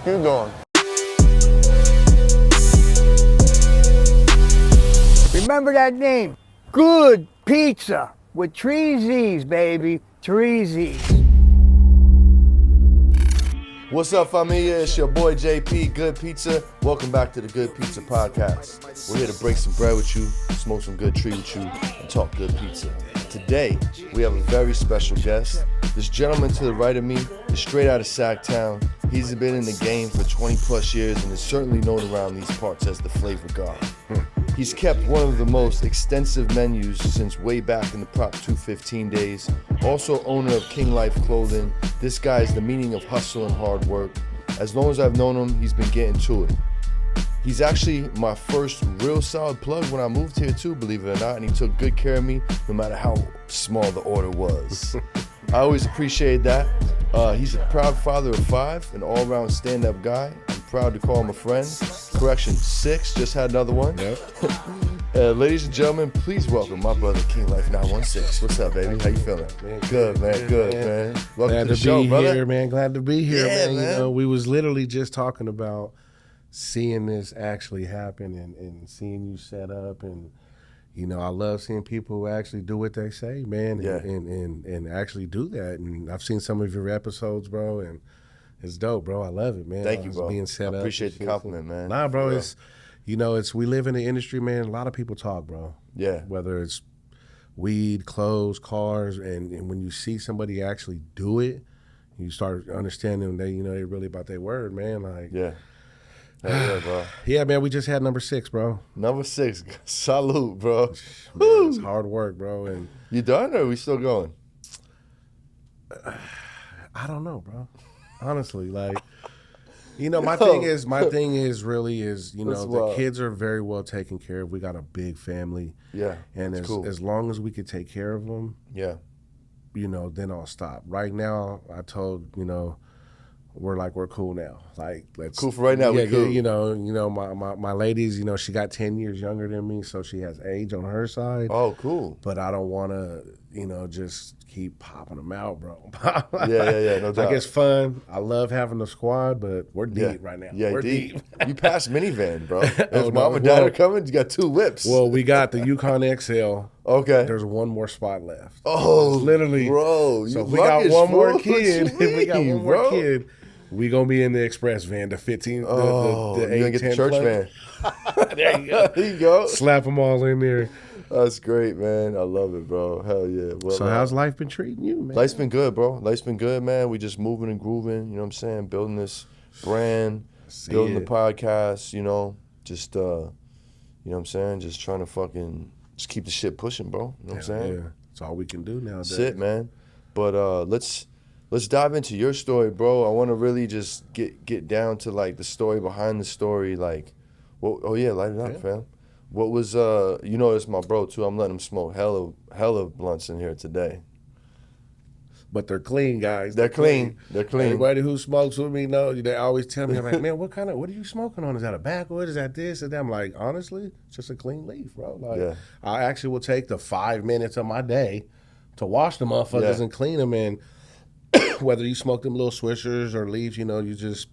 Keep going. Remember that name, Good Pizza, with 3 Z's, baby, 3 Z's. What's up, familia? It's your boy JP, Good Pizza. Welcome back to the Good Pizza Podcast. We're here to break some bread with you, smoke some good tree with you, and talk good pizza. Today, we have a very special guest. This gentleman to the right of me is straight out of Sacktown. He's been in the game for 20 plus years and is certainly known around these parts as the Flavor God. He's kept one of the most extensive menus since way back in the Prop 215 days. Also owner of King Life Clothing. This guy is the meaning of hustle and hard work. As long as I've known him, he's been getting to it. He's actually my first real solid plug when I moved here too, believe it or not, and he took good care of me no matter how small the order was. I always appreciate that. He's a proud father of 5, an all-around stand-up guy. I'm proud to call him a friend. Correction, 6, just had another one. Yep. Ladies and gentlemen, please welcome my brother King Life 916. What's up, baby? How you feeling? Man, good, man. Good, man. Welcome Glad to the to show, be brother. here, man. Glad to be here, Yeah, man. man. You know, we was literally just talking about seeing this actually happen and seeing you set up, and you know, I love seeing people who actually do what they say, man, and actually do that. And I've seen some of your episodes, bro, and it's dope, bro. I love it, man. Thank you, bro. Being set I up. appreciate the compliment, man. Nah, bro, Yeah. it's, you know, we live in the industry, man. A lot of people talk, bro. Yeah. Whether it's weed, clothes, cars, and when you see somebody actually do it, you start understanding they, you know, they're really about their word, man. Like, Yeah. Hell yeah, bro. yeah, man, we just had number 6, bro. Number 6, salute, bro. Man, it's hard work, bro. And You done or are we still going? I don't know, bro. Honestly, like, you know, my thing is really, you know, the kids are very well taken care of. We got a big family. Yeah. And as long as we could take care of them, Yeah. you know, then I'll stop. Right now, I told, you know, we're cool now. Like, let's Cool for right now. Yeah, We cool. you know, my ladies, you know, she got 10 years younger than me, so she has age on her side. Oh, cool. But I don't want to, you know, just keep popping them out, bro. Yeah, no doubt. Like, it's fun. I love having the squad, but we're deep right now. Yeah, we're deep. You passed minivan, bro. If Oh, mom no. and dad Well- are coming, you got 2 whips. Well, we got the Yukon XL. Okay. There's one more spot left. Oh, literally, bro. So You if we got lucky one as more fuck. kid, What you if we got mean, one more bro? kid, we gonna be in the express van, the 15, Oh, the you're going to get the 810 church plate. van. There you go. There you go. Slap them all in there. That's great, man. I love it, bro. Hell yeah. Well, So how's life been treating you, man? life's been good, bro. Life's been good, man. We just moving and grooving, you know what I'm saying? Building this brand, building the podcast, you know, just, you know what I'm saying? Just trying to fucking just keep the shit pushing, bro. You know what I'm saying? Yeah, it's all we can do nowadays. That's it, man. But let's dive into your story, bro. I want to really just get down to like the story behind the story. Like, oh yeah, light it up, fam. What was you know, it's my bro too. I'm letting him smoke hella blunts in here today. But they're clean, guys. They're clean. They're clean. Anybody who smokes with me know, they always tell me, I'm like, man, what are you smoking on? Is that a backwood? Is that this? And that? I'm like, honestly, it's just a clean leaf, bro. Like, Yeah. I actually will take the 5 minutes of my day to wash the motherfuckers and clean them. And whether you smoke them little swishers or leaves, you know, you just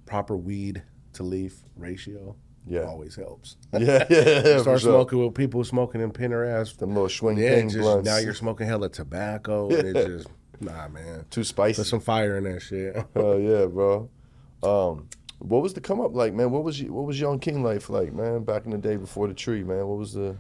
proper weed to leaf ratio. Yeah. Always helps. Yeah. Start for sure. smoking with people smoking in pinner ass. Them little swing Yeah, thing just, blunts. now you're smoking hella tobacco, and it's just, nah, man. Too spicy. Put some fire in that shit. Hell yeah, bro. What was the come up like, man? What was young King life like, man? Back in the day before the tree, man. What was the, you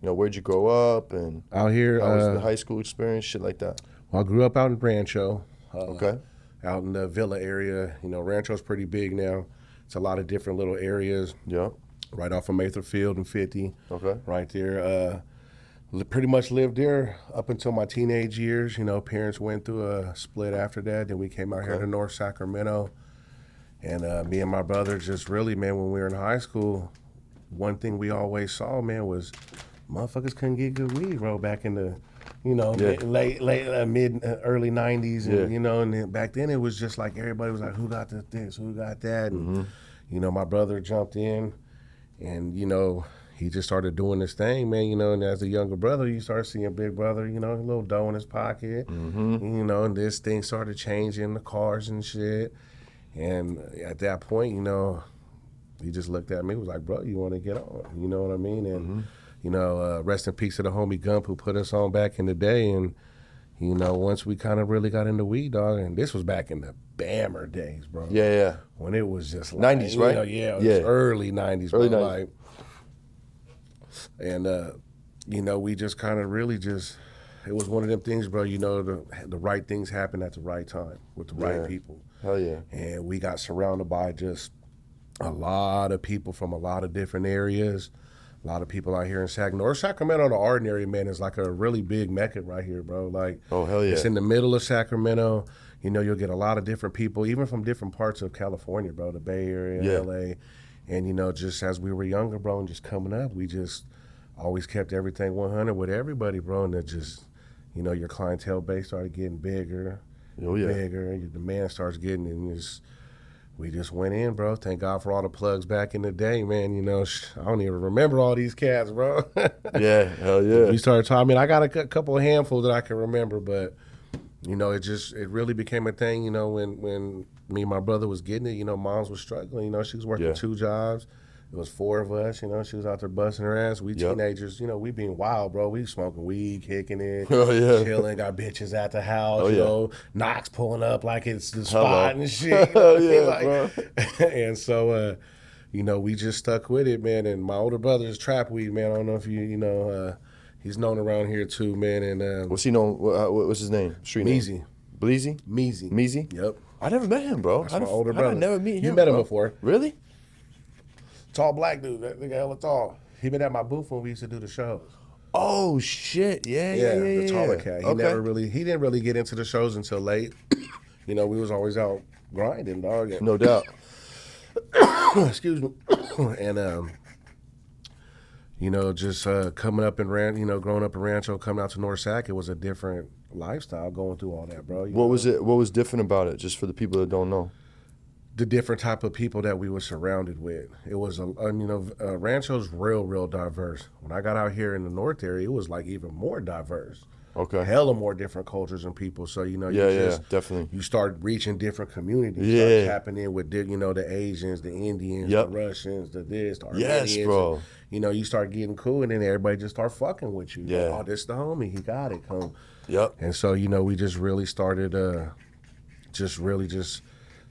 know, where'd you grow up and Out here, how was the high school experience, shit like that? well, I grew up out in Rancho. Okay. Out in the Villa area. You know, Rancho's pretty big now. It's a lot of different little areas. Yeah. Right off of Mather Field and 50. Okay. Right there. Pretty much lived there up until my teenage years. You know, parents went through a split after that. Then we came out here to North Sacramento. And me and my brother just really, man, when we were in high school, one thing we always saw, man, was motherfuckers couldn't get good weed, bro, back in the, you know, early 90s. And, you know, and then back then it was just like everybody was like, who got this, who got that? And, you know, my brother jumped in and, you know, he just started doing this thing, man, you know, and as a younger brother, you start seeing big brother, you know, a little dough in his pocket, you know, and this thing started changing the cars and shit. And at that point, you know, he just looked at me, was like, bro, you want to get on? You know what I mean? And, you know, rest in peace to the homie Gump who put us on back in the day. And, you know, once we kind of really got into weed, dog, and this was back in the Bammer days, bro. Yeah. When it was just like, 90s, right? You know, it was early 90s, bro. Early 90s. Like, and, you know, we just kind of really just, it was one of them things, bro, you know, the right things happen at the right time with the right people. Hell yeah. And we got surrounded by just a lot of people from a lot of different areas. A lot of people out here in Sacramento. Sacramento, the ordinary, man, is like a really big mecca right here, bro. Like, oh, hell yeah. It's in the middle of Sacramento. You know, you'll get a lot of different people, even from different parts of California, bro, the Bay Area, LA. And, you know, just as we were younger, bro, and just coming up, we just always kept everything 100 with everybody, bro. And it just, you know, your clientele base started getting bigger, bigger. Your demand starts getting, and just, we just went in, bro. Thank God for all the plugs back in the day, man. You know, I don't even remember all these cats, bro. Yeah, hell yeah. We started talking. I mean, I got a couple of handfuls that I can remember, but, you know, it really became a thing, you know, when me and my brother was getting it. You know, moms was struggling. You know, she was working 2 jobs. It was 4 of us, you know. She was out there busting her ass. We teenagers, you know, we being wild, bro. We smoking weed, kicking it, chilling, got bitches at the house, you know. Knox pulling up like it's the spot and shit. You know bro. And so, you know, we just stuck with it, man. And my older brother is Trap Weed, man. I don't know if you know, he's known around here too, man. And what's he known? What's his name? Street Meezy. name? Bleezy? Meezy. Yep. I never met him, bro. That's my older brother. I never met him. You met him before. Really? Tall black dude. That nigga hella tall. He been at my booth when we used to do the shows. Oh shit! Yeah. The taller cat. He didn't really get into the shows until late. You know, we was always out grinding, dog. And, no doubt. excuse me. And you know, just coming up in growing up in Rancho, coming out to North Sac, it was a different lifestyle going through all that, bro. What was it? What was different about it? Just for the people that don't know. The different type of people that we were surrounded with. It was, Rancho's real diverse. When I got out here in the North area, it was like even more diverse. Okay. Hella more different cultures and people. So, you know, definitely. You start reaching different communities. Yeah. Start tapping in with, you know, the Asians, the Indians, the Russians, the this, the Armenians. Yes, bro. And, you know, you start getting cool, and then everybody just start fucking with you. Yeah. Like, oh, this the homie. He got it. Come. Yep. And so, you know, we just really started,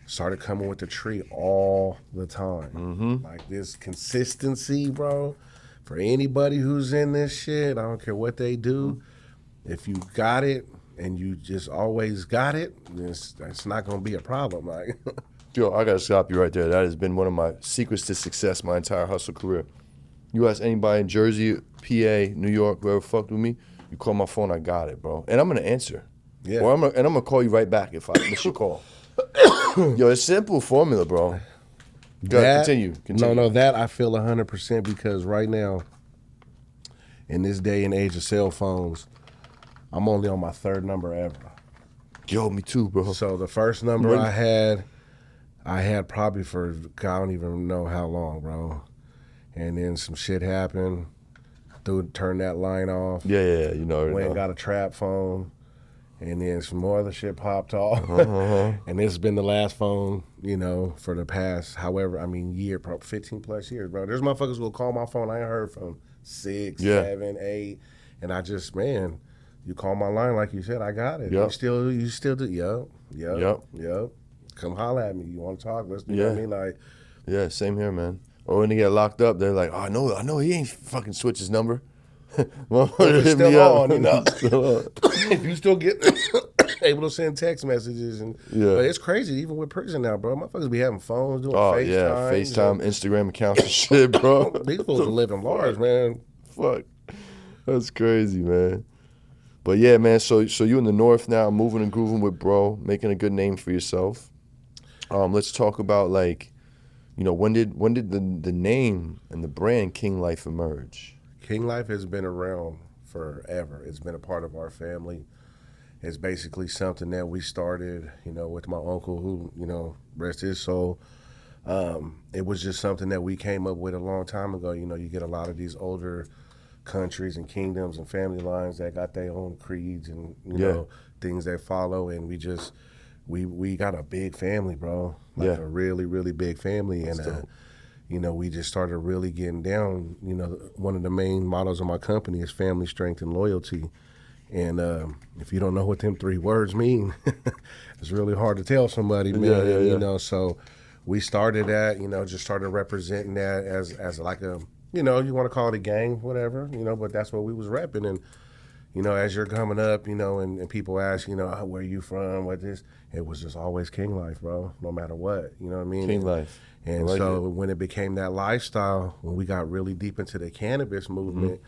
started coming with the tree all the time. Like this consistency, bro. For anybody who's in this shit, I don't care what they do. If you got it and you just always got it, that's not going to be a problem. Like, Yo, I got to stop you right there. That has been one of my secrets to success my entire hustle career. You ask anybody in Jersey, PA, New York, whoever fucked with me, you call my phone, I got it, bro. And I'm going to answer. Yeah. Or I'm going to call you right back if I miss your call. Yo, it's simple formula, bro. Go ahead, continue. No, that I feel 100% because right now, in this day and age of cell phones, I'm only on my 3rd number ever. Yo, me too, bro. So the first number I had probably for, I don't even know how long, bro. And then some shit happened. Dude turned that line off. Yeah, you know. Went and got a trap phone. And then some more other shit popped off. And this has been the last phone, you know, for the past, year, probably 15 plus years, bro. There's motherfuckers who'll call my phone. I ain't heard from 6, 7, 8. And I just, man, you call my line like you said, I got it. Yep. You still do, yep. Come holler at me. You want to talk? Let's do what I mean, like. Yeah, same here, man. Or when they get locked up, they're like, oh, I know he ain't fucking switch his number. It's still on, you know. If you still get able to send text messages, but it's crazy even with prison now, bro. Motherfuckers be having phones doing FaceTime. FaceTime, Instagram accounts and shit, bro. These fools are living large, man. Fuck, that's crazy, man. But yeah, man. So you in the North now, moving and grooving with bro, making a good name for yourself. Let's talk about like, you know, when did the name and the brand King Life emerge? King Life has been around forever. It's been a part of our family. It's basically something that we started, you know, with my uncle who, you know, rest his soul. It was just something that we came up with a long time ago. You know, you get a lot of these older countries and kingdoms and family lines that got their own creeds and, you know, things they follow. And we just we got a big family, bro. Like a really, really big family. And, you know, we just started really getting down. You know, one of the main mottos of my company is family, strength, and loyalty. And if you don't know what them 3 words mean, it's really hard to tell somebody, man. You know, so we started that, you know, just started representing that as like a, you know, you want to call it a gang, whatever, you know, but that's what we was repping. And, you know, as you're coming up, you know, and people ask, you know, where you from, what this, it was just always King Life, bro, no matter what, you know what I mean? King Life. And so when it became that lifestyle, when we got really deep into the cannabis movement,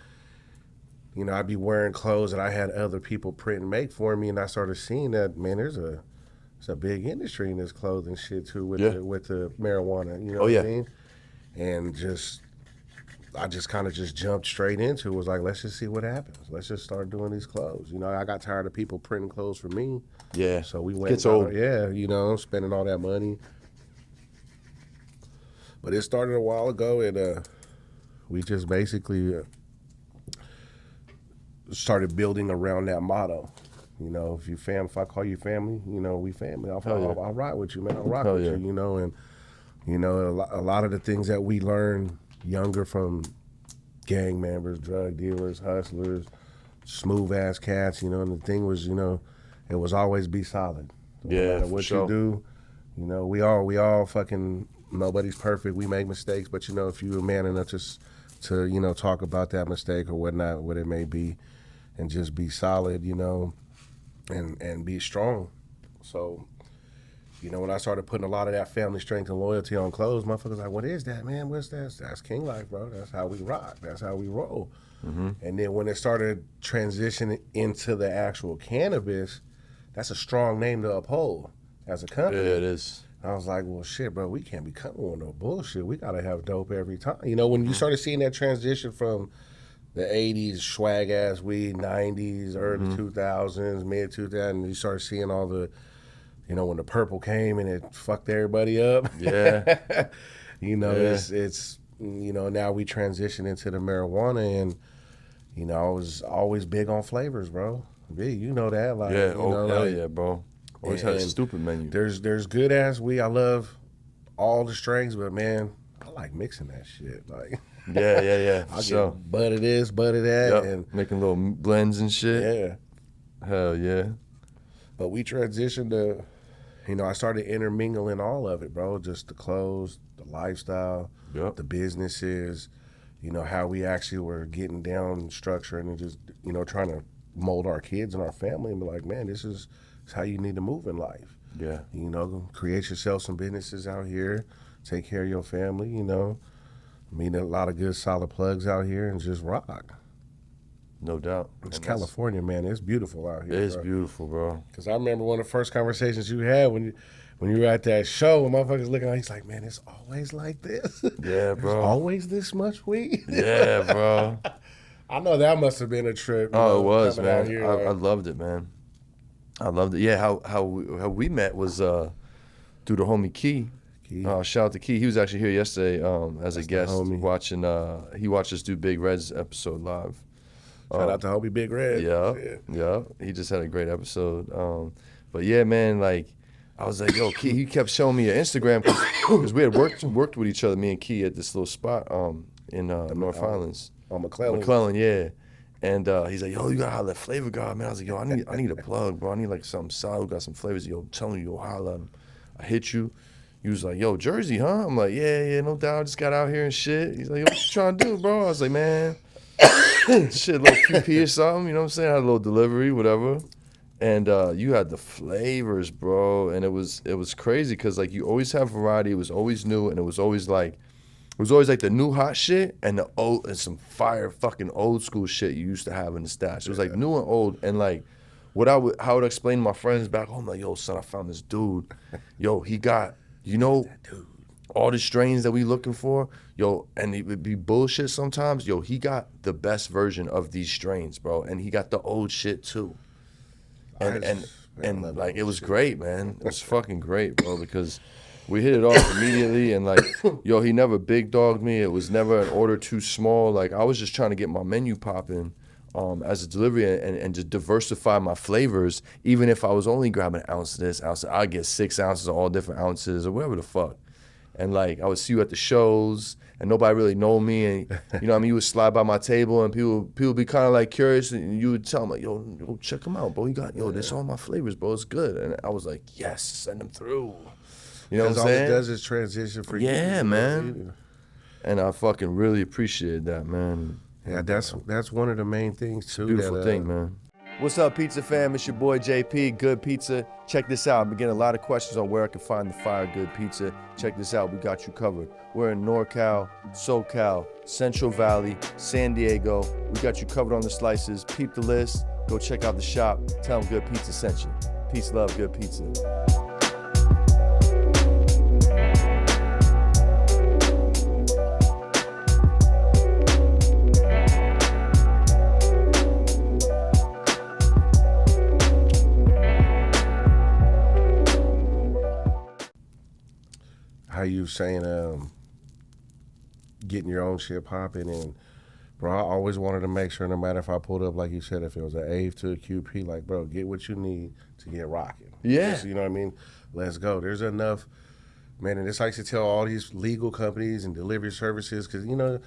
you know, I'd be wearing clothes that I had other people print and make for me, and I started seeing that, man, there's a big industry in this clothing shit too with the marijuana, you know what I mean? And I just kind of just jumped straight into it. Was like, let's just see what happens. Let's just start doing these clothes. You know, I got tired of people printing clothes for me. Yeah. So we went. Gets old. Yeah, you know, spending all that money. But it started a while ago, and we just basically started building around that motto. You know, if I call you family, you know, we family. I'll ride with you, man. I'll rock with you, you know. And, you know, a lot of the things that we learned younger from gang members, drug dealers, hustlers, smooth ass cats, you know, and the thing was, you know, it was always be solid. No matter what you do, you know, we all fucking, nobody's perfect. We make mistakes, but you know, if you're a man enough to you know, talk about that mistake or whatnot, what it may be, and just be solid, you know, and be strong. So, you know, when I started putting a lot of that family strength and loyalty on clothes, motherfuckers like, what is that, man? What's that? That's King Life, bro. That's how we rock. That's how we roll. And then when it started transitioning into the actual cannabis, that's a strong name to uphold as a company. Yeah, it is. I was like, well, shit, bro, we can't be coming with no bullshit. We got to have dope every time. You know, when you started seeing that transition from the 80s, swag-ass weed, 90s, early 2000s, mid-2000s, you started seeing all the, you know, when the purple came and it fucked everybody up. Yeah. You know, it's you know, now we transition into the marijuana, and, you know, I was always big on flavors, bro. Big, you know that. Like, Yeah, you know, hell like, yeah, bro. Always had a stupid menu. There's good ass weed. I love all the strains, but man, I like mixing that shit. Like, yeah. I get bud of this, bud of that, and making little blends and shit. Yeah, hell yeah. But we transitioned to, you know, I started intermingling all of it, bro. Just the clothes, the lifestyle, the businesses, you know, how we actually were getting down and structuring and just, you know, trying to mold our kids and our family and be like, man, this is how you need to move in life. Yeah. You know, create yourself some businesses out here, take care of your family, you know, meet a lot of good solid plugs out here and just rock. No doubt. It's California, man. It's beautiful out here. It is beautiful, bro. Because I remember one of the first conversations you had when you were at that show, and motherfuckers looking at he's like, man, it's always like this. Yeah, bro. There's always this much weed. Yeah, bro. I know that must have been a trip. Oh, it was, man. Here, I loved it, man. I loved it. Yeah, how we met was through the homie Key. Shout out to Key. He was actually here yesterday as a guest watching. He watched us do Big Red's episode live. Shout out to homie Big Red. Yeah. He just had a great episode. But yeah, man, like I was like, yo, Key. He kept showing me your Instagram because we had worked with each other, me and Key, at this little spot in North Islands. On McClellan. McClellan, yeah. And he's like, yo, you gotta holler at Flavor God, man. I was like, yo, I need a plug, bro. I need like something solid, got some flavors. Yo, I'm telling you, yo, holler at him. I hit you. He was like, yo, Jersey, huh? I'm like, yeah, no doubt. I just got out here and shit. He's like, yo, what you trying to do, bro? I was like, man, shit, a little QP or something. You know what I'm saying? I had a little delivery, whatever. And you had the flavors, bro. And it was crazy because like you always have variety. It was always new, and it was always like the new hot shit and the old and some fire fucking old school shit you used to have in the stash. It was like new and old, and like how I would explain to my friends back home, like, yo, son, I found this dude. Yo, he got, you know, all the strains that we looking for. Yo, and it would be bullshit sometimes. Yo, he got the best version of these strains, bro, and he got the old shit too. And like it was great, man. It was fucking great, bro, because we hit it off immediately, and like, yo, he never big dogged me. It was never an order too small. Like I was just trying to get my menu popping as a delivery and just diversify my flavors. Even if I was only grabbing an ounce of this, ounce of, I'd get 6 ounces of all different ounces or whatever the fuck. And like I would see you at the shows and nobody really know me, and you know what I mean, you would slide by my table and people be kind of like curious, and you would tell them like, yo, check them out, bro. You got this all my flavors, bro. It's good. And I was like, yes, send them through. You know what I'm saying? All it does is transition for you. Yeah, man. And I fucking really appreciate that, man. Yeah, that's one of the main things too. Beautiful thing, man. What's up, pizza fam? It's your boy JP, Good Pizza. Check this out. I've been getting a lot of questions on where I can find the fire good pizza. Check this out. We got you covered. We're in NorCal, SoCal, Central Valley, San Diego. We got you covered on the slices. Peep the list. Go check out the shop. Tell them Good Pizza sent you. Peace, love, Good Pizza. How you saying getting your own shit popping, and bro, I always wanted to make sure, no matter if I pulled up, like you said, if it was an AVE to a QP, like, bro, get what you need to get rocking. Yeah. Just, you know what I mean? Let's go. There's enough, man, and it's like to tell all these legal companies and delivery services, because, you know,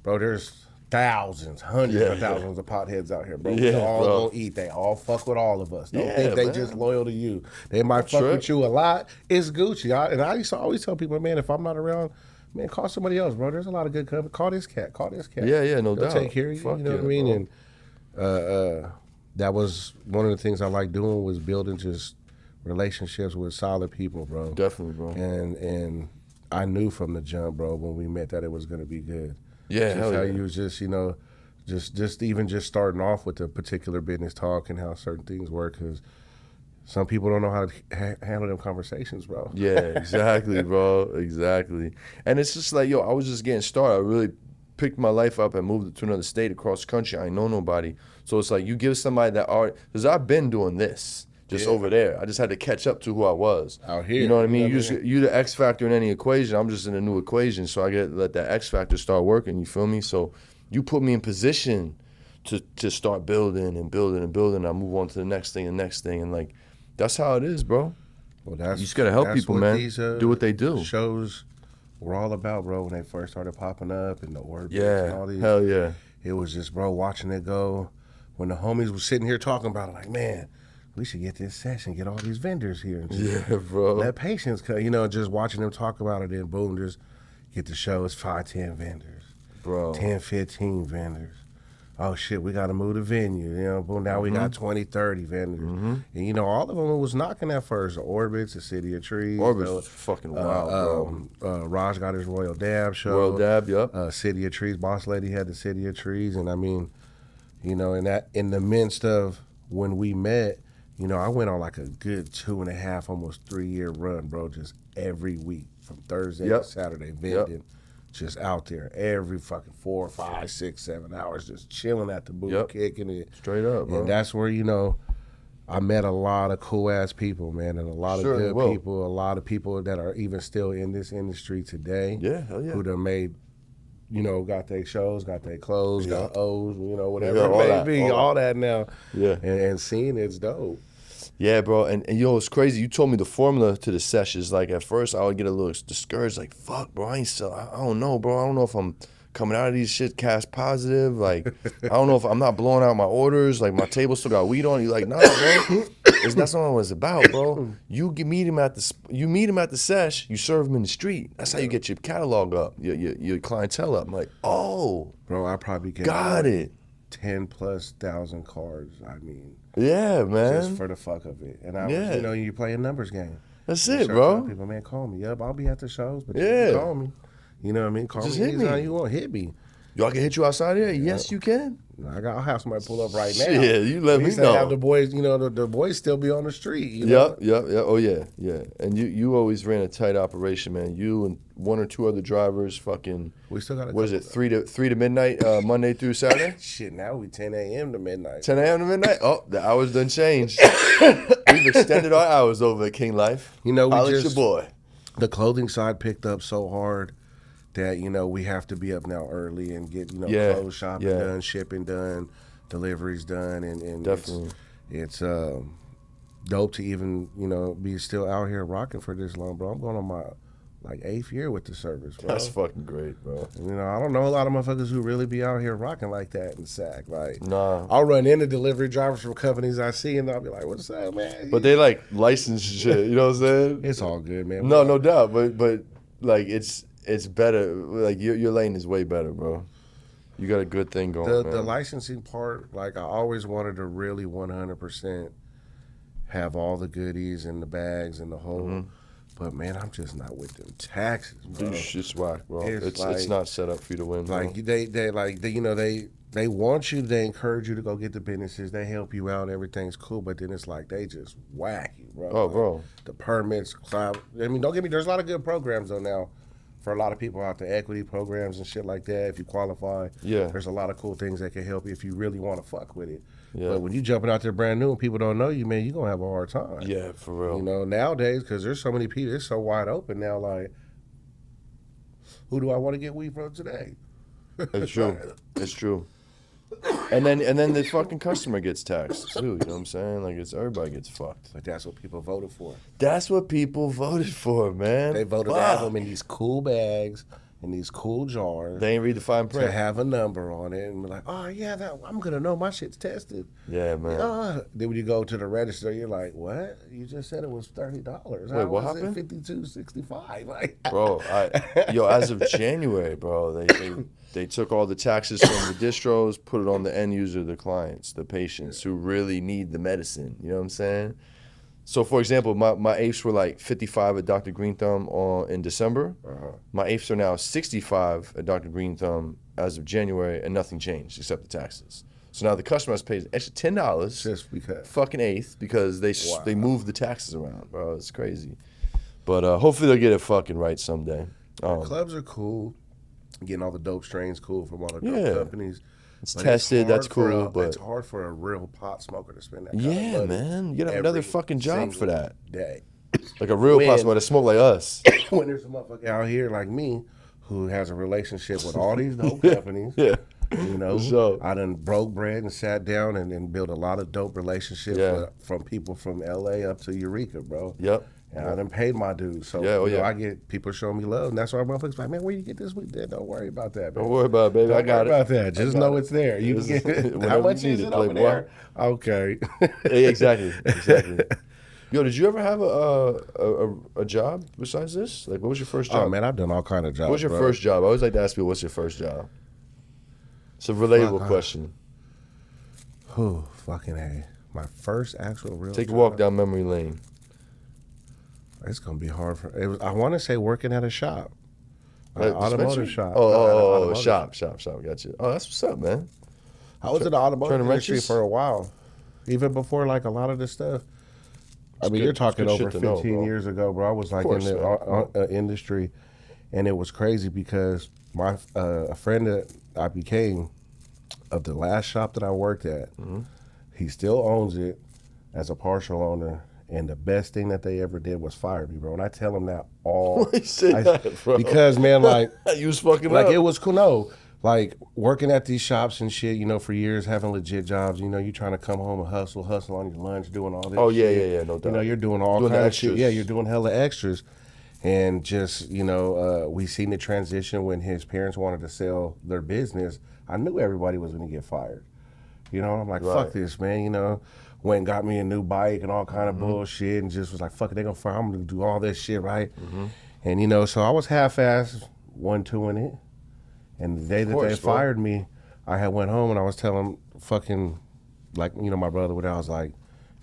bro, there's thousands, hundreds of thousands of potheads out here, bro. Yeah, They all bro. go eat. They all fuck with all of us. Don't Yeah, think they man. just loyal to you. They might fuck with you a lot. It's Gucci. I used to always tell people, man, if I'm not around, man, call somebody else, bro. There's a lot of good companies. Call this cat. Call this cat. Yeah, no They'll doubt. take care of you. Fuck You know what I yeah, mean? bro. And that was one of the things I like doing, was building just relationships with solid people, bro. Definitely, bro. And I knew from the jump, bro, when we met, that it was going to be good. Yeah, Just hell how yeah. you was just, you know, just even just starting off with the particular business talk and how certain things work, because some people don't know how to handle them conversations, bro. Yeah, exactly, bro. Exactly. And it's just like, I was just getting started. I really picked my life up and moved to another state across the country. I ain't know nobody. So it's like you give somebody that art, because I've been doing this just over there. I just had to catch up to who I was. Out here. You know what I mean? You know what I mean? You the X factor in any equation. I'm just in a new equation. So I get let that X factor start working, you feel me? So you put me in position to start building and building and building. I move on to the next thing and next thing. And like, that's how it is, bro. Well, that's, You just gotta help that's people, what man. These, Do what they do. Shows were all about, bro, when they first started popping up and the word and all Yeah, these. hell yeah. It was just, bro, watching it go. When the homies was sitting here talking about it, like, man, we should get this session, get all these vendors here. And just Yeah, bro. let patience come. You know, just watching them talk about it, and boom, just get the show. It's 5, 10 vendors. Bro. 10, 15 vendors. Oh, shit, we got to move the venue. You know, boom, now we got 20, 30 vendors. And, you know, all of them was knocking at first. The Orbits, the City of Trees. Orbis was fucking wild, bro. Raj got his Royal Dab show. Royal Dab, yep. City of Trees, Boss Lady had the City of Trees. And, I mean, you know, in the midst of when we met, you know, I went on like a good 2.5, almost 3-year run, bro, just every week from Thursday to Saturday, vending. Just out there every fucking 4, 5, 6, 7 hours, just chilling at the booth, kicking it. Straight up, bro. And that's where, you know, I met a lot of cool ass people, man, and a lot of good people, a lot of people that are even still in this industry today. Yeah, hell yeah. Who done made, you know, got their shows, got their clothes, got O's, you know, whatever Yeah, it all may that, be, all that now. Yeah. And seeing it's dope. Yeah, bro. And it's crazy. You told me the formula to the sessions. Like, at first, I would get a little discouraged. Like, fuck, bro, I don't know, bro. I don't know if I'm coming out of these shit cast positive. Like, I don't know if I'm not blowing out my orders. Like, my table still got weed on. You're like, nah, bro. That's not what it's about, bro. You meet him at the sesh. You serve him in the street. That's how you get your catalog up, your clientele up. I'm like, oh, Bro, I probably got it. 10,000+ cards, I mean. Yeah, man. Just for the fuck of it. And I was, Yeah. you know, you play a numbers game. That's You it, start bro. telling people, man, call me. Yep, I'll be at the shows, but you Yeah. can call me. You know what I mean? Call Just me hit anytime me. you want. Hit me. Y'all can hit you outside here? Yes, you can. I'll have somebody pull up right now. Shit, you let We me used to know. have the boys, you know, the boys still be on the street. You know? Yep. Oh yeah. And you always ran a tight operation, man. You and 1 or 2 other drivers, fucking. We still got What is it? 3 to midnight, Monday through Saturday. Shit, now we 10 a.m. to midnight. 10 a.m. to midnight. Oh, the hours done changed. We've extended our hours over at King Life. You know, we Holla at just your boy. the clothing side picked up so hard that, you know, we have to be up now early and get, you know, clothes shopping done, shipping done, deliveries done, and Definitely. it's dope to even be still out here rocking for this long, bro. I'm going on my like 8th year with the service, bro. That's fucking great, bro. I don't know a lot of motherfuckers who really be out here rocking like that in SAC. Like, Nah. I'll run into delivery drivers from companies I see, and I'll be like, "What's up, man?" But they like licensed shit. You know what I'm saying? It's all good, man. No, no doubt. But like it's better. Like your lane is way better, bro. You got a good thing going. The licensing part, like I always wanted to really 100% have all the goodies and the bags and the whole. But man, I'm just not with them taxes, bro. It's whack, bro. It's like, not set up for you to win, bro. Like they want you, they encourage you to go get the businesses, they help you out, everything's cool, but then it's like they just whack you, bro. Oh, bro. The permits, don't get me, there's a lot of good programs though now for a lot of people out there, equity programs and shit like that. If you qualify, there's a lot of cool things that can help you if you really want to fuck with it. Yeah. But when you jumping out there brand new and people don't know you, man, you're going to have a hard time. Yeah, for real. Nowadays, because there's so many people, it's so wide open now, like, who do I want to get weed from today? It's true. It's true. And then the fucking customer gets taxed too. You know what I'm saying? Like everybody gets fucked. But that's what people voted for. That's what people voted for, man. They voted to have them in these cool bags, in these cool jars. They ain't read the fine print. To have a number on it and be like, oh yeah, I'm gonna know my shit's tested. Yeah, man. Then when you go to the register, you're like, what? You just said it was $30. Wait, what happened? $52.65. Like, bro, as of January, bro, they took all the taxes from the distros, put it on the end user, the clients, the patients who really need the medicine. You know what I'm saying? So, for example, my AIFs were like 55 at Dr. Green Thumb in December. My AIFs are now 65 at Dr. Green Thumb as of January, and nothing changed except the taxes. So now the customer has to pay an extra $10 just because. Fucking eighth because they moved the taxes around, bro. It's crazy. But hopefully they'll get it fucking right someday. Clubs are cool. Getting all the dope strains cool from all the dope companies. It's tested, that's cool, but it's hard for a real pot smoker to spend that kind of money. Man. You gotta have another fucking job for that. Day. Like a real pot smoker to smoke like us. When there's a motherfucker out here like me who has a relationship with all these dope companies. I done broke bread and sat down and built a lot of dope relationships from people from LA up to Eureka, bro. Yep. And I done paid my dues. So I get people showing me love. And that's why motherfuckers like, man, where you get this weed? Don't worry about that, man. Don't worry about it, baby. I got it. Don't worry about that. Just know it's there. You can get it. How much is it over there? Okay. Exactly. Yo, did you ever have a job besides this? Like, what was your first job? Oh, man, I've done all kind of jobs. What was your first job? I always like to ask people, what's your first job? It's a relatable question. Fucking A. My first actual real Take a walk down memory lane. It's gonna be hard I want to say working at a shop, automotive shop. Shop. Gotcha. Oh, that's what's up, man. I was in the automotive industry for a while, even before like a lot of this stuff. You're talking over 15 years ago, bro. I was like in the industry, and it was crazy because my a friend that I became of the last shop that I worked at, he still owns it as a partial owner. And the best thing that they ever did was fire me, bro. And I tell them that all. Bro? Because, man, like you was fucking like up. It was cool. No, like working at these shops and shit, for years, having legit jobs. You trying to come home and hustle on your lunch, doing all this. Oh yeah, no doubt. You're doing all kinds of shit. Yeah, you're doing hella extras. And just we seen the transition when his parents wanted to sell their business. I knew everybody was going to get fired. I'm like, fuck this, man. Went and got me a new bike and all kind of bullshit and just was like, fuck it, they gonna fire, I'm gonna do all this shit, right? And so I was half-assed 1-2 in it. And the day that they fired me, I had went home and I was telling fucking, like, my brother, I was like,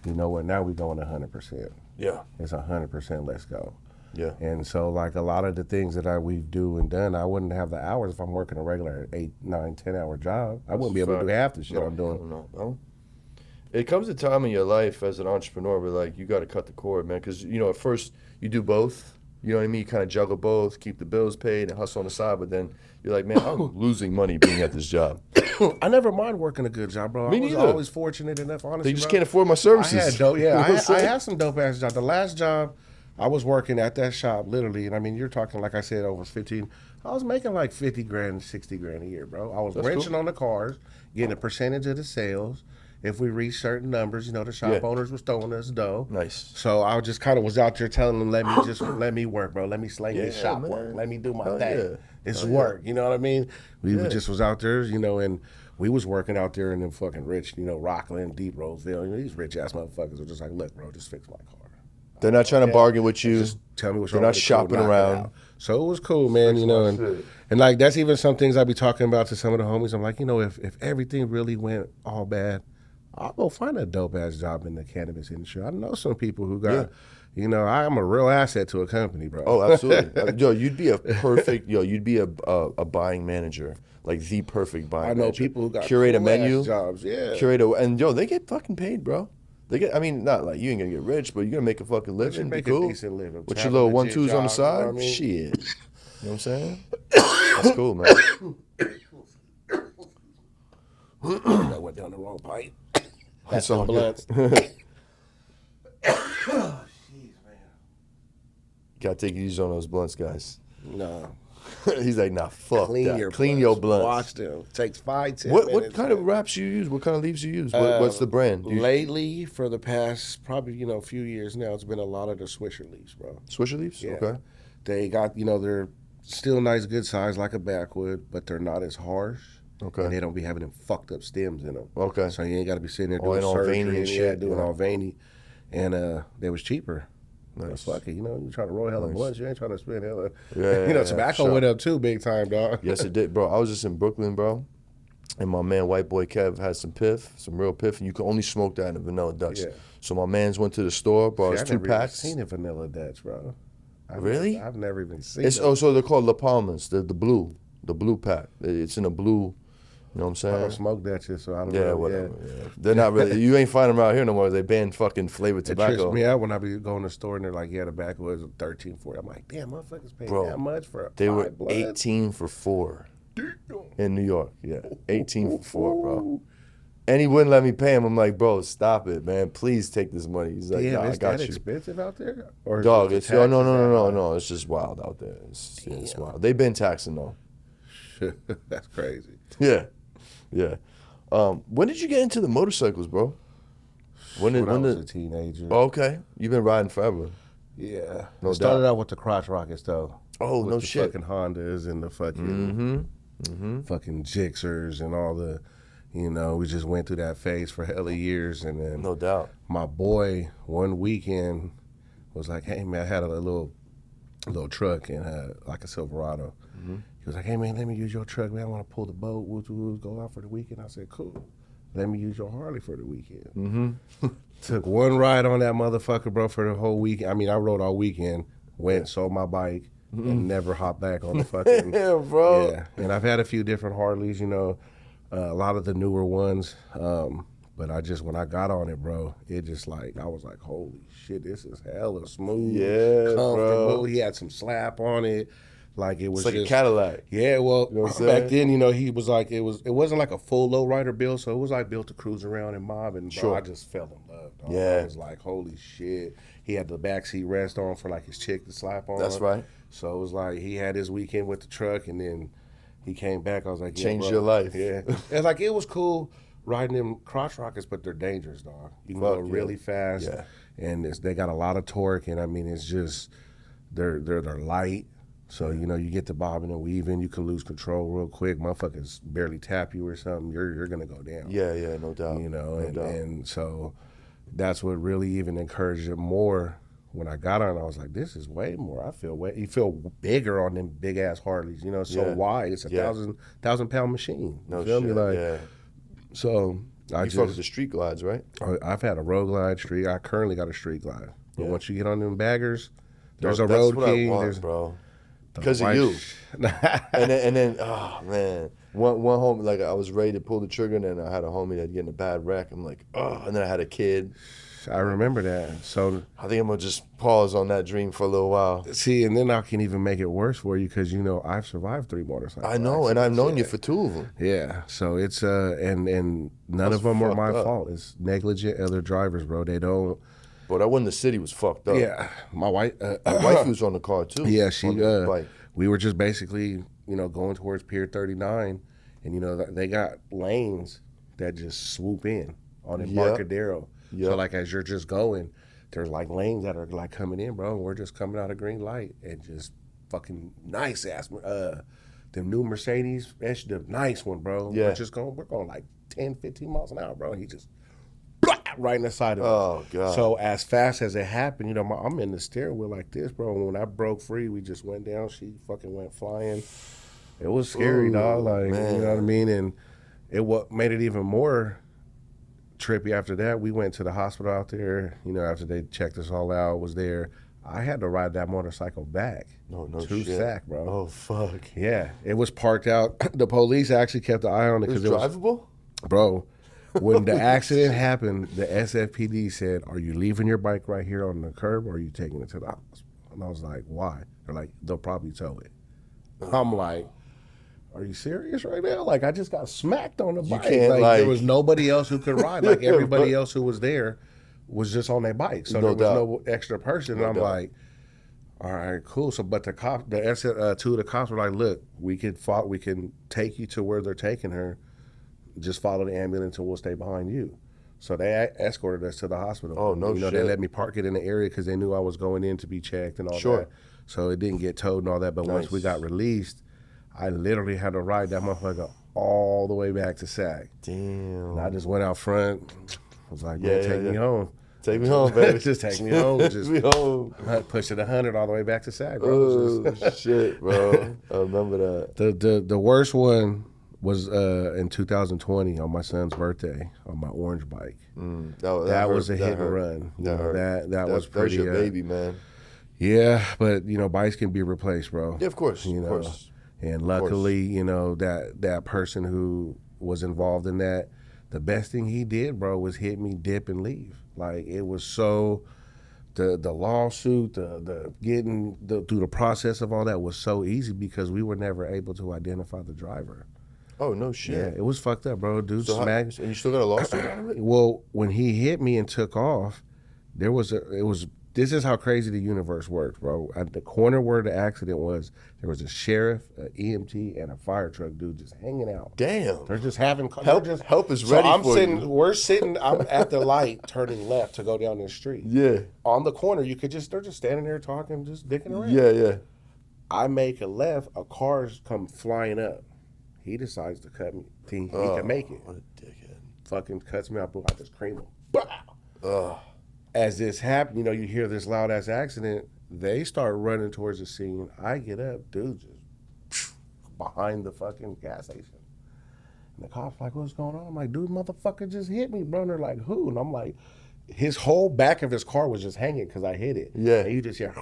you know what, now we going 100%. Yeah. It's 100%, let's go. Yeah. And so, like, a lot of the things that we do and done, I wouldn't have the hours if I'm working a regular 8, 9, 10-hour job. I wouldn't be able to do half the shit I'm doing. No. It comes a time in your life as an entrepreneur where, like, you got to cut the cord, man. Because, at first you do both. You know what I mean? You kind of juggle both, keep the bills paid and hustle on the side. But then you're like, man, I'm losing money being at this job. I never mind working a good job, bro. Me neither. I was always fortunate enough, honestly. You just can't afford my services. I had dope, I had some dope-ass jobs. The last job I was working at that shop literally, and I mean, you're talking like I said, over 15. I was making like 50 grand, 60 grand a year, bro. I was wrenching on the cars, getting a percentage of the sales. If we reached certain numbers, you know, the shop owners was throwing us dough. Nice. So I just kind of was out there telling them, let me work, bro. Let me slang this shop work. Let me do my thing. Yeah. It's work. You know what I mean? We just was out there, you know, and we was working out there in them fucking rich, you know, Rockland, Deep Roseville. You know, these rich ass motherfuckers were just like, look, bro, just fix my car. They're not trying to bargain with you. Just tell me what's They're wrong. not shopping around. So it was cool, man. You know, and like that's even some things I be talking about to some of the homies. I'm like, you know, if everything really went all bad, I'll go find a dope ass job in the cannabis industry. I know some people who got, you know, I am a real asset to a company, bro. Oh, absolutely. Yo, you'd be a perfect. You'd be a buying manager, like the perfect buying. I know manager. people who got curate a cool menu, ass jobs, curate a, and yo, they get fucking paid, bro. They get. I mean, not like you ain't gonna get rich, but you're gonna make a fucking living. Make cool. a decent living. With your little 1-2s on the side, you know what I mean? shit. You know what I'm saying? That's cool, man. That went down the wrong pipe. That's all good. Jeez, man. Gotta take it easy on those blunts, guys. No. He's like, nah, fuck Clean that. your Clean blunts. your blunts. Wash them. Takes 5-10 What minutes. kind of wraps you use? What kind of leaves you use? What's the brand? Lately, for the past probably, you know, few years now, it's been a lot of the Swisher leaves, bro. Swisher leaves? Yeah. Okay. They got, you know, they're still nice, good size like a backwood, but they're not as harsh. Okay. And they don't be having them fucked up stems in them. Okay. So you ain't got to be sitting there Oh, doing and all surgery veiny and and shit. doing Yeah. all veiny. And they was cheaper. Nice. Fuck it, you know, you trying to roll hella blunts, you ain't trying to spend hella. Yeah, you know, yeah, tobacco sure. went up too, big time, dog. Yes, it did, bro. I was just in Brooklyn, bro, and my man, white boy Kev, had some piff, some real piff, and you can only smoke that in a Vanilla Dutch. Yeah. So my man's went to the store, brought us I've 2 never even packs. seen a Vanilla Dutch, bro. Really? I've never even seen It's them. so they're called La Palmas, the blue pack. It's in a blue. You know what I'm I saying? don't smoke Dutches, so I don't know. Yeah, whatever. Yeah. They're not really. You ain't finding them out here no more. They banned fucking flavored It trips tobacco. me out when I be going to the store and they're like, yeah, the back was 13, 14. I'm like, damn, motherfuckers paying Bro, that much for a They were 5 blood? 18 for 4 in New York. Yeah, 18 for 4, bro. And he wouldn't let me pay him. I'm like, bro, stop it, man. Please take this money. He's like, Damn, nah, I is got that you. expensive out there? Or is Dog, the it's no, no, taxes that no. high? No, it's just wild out there. It's wild. They've been taxing though. That's crazy. Yeah, yeah. When did you get into the motorcycles, bro? When I was a teenager. Oh, okay, you've been riding forever. Yeah. No It started doubt. out with the crotch rockets, though. Oh, with no the shit. fucking Hondas and the fucking fucking Gixxers and all the, you know, we just went through that phase for hella years. And then No doubt. my boy one weekend was like, hey, man, I had a little truck and like a Silverado. He was like, hey, man, let me use your truck, man. I want to pull the boat. We'll go out for the weekend. I said, cool. Let me use your Harley for the weekend. Took one ride on that motherfucker, bro, for the whole weekend. I mean, I rode all weekend, went, sold my bike, and never hopped back on the fucking. Yeah, bro. Yeah, and I've had a few different Harleys, you know, a lot of the newer ones. But when I got on it, bro, it just like, I was like, holy shit, this is hella smooth. Yeah, comfortable. bro. He had some slap on it. Like it was It's like just, a Cadillac. yeah, well, know what I'm saying? back then, you know, he was like, it wasn't like a full lowrider build, so it was like built to cruise around and mob, and bro, Sure. I just fell in love. Dog. Yeah. I was like, holy shit. He had the backseat rest on for like his chick to slap on. That's right. So it was like he had his weekend with the truck, and then he came back. I was like, yeah, Changed bro. your life. Yeah, and like it was cool riding them crotch rockets, but they're dangerous, dog. You can go Fuck yeah. really fast, Yeah. and they got a lot of torque, and I mean, it's just they're light. So, you know, you get to bobbing and weaving, you can lose control real quick. Motherfuckers barely tap you or something, you're going to go down. Yeah, yeah, no doubt. You know, No doubt. and so that's what really even encouraged it more. When I got on, I was like, this is way more. You feel bigger on them big ass Harleys, you know, so Yeah. wide. It's a Yeah. 1,000 pound machine. No You feel shit. me? Like, yeah. so I You fuck with just, the street glides, right? I've had a road glide street. I currently got a street glide. But Yeah. once you get on them baggers, there's a That's road what king. I want, There's bro. the Because of white you. sh- And then, oh man, one homie, like I was ready to pull the trigger, and then I had a homie that get in a bad wreck. I'm like, oh, and then I had a kid. I remember that. So I think I'm gonna just pause on that dream for a little while. see, and then I can even make it worse for you because you know I've survived 3 motorcycles. I know, and I've known you for 2 of them. Yeah, so it's and none That's of them are my fucked up. fault. It's negligent other drivers, bro. They don't. Bro, that one in the city was fucked up. Yeah, my wife. My wife was on the car too. Yeah, she. On the bike. We were just basically, going towards Pier 39, and they got lanes that just swoop in on Embarcadero. Yeah. So like as you're just going, there's like lanes that are like coming in, bro. And we're just coming out of green light and just fucking nice ass. Them new Mercedes, that's the nice one, bro. Yeah. We're going like 10, 15 miles an hour, bro. He just right in the side of it. Oh God. So as fast as it happened, I'm in the steering wheel like this, bro. And when I broke free, we just went down. She fucking went flying. It was scary, dog. Like, man. you know what I mean? And what made it even more trippy after that, we went to the hospital out there, after they checked us all out, was there. I had to ride that motorcycle back to shit. Sac, bro. Oh fuck. Yeah, it was parked out. The police actually kept an eye on it It was because drivable? bro, when the accident happened, the SFPD said, "Are you leaving your bike right here on the curb, or are you taking it to the hospital?" And I was like, "Why?" They're like, "They'll probably tow it." I'm like, "Are you serious right now? Like, I just got smacked on the bike. can't, There was nobody else who could ride. Like, everybody else who was there was just on their bike, so there was no extra person." And I'm like, "All right, cool." So, but two of the cops were like, "Look, we can take you to where they're taking her. Just follow the ambulance and we'll stay behind you." So they escorted us to the hospital. Oh, no shit. They let me park it in the area because they knew I was going in to be checked and all Sure. that. So it didn't get towed and all that. But once we got released, I literally had to ride that motherfucker all the way back to Sac. Damn. And I just went out front. I was like, "Man, take me home. Take me home, baby. Just take me home." Just me home. push it 100 all the way back to Sac, bro. Oh shit, bro. I remember that. The worst one was in 2020 on my son's birthday on my orange bike. That was a hit and run. That was pretty. That was your baby, man. Yeah, but bikes can be replaced, bro. Yeah, of course. Of course. And luckily, that person who was involved in that, the best thing he did, bro, was hit me, dip, and leave. Like, it was so. The lawsuit, the getting through the process of all that was so easy because we were never able to identify the driver. Oh, no shit. Yeah, it was fucked up, bro. Dude smacked. And you still got a lawsuit out of it? Well, when he hit me and took off, this is how crazy the universe works, bro. At the corner where the accident was, there was a sheriff, an EMT, and a fire truck dude just hanging out. Damn. They're just having help is ready for you. I'm at the light turning left to go down the street. Yeah. On the corner, they're just standing there talking, just dicking around. Yeah. I make a left, a car's come flying up. He decides to cut me. He can make it. What a dickhead. Fucking cuts me out. I just cream him. Bow. As this happened, you hear this loud ass accident. They start running towards the scene. I get up, dude, just behind the fucking gas station. And the cops like, "What's going on?" I'm like, "Dude, motherfucker just hit me, bro." And they're like, "Who?" And I'm like, his whole back of his car was just hanging because I hit it. Yeah. And you just hear,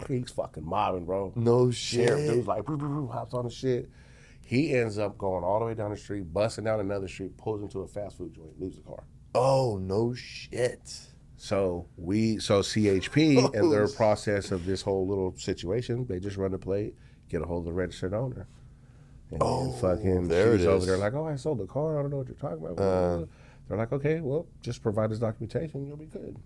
he's fucking mobbing, bro. No shit. Sheriff dude's like, hops on the shit. He ends up going all the way down the street, busting down another street, pulls into a fast food joint, leaves the car. Oh, no shit. So CHP and their process of this whole little situation, they just run the plate, get a hold of the registered owner. And fucking there she's it over is. there like, "Oh, I sold the car. I don't know what you're talking about." They're like, "Okay, well, just provide this documentation, you'll be good."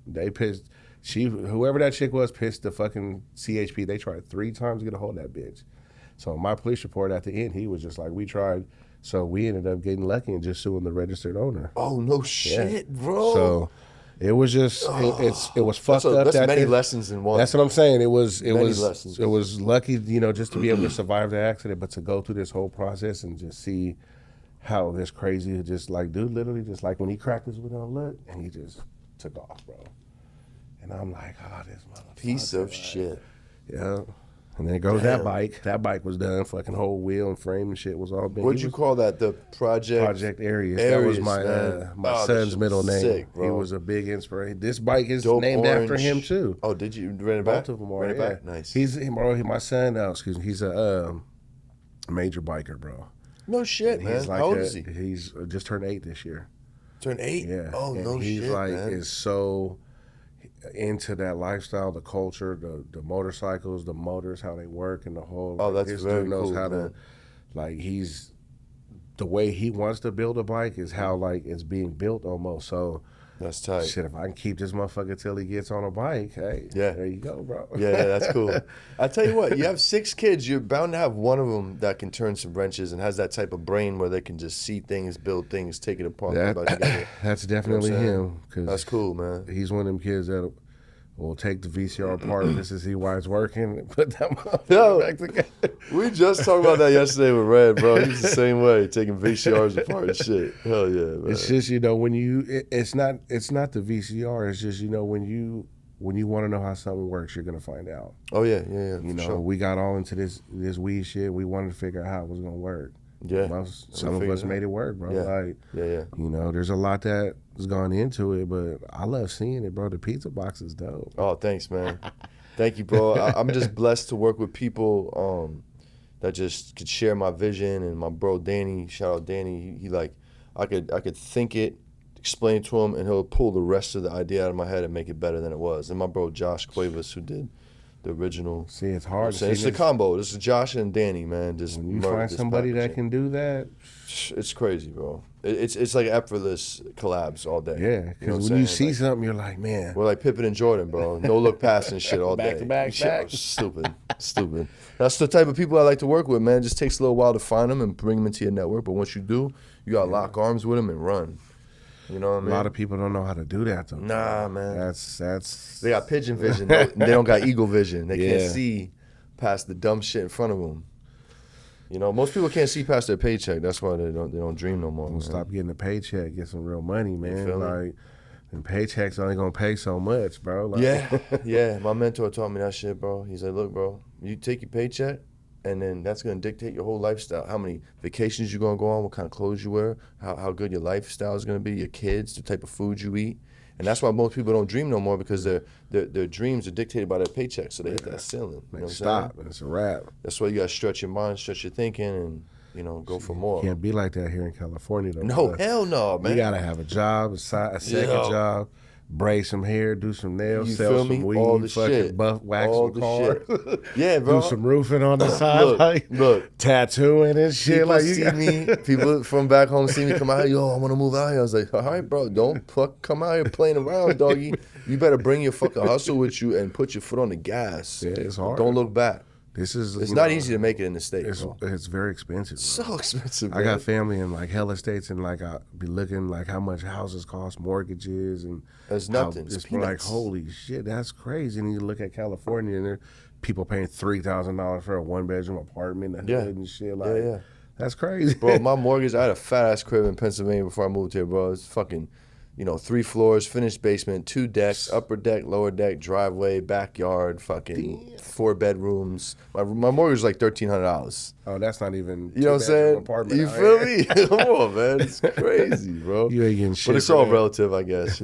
They pissed. Whoever that chick was, pissed the fucking CHP. They tried 3 times to get a hold of that bitch. So my police report at the end, he was just like, "We tried." So we ended up getting lucky and just suing the registered owner. Oh, no shit, bro. So it was just it was fucked up. That's many day. lessons in one. That's what I'm saying. It was lessons. it was lucky, just to be able to survive the accident, but to go through this whole process and just see how this crazy, just like, dude, literally just like when he cracked his window, look, and he just took off, bro. And I'm like, "Oh, this motherfucker." Piece of shit. Yeah. And then goes that bike. That bike was done. Fucking whole wheel and frame and shit was all big. What'd you call that? The Project Aries. That Aries, was man. my Oh, son's this middle is name. sick, bro. He was a big inspiration. This bike is Dope named after orange. him too. Oh, did you run it back? Both of them are. Ran it Yeah. back? Nice. My son. He's a major biker, bro. No shit, man. He's like How old is he? He's just turned 8 this year. Turned 8? Yeah. Oh, and no he's shit, like man. is so into that lifestyle, the culture, the motorcycles, the motors, how they work, and the whole. Oh, like, that's this very dude knows cool, how man. to, like, he's the way he wants to build a bike is how like it's being built almost. So That's tight. Shit, if I can keep this motherfucker till he gets on a bike, hey, Yeah. there you go, bro. Yeah, that's cool. I tell you what, you have 6 kids, you're bound to have one of them that can turn some wrenches and has that type of brain where they can just see things, build things, take it apart. That's definitely him. Cause that's cool, man. He's one of them kids that will take the VCR apart just to see why it's working and put that Yo, motherfucker back together. We just talked about that yesterday with Red, bro. He's the same way, taking VCRs apart and shit. Hell yeah, man. It's just, when it's not the VCR. It's just, when you want to know how something works, you're gonna find out. Oh yeah. Sure. We got all into this weed shit. We wanted to figure out how it was gonna work. Yeah. Some of us made it work, bro. Yeah. Yeah. There's a lot that has gone into it, but I love seeing it, bro. The pizza box is dope. Oh, thanks, man. Thank you, bro. I'm just blessed to work with people that just could share my vision. And my bro Danny, shout out Danny. He like, I could think it, explain it to him, and he'll pull the rest of the idea out of my head and make it better than it was. And my bro Josh Cuevas, who did the original. See, it's hard. It's a combo. This is Josh and Danny, man. Just when you find somebody that can do that, it's crazy, bro. It's like effortless collabs all day. Yeah, because when you see something, you're like, man. We're like Pippen and Jordan, bro. No look pass and shit all back day. To back. Stupid. That's the type of people I like to work with, man. It just takes a little while to find them and bring them into your network, but once you do, you gotta lock arms with them and run. You know what I mean? A lot of people don't know how to do that, though. Nah, man. That's. They got pigeon vision. They don't got eagle vision. They can't see past the dumb shit in front of them. Most people can't see past their paycheck. That's why they don't dream no more. Don't stop getting a paycheck. Get some real money, man. You feel me? Like, and paychecks only gonna pay so much, bro. Like, Yeah. My mentor taught me that shit, bro. He's like, look, bro, you take your paycheck, and then that's gonna dictate your whole lifestyle. How many vacations you're gonna go on, what kind of clothes you wear, how good your lifestyle is gonna be, your kids, the type of food you eat. And that's why most people don't dream no more, because their dreams are dictated by their paycheck. So they hit that ceiling. You know stop. It's a wrap. That's why you gotta stretch your mind, stretch your thinking, and go for more. Can't be like that here in California, though. No, hell no, man. You gotta have a job, a second job, braid some hair, do some nails, You sell feel some me? weed, All the fucking shit. wax All some the cars. Yeah, bro. Do some roofing on the side. Look. Tattooing and shit. People Like see me, people from back home see me come out here, yo, I want to move out here. I was like, all right, bro, don't come out here playing around, doggy. You better bring your fucking hustle with you and put your foot on the gas. Yeah, it's hard. Don't look back. It's not easy to make it in the States. It's very expensive. Bro. So expensive. I got family in like hella states, and like I be looking like how much houses cost, mortgages, and that's nothing. It's like holy shit, that's crazy. And you look at California, and there people paying $3,000 for a 1-bedroom apartment in the hood and shit. Like, that's crazy, bro. My mortgage, I had a fat ass crib in Pennsylvania before I moved here, bro. It's fucking, 3 floors, finished basement, 2 decks, upper deck, lower deck, driveway, backyard, fucking 4 bedrooms. My mortgage was like $1,300. Oh, that's not even. You know what I'm saying? Apartment you feel me? Come on, man. It's crazy, bro. You ain't getting shit. But it's all relative, I guess.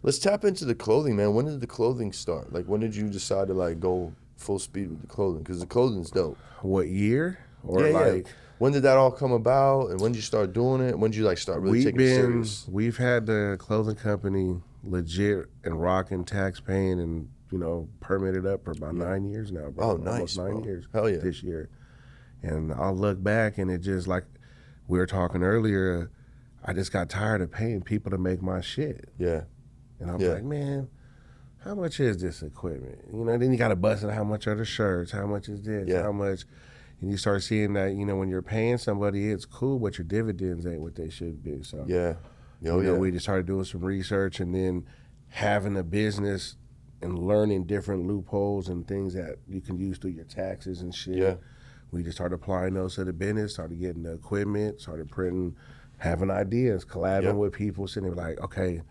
Let's tap into the clothing, man. When did the clothing start? Like, when did you decide to like go full speed with the clothing? Because the clothing's dope. What year? Yeah. When did that all come about, and when did you start doing it? When did you like start really taking it serious? We've had the clothing company legit and rocking, tax paying, and permitted up for about 9 years now, bro. Oh, nice, almost 9 bro. years. Hell yeah. This year, and I'll look back, and it just like we were talking earlier. I just got tired of paying people to make my shit. Yeah. And I'm like, man, how much is this equipment? Then you got to bust it. How much are the shirts? How much is this? Yeah. How much? And you start seeing that, when you're paying somebody, it's cool, but your dividends ain't what they should be. So we just started doing some research, and then having a business and learning different loopholes and things that you can use through your taxes and shit. Yeah. We just started applying those to the business, started getting the equipment, started printing, having ideas, collabing with people, sitting there like, okay,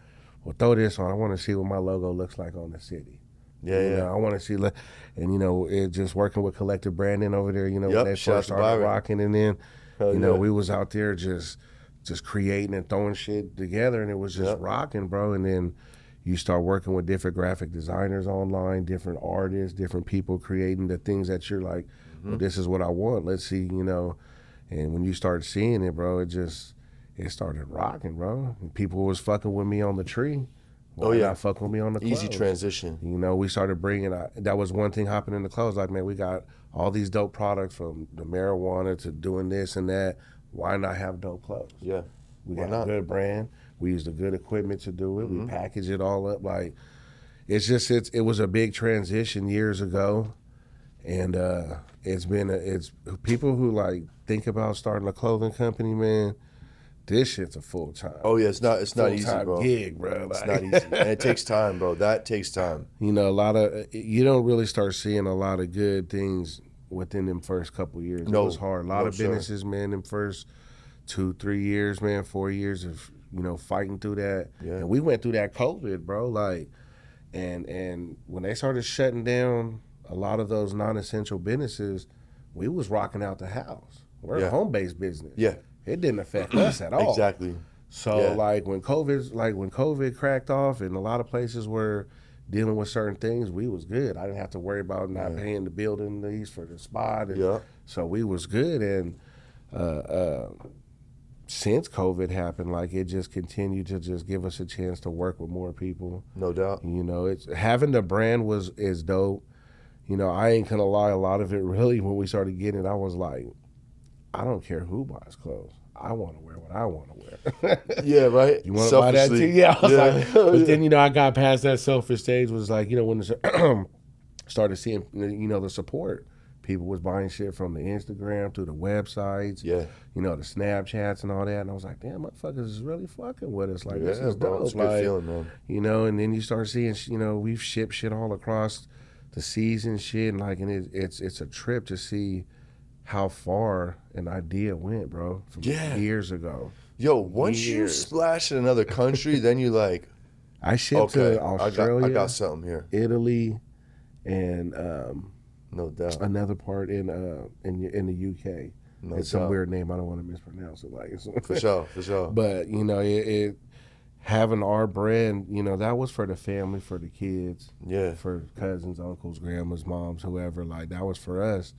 well, throw this on. I want to see what my logo looks like on the city. I want to see, and it just working with Collective Branding over there. When they first started rocking, and then we was out there just creating and throwing shit together, and it was just rocking, bro. And then you start working with different graphic designers online, different artists, different people creating the things that you're like, well, this is what I want. Let's see, And when you start seeing it, bro, it started rocking, bro. And people was fucking with me on the tree. Why not fuck with me on the clothes? Easy transition. We started bringing, that was one thing hopping in the clothes. Like, man, we got all these dope products, from the marijuana to doing this and that. Why not have dope clothes? Yeah. We Why got not? a good brand. We use the good equipment to do it. We package it all up. Like, it was a big transition years ago. And it's people who like think about starting a clothing company, man. This shit's a full time. Oh yeah, it's not easy, bro. Gig, bro. It's Like, not easy, and it takes time, bro. That takes time. you know, you don't really start seeing a lot of good things within them first couple years. No, It was hard. A lot of sir. businesses, man, them first 2-3 years, man, 4 years of fighting through that. Yeah. And we went through that COVID, bro. Like, and when they started shutting down a lot of those non-essential businesses, we was rocking out the house. We're a home-based business. Yeah. It didn't affect us at all. Exactly. So Yeah. like when COVID cracked off and a lot of places were dealing with certain things, we was good. I didn't have to worry about not paying the building lease for the spot. And Yeah. so we was good. And since COVID happened, like it just continued to just give us a chance to work with more people. No doubt. You know, it's having the brand is dope. You know, I ain't gonna lie, a lot of it really when we started getting it, I was like, I don't care who buys clothes. I want to wear what I want to wear. Yeah, right. You want to buy that too? Selfishly. Yeah. I was Yeah. like, but then, I got past that selfish stage was like, when started seeing, the support. People was buying shit from the Instagram through the websites, Yeah. the Snapchats and all that. And I was like, damn, motherfuckers is really fucking with us. Like, this Yeah, is bro. dope. It's a good Like, feeling, man. and then you start seeing, we've shipped shit all across the seas and shit. And like, and it's a trip to see how far an idea went, bro, from years ago. Yo, once you Years. splash in another country, then you like, I shipped okay, to Australia, I got something here. Italy, and No doubt. another part in the UK. No It's some doubt. weird name. I don't want to mispronounce it. Like, For sure, for sure. But it having our brand, that was for the family, for the kids, Yeah. for cousins, uncles, grandmas, moms, whoever. Like, that was for us.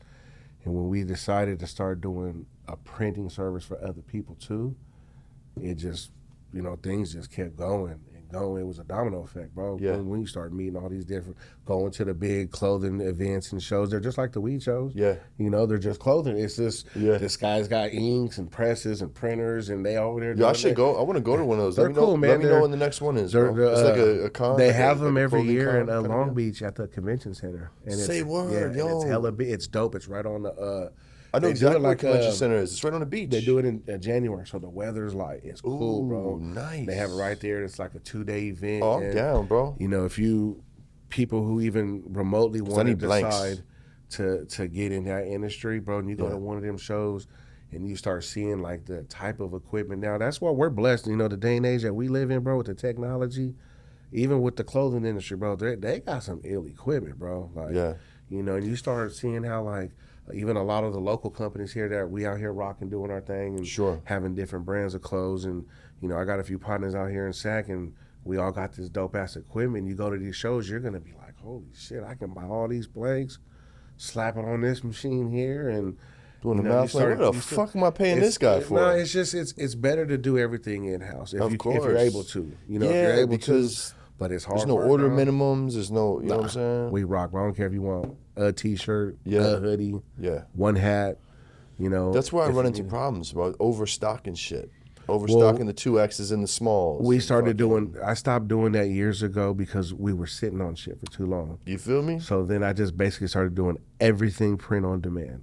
And when we decided to start doing a printing service for other people too, it just, things just kept going and going. It was a domino effect, bro. Yeah. When you start meeting all these different, going to the big clothing events and shows, they're just like the weed shows. Yeah. They're just clothing. It's just, this guy's got inks and presses and printers and they over there. Yo, I doing should that. go. I want to go to one of those. They're Let me know, cool, man. Let me know when the next one is, bro. It's like a con. They like have them like a every clothing year con in kind of Long deal? Beach at the convention center. And Say word, and yo. it's hella big. It's dope. It's right on the. I know they do exactly it where like, convention center is. It's right on the beach. They do it in January, so the weather's like it's cool, Ooh, bro. nice. They have it right there. It's like a 2-day event. Oh, I'm and, down, bro. If people who even remotely want to need blanks. decide to get in that industry, bro, and you go to one of them shows and you start seeing like the type of equipment. Now that's why we're blessed. The day and age that we live in, bro, with the technology, even with the clothing industry, bro, they got some ill equipment, bro. Like, Yeah. and you start seeing how like even a lot of the local companies here that we out here rocking, doing our thing and Sure. having different brands of clothes. And, I got a few partners out here in Sac and we all got this dope ass equipment. You go to these shows, you're going to be like, holy shit, I can buy all these blanks, slap it on this machine here and Doing the math, like, what the fuck am I paying this guy for? No, it's just, it's better to do everything in-house if Of you're course. able to. If Yeah, you're able because to. But it's hard. There's no work, order dog. minimums. There's no, you know what I'm saying? We rock. I don't care if you want a T-shirt, Yeah. a hoodie, Yeah. one hat. That's where I if run you into need- problems, bro. Overstocking shit. Overstocking the 2Xs and the smalls. We and started fucking- I stopped doing that years ago because we were sitting on shit for too long. You feel me? So then I just basically started doing everything print on demand.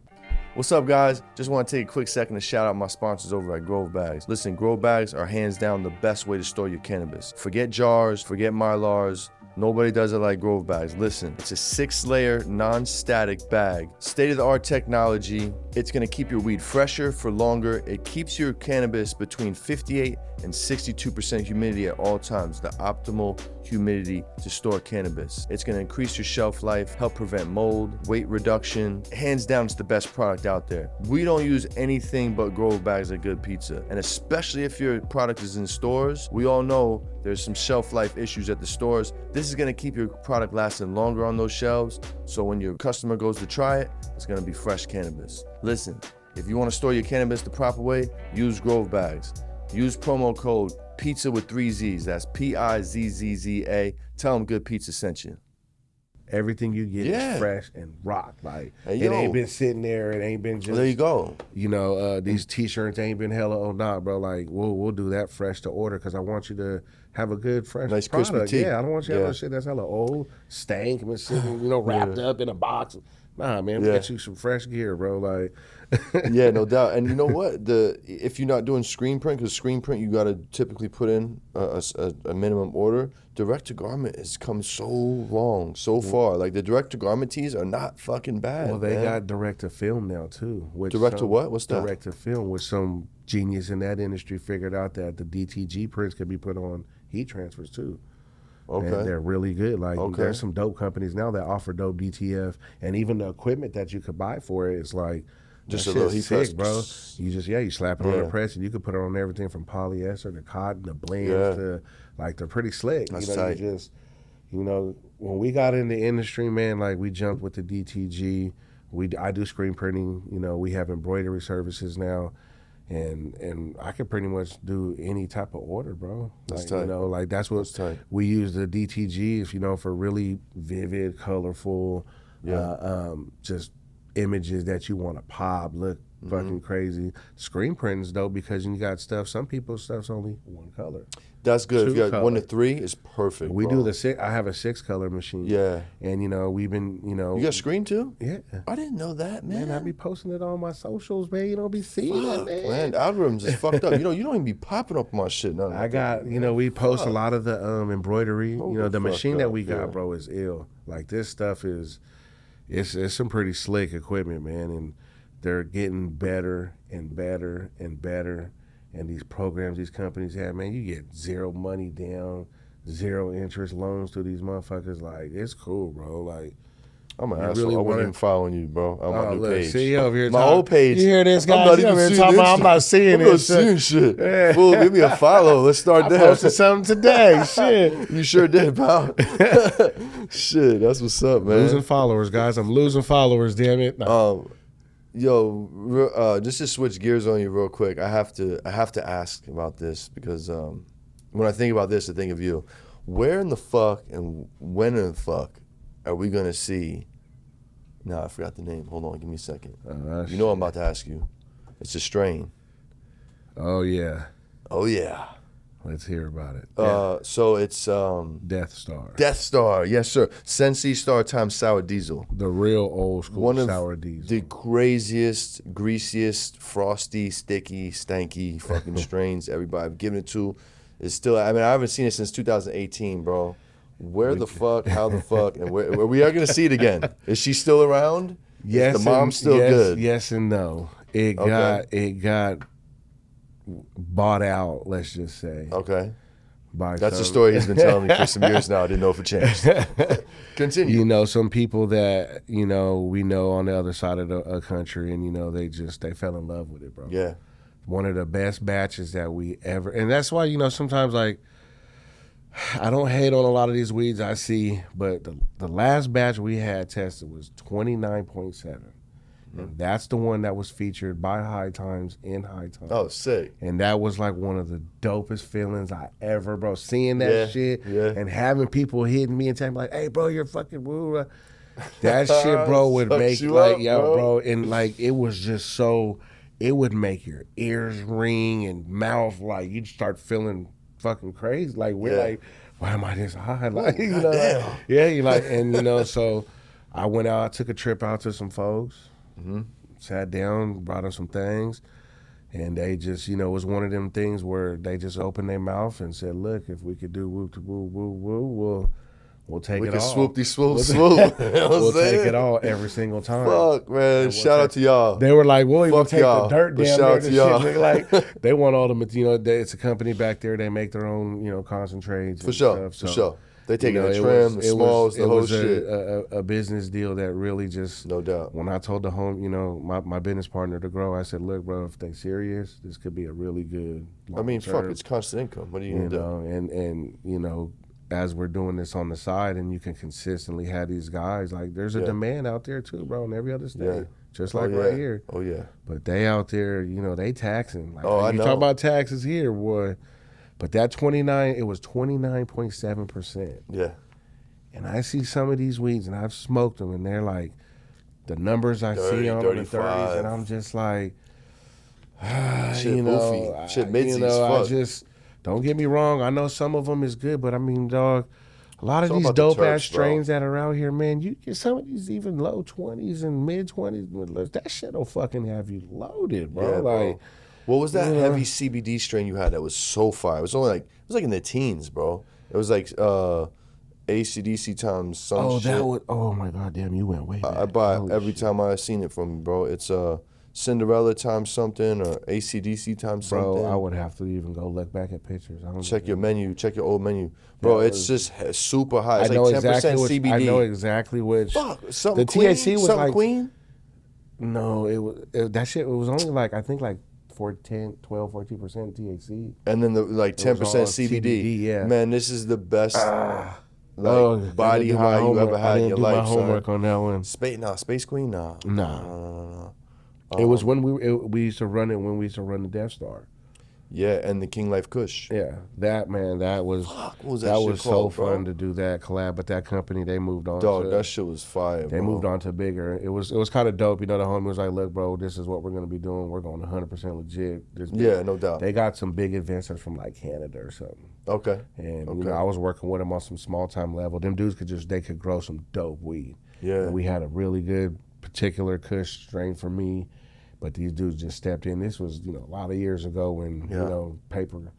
What's up, guys? Just want to take a quick second to shout out my sponsors over at Grove Bags. Listen, Grove Bags are hands down the best way to store your cannabis. Forget jars, forget Mylars. Nobody does it like Grove Bags. Listen, it's a 6-layer, non-static bag. State-of-the-art technology. It's going to keep your weed fresher for longer. It keeps your cannabis between 58 and 62% humidity at all times, the optimal humidity to store cannabis. It's going to increase your shelf life, help prevent mold, weight reduction. Hands down, it's the best product out there. We don't use anything but Grove Bags at Good Pizza. And especially if your product is in stores, we all know there's some shelf life issues at the stores. This is going to keep your product lasting longer on those shelves. So when your customer goes to try it, it's going to be fresh cannabis. Listen, if you want to store your cannabis the proper way, use Grove Bags. Use promo code PIZZA with 3 Z's. That's PIZZZA. Tell them Good Pizza sent you. everything you get Yeah. is fresh and rock. Like Hey, it yo. ain't been sitting there. It ain't been just. There you go. You know, these T-shirts ain't been hella. Oh nah, bro. Like we'll do that fresh to order because I want you to have a good fresh Nice crispy product. tee. Yeah, I don't want you to have no shit that's hella old, stank, and sitting, wrapped up in a box. Nah, man, we Yeah. get you some fresh gear, bro. Like, Yeah, no doubt. And you know what? If you're not doing screen print, because screen print you got to typically put in a minimum order. Direct to garment has come so long, so far. Like the direct to garment tees are not fucking bad. well, they man. got direct to film now too. Which Direct to what? What's that? Direct to film, which some genius in that industry figured out that the DTG prints could be put on heat transfers too. Okay. And they're really good. Like Okay. there's some dope companies now that offer dope DTF, and even the equipment that you could buy for it is like Just that a little shit's heat sick, press. bro. You just you slap it on Yeah. the press, and you could put it on everything from polyester to cotton to blends Yeah. to like they're pretty slick. That's you know, tight. you just when we got in the industry, man, like we jumped with the DTG. I do screen printing. You know, we have embroidery services now. And I could pretty much do any type of order, bro. That's Like, tight. You know, like that's what That's tight. we use the DTGs, for really vivid, colorful, just images that you want to pop, look fucking crazy. Screen printing's dope because you got stuff. Some people's stuff's only one color. That's good. If you got Two 1 to color. 3, it's perfect. We bro. do the 6. I have a 6-color machine. Yeah. And we've been, You got screen too? yeah. I didn't know that, man. Man, I be posting it on my socials, man. You don't be seeing Fuck, it, man. Algorithms is fucked up. You don't even be popping up on my shit. None of I that. got, we post a lot of the embroidery. Hold The the machine fuck that up, we got, yeah. bro, is ill. Like this stuff it's some pretty slick equipment, man, and they're getting better and better and better. And these programs these companies have, man, you get zero money down, 0 interest loans to these motherfuckers. Like it's cool, bro. Like I'm an You asshole. really I wasn't wanna- even following you, bro. I'm on new page. See, you over here My talking- old page. You hear this, guys? I'm not You even over here seeing talking this about, I'm not seeing I'm not this seeing shit. shit. Fool, give me a follow. Let's start I there. posted something today. Shit. You sure did, pal. Shit, that's what's up, man. Losing followers, guys. I'm losing followers, damn it. No. Just to switch gears on you real quick, I have to ask about this because when I think about this, I think of you. Where in the fuck and when in the fuck are we gonna see? No, I forgot the name. Hold on, give me a second. You know what I'm about to ask you. It's a strain. Oh, yeah. Oh yeah. Let's hear about it. So it's Death Star. Death Star. Yes, sir. Sensi Star times sour diesel. The real old school One of sour diesel. the craziest, greasiest, frosty, sticky, stanky fucking strains everybody I've given it to. Is still, I haven't seen it since 2018, bro. Where the fuck, how the fuck, and where we are going to see it again. Is she still around? Yes, Is the mom's still yes, good? Yes and no. It got bought out, let's just say. Okay. By That's a some- story he's been telling me for some years now. I didn't know if it changed. Continue. Some people that, we know on the other side of the country, and, they fell in love with it, bro. Yeah. One of the best batches that we ever, and that's why, sometimes like, I don't hate on a lot of these weeds I see, but the last batch we had tested was 29.7. And that's the one that was featured by High Times in High Times. Oh, sick. And that was like one of the dopest feelings I ever, bro. Seeing that shit and having people hitting me and telling me like, hey, bro, you're fucking woo. That shit, bro, would Sucks make you like, up, yo, bro. and like, it was just so, it would make your ears ring and mouth, like, you'd start feeling fucking crazy. Like, we're like, why am I this high? Like, goddamn. you're like, and, so I went out, I took a trip out to some folks. Sat down, brought them some things, and they just, it was one of them things where they just opened their mouth and said, "Look, if we could do woo to woo woo woo, we'll take We it can all. swoop swoop. You know what I'm We'll take saying? it all every single time." Fuck, man. Shout out to y'all. They were like, "We'll even Fuck take y'all, the dirt but down shout there." out to The y'all. shit, nigga, like they want all the, it's a company back there. They make their own, concentrates. For and sure. stuff. For So, sure. They taking the it trim, was- the smalls, the it whole was shit. a business deal that really just, No doubt. when I told the my business partner to grow, I said, look, bro, if they serious, this could be a really good I mean, fuck, long-term, it's constant income. What are you going to do? and as we're doing this on the side and you can consistently have these guys, like there's a demand out there too, bro, in every other state. Yeah. Just Oh, like yeah. right here. Oh, yeah. But they out there, they taxing. Like, Oh, I you know. talk about taxes here, boy. But that 29, it was 29.7%. Yeah. And I see some of these weeds, and I've smoked them, and they're like the numbers I 30, see on the 30s, 35. and I'm just like, Shit, you know, boofy. Shit, you midsies, know, I fuck. just don't get me wrong. I know some of them is good, but I mean, dog, a lot It's of all these about the dope terps, ass strains that are out here, man. You get some of these even low 20s and mid 20s. That shit'll fucking have you loaded, bro. Yeah, bro. Like, What was that you know. heavy CBD strain you had that was so fire? It was only like in the teens, bro. It was like ACDC times some Oh, shit. that was. Oh my god, damn! You went way back. I buy it Holy every shit. time I seen it from you, bro. It's Cinderella times something or ACDC times Bro, something. I would have to even go look back at pictures. I don't Check your know. menu. Check your old menu, bro. That It's just super high. I It's know like 10% exactly which. CBD. I know exactly which. Fuck, something The Queen? THC was something like Queen. No, that shit. It was only like I think like 14% THC. And then the like It was 10% all CBD. CBD, yeah. Man, this is the best I body didn't do my high you homework. ever I had in didn't your do my life, homework son. on that one. Space Queen, nah. Nah. No. It was when we used to run it when we used to run the Death Star. Yeah, and the King Life Kush. Yeah, that was Fuck, what was that that shit was called, so bro? fun to do that collab. But that company, they moved on. Dog, to, that shit was fire, They bro. moved on to bigger. It was kind of dope. You know, the homie was like, "Look, bro, this is what we're gonna be doing. We're going 100% legit." Yeah, no doubt. They got some big investors from like Canada or something. Okay. And Okay. you know, I was working with them on some small time level. Them dudes could grow some dope weed. Yeah. And we had a really good particular Kush strain for me, but these dudes just stepped in. This was a lot of years ago when paper.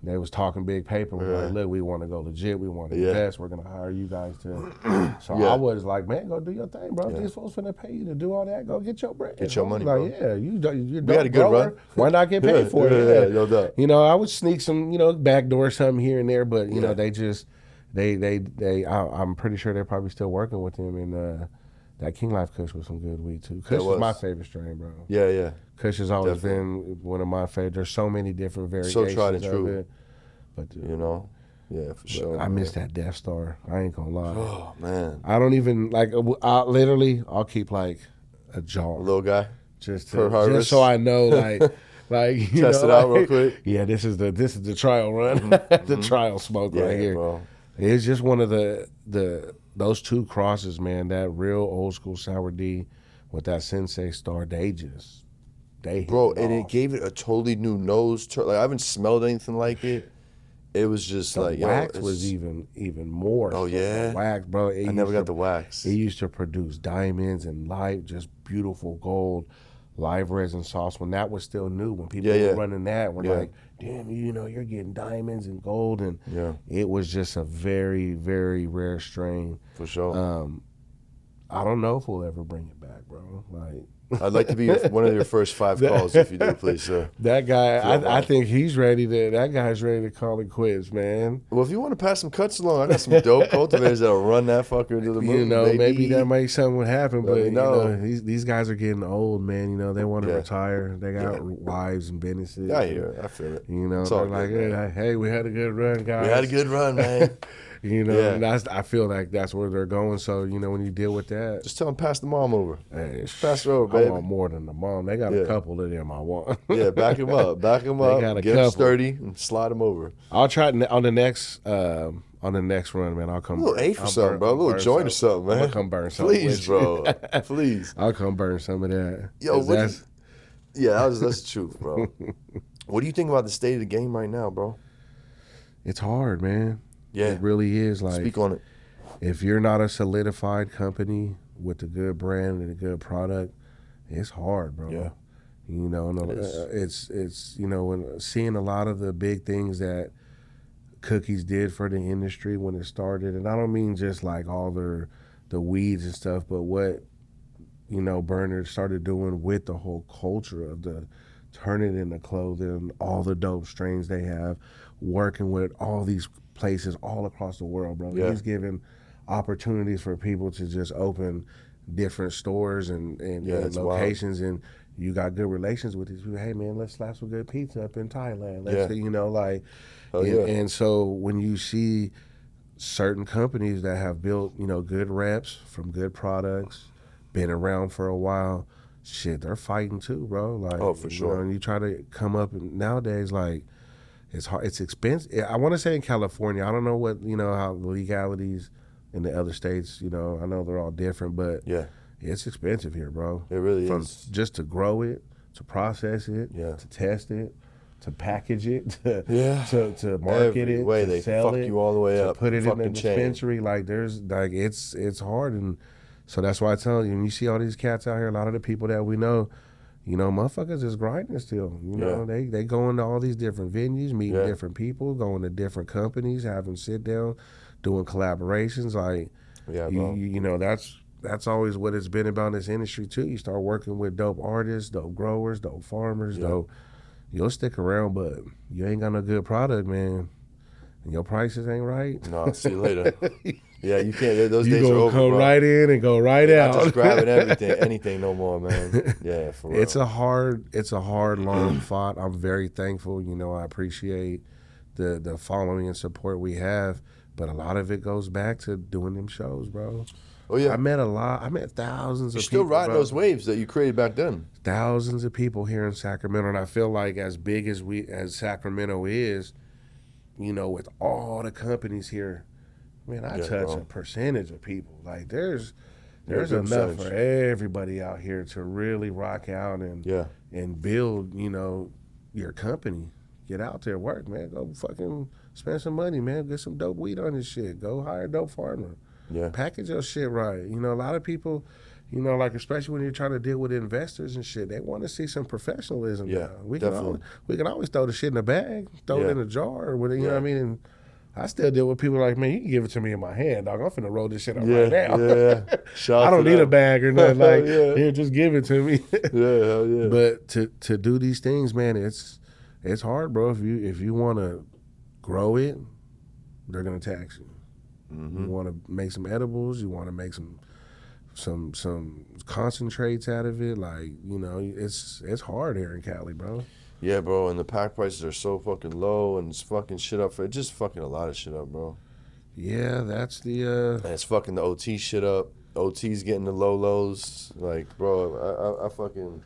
They was talking big paper. We're like, look, we want to go legit. We want to invest. We're gonna hire you guys to. So I was like, man, go do your thing, bro. These folks finna pay you to do all that. Go get your bread. Get your money, like, bro. Yeah, you're We had a good grower. run. Why not get paid for it? Yeah, no doubt. I would sneak some, backdoor something here and there, but you know, they just, I'm pretty sure they're probably still working with him. And that King Life Kush was some good weed too. Kush is my favorite strain, bro. Yeah. Kush has always been one of my favorites. There's so many different variations So tried and of true. it. But yeah, for sure. I miss that Death Star. I ain't gonna lie. Oh man, I don't even like. I'll keep like a jar, little guy. just per harvest. just so I know, like you Test know, it out like, real quick. Yeah, this is the trial run, the trial smoke Yeah, right here. bro. It's just one of those two crosses, man. That real old school sour D with that Sensei Star. They Bro, and it gave it a totally new nose. Like I haven't smelled anything like it. It was just the like wax yo, was even more. Oh, yeah? The wax, bro. I never got the wax. It used to produce diamonds and light, just beautiful gold, live resin sauce. When that was still new, when people were running that, we're like, damn, you're getting diamonds and gold, and it was just a very, very rare strain. For sure. I don't know if we'll ever bring it back, bro. Like, I'd like to be one of your first 5 calls if you do, please, sir. that guy, I think he's ready to. That guy's ready to call it quits, man. Well, if you want to pass some cuts along, I got some dope cultivators that'll run that fucker into the moon. Baby. Maybe that might something would happen, but me know. these guys are getting old, man. They want to retire. They got wives and businesses. I hear it. I feel it. It's they're all like, good, hey, we had a good run, guys. We had a good run, man. And I feel like that's where they're going. So when you deal with that, Just tell them pass the mom over. hey, Pass her over, I baby. want more than the mom. They got a couple of them I want. Yeah, back him up. Back him They up. got a Get him couple. sturdy and slide him over. I'll try it on the next run, man. I'll come. A little A for something, bro. A little joint or something, man. I'm gonna come burn something. Please, with you. bro. Please. I'll come burn some of that. Yo, 'Cause that's the truth, bro. What do you think about the state of the game right now, bro? it's hard, man. Yeah. It really is. Like, Speak on it. if you're not a solidified company with a good brand and a good product, it's hard, bro. Yeah. It's when seeing a lot of the big things that Cookies did for the industry when it started, and I don't mean just like all the weeds and stuff, but what Bernard started doing with the whole culture of the turn it into clothing, all the dope strains they have, working with all these places all across the world, bro. Yeah. He's giving opportunities for people to just open different stores and it's locations, and you got good relations with these people. Hey man, let's slap some good pizza up in Thailand. Let's and so when you see certain companies that have built good reps from good products, been around for a while, shit, they're fighting too, bro. Like, for sure. And you try to come up, and nowadays, like, it's hard, it's expensive. I want to say in California, I don't know what how the legalities in the other states. You know, I know they're all different, but Yeah. it's expensive here, bro. It really From is. just to grow it, to process it, Yeah. to test it, to package it, to Yeah. to market Every it, way to they sell fuck it, you all the way to up. put it in the Fucking chain. dispensary. Like there's like it's hard, and so that's why I tell you, when you see all these cats out here, a lot of the people that we know, you know, motherfuckers is grinding still. You know, they go into all these different venues, meeting different people, going to different companies, having sit down, doing collaborations. Like, Yeah, bro. you know, that's always what it's been about in this industry too. You start working with dope artists, dope growers, dope farmers, dope. You'll stick around, but you ain't got no good product, man. And your prices ain't right. No, I'll see you later. Yeah, you can't. Those days are You over, gonna come bro. right in and go right out. Not just grabbing anything no more, man. Yeah, for real. It's a hard, long fought. I'm very thankful. You know, I appreciate the following and support we have, but a lot of it goes back to doing them shows, bro. Oh yeah, I met thousands You're of still people. riding bro. those waves that you created back then. Thousands of people here in Sacramento, and I feel like as big as Sacramento is, you know, with all the companies here, man, I touch bro. a percentage of people. Like there's You're a good enough percentage. for everybody out here to really rock out and build, you know, your company. Get out there, work, man. Go fucking spend some money, man. Get some dope weed on this shit. Go hire a dope farmer. Yeah, Package your shit right. You know, a lot of people, you know, like especially when you're trying to deal with investors and shit, they want to see some professionalism. Yeah, now. We definitely. can always throw the shit in a bag, throw it in a jar, or whatever. You know what I Yeah. mean? And I still deal with people like, man, you can give it to me in my hand, dog. I'm finna roll this shit up yeah, right now. yeah. Shout I out don't to need a them. bag or nothing. Like, Yeah. here, just give it to me. Yeah, hell yeah. But to do these things, man, it's hard, bro. If you want to grow it, they're gonna tax you. Mm-hmm. You want to make some edibles. You want to make some concentrates out of it. Like, you know, it's hard here in Cali, bro. Yeah, bro, and the pack prices are so fucking low, and it's fucking shit up. It's just fucking a lot of shit up, bro. Yeah, that's the. And it's fucking the OT shit up. OT's getting the lows. Like, bro, I fucking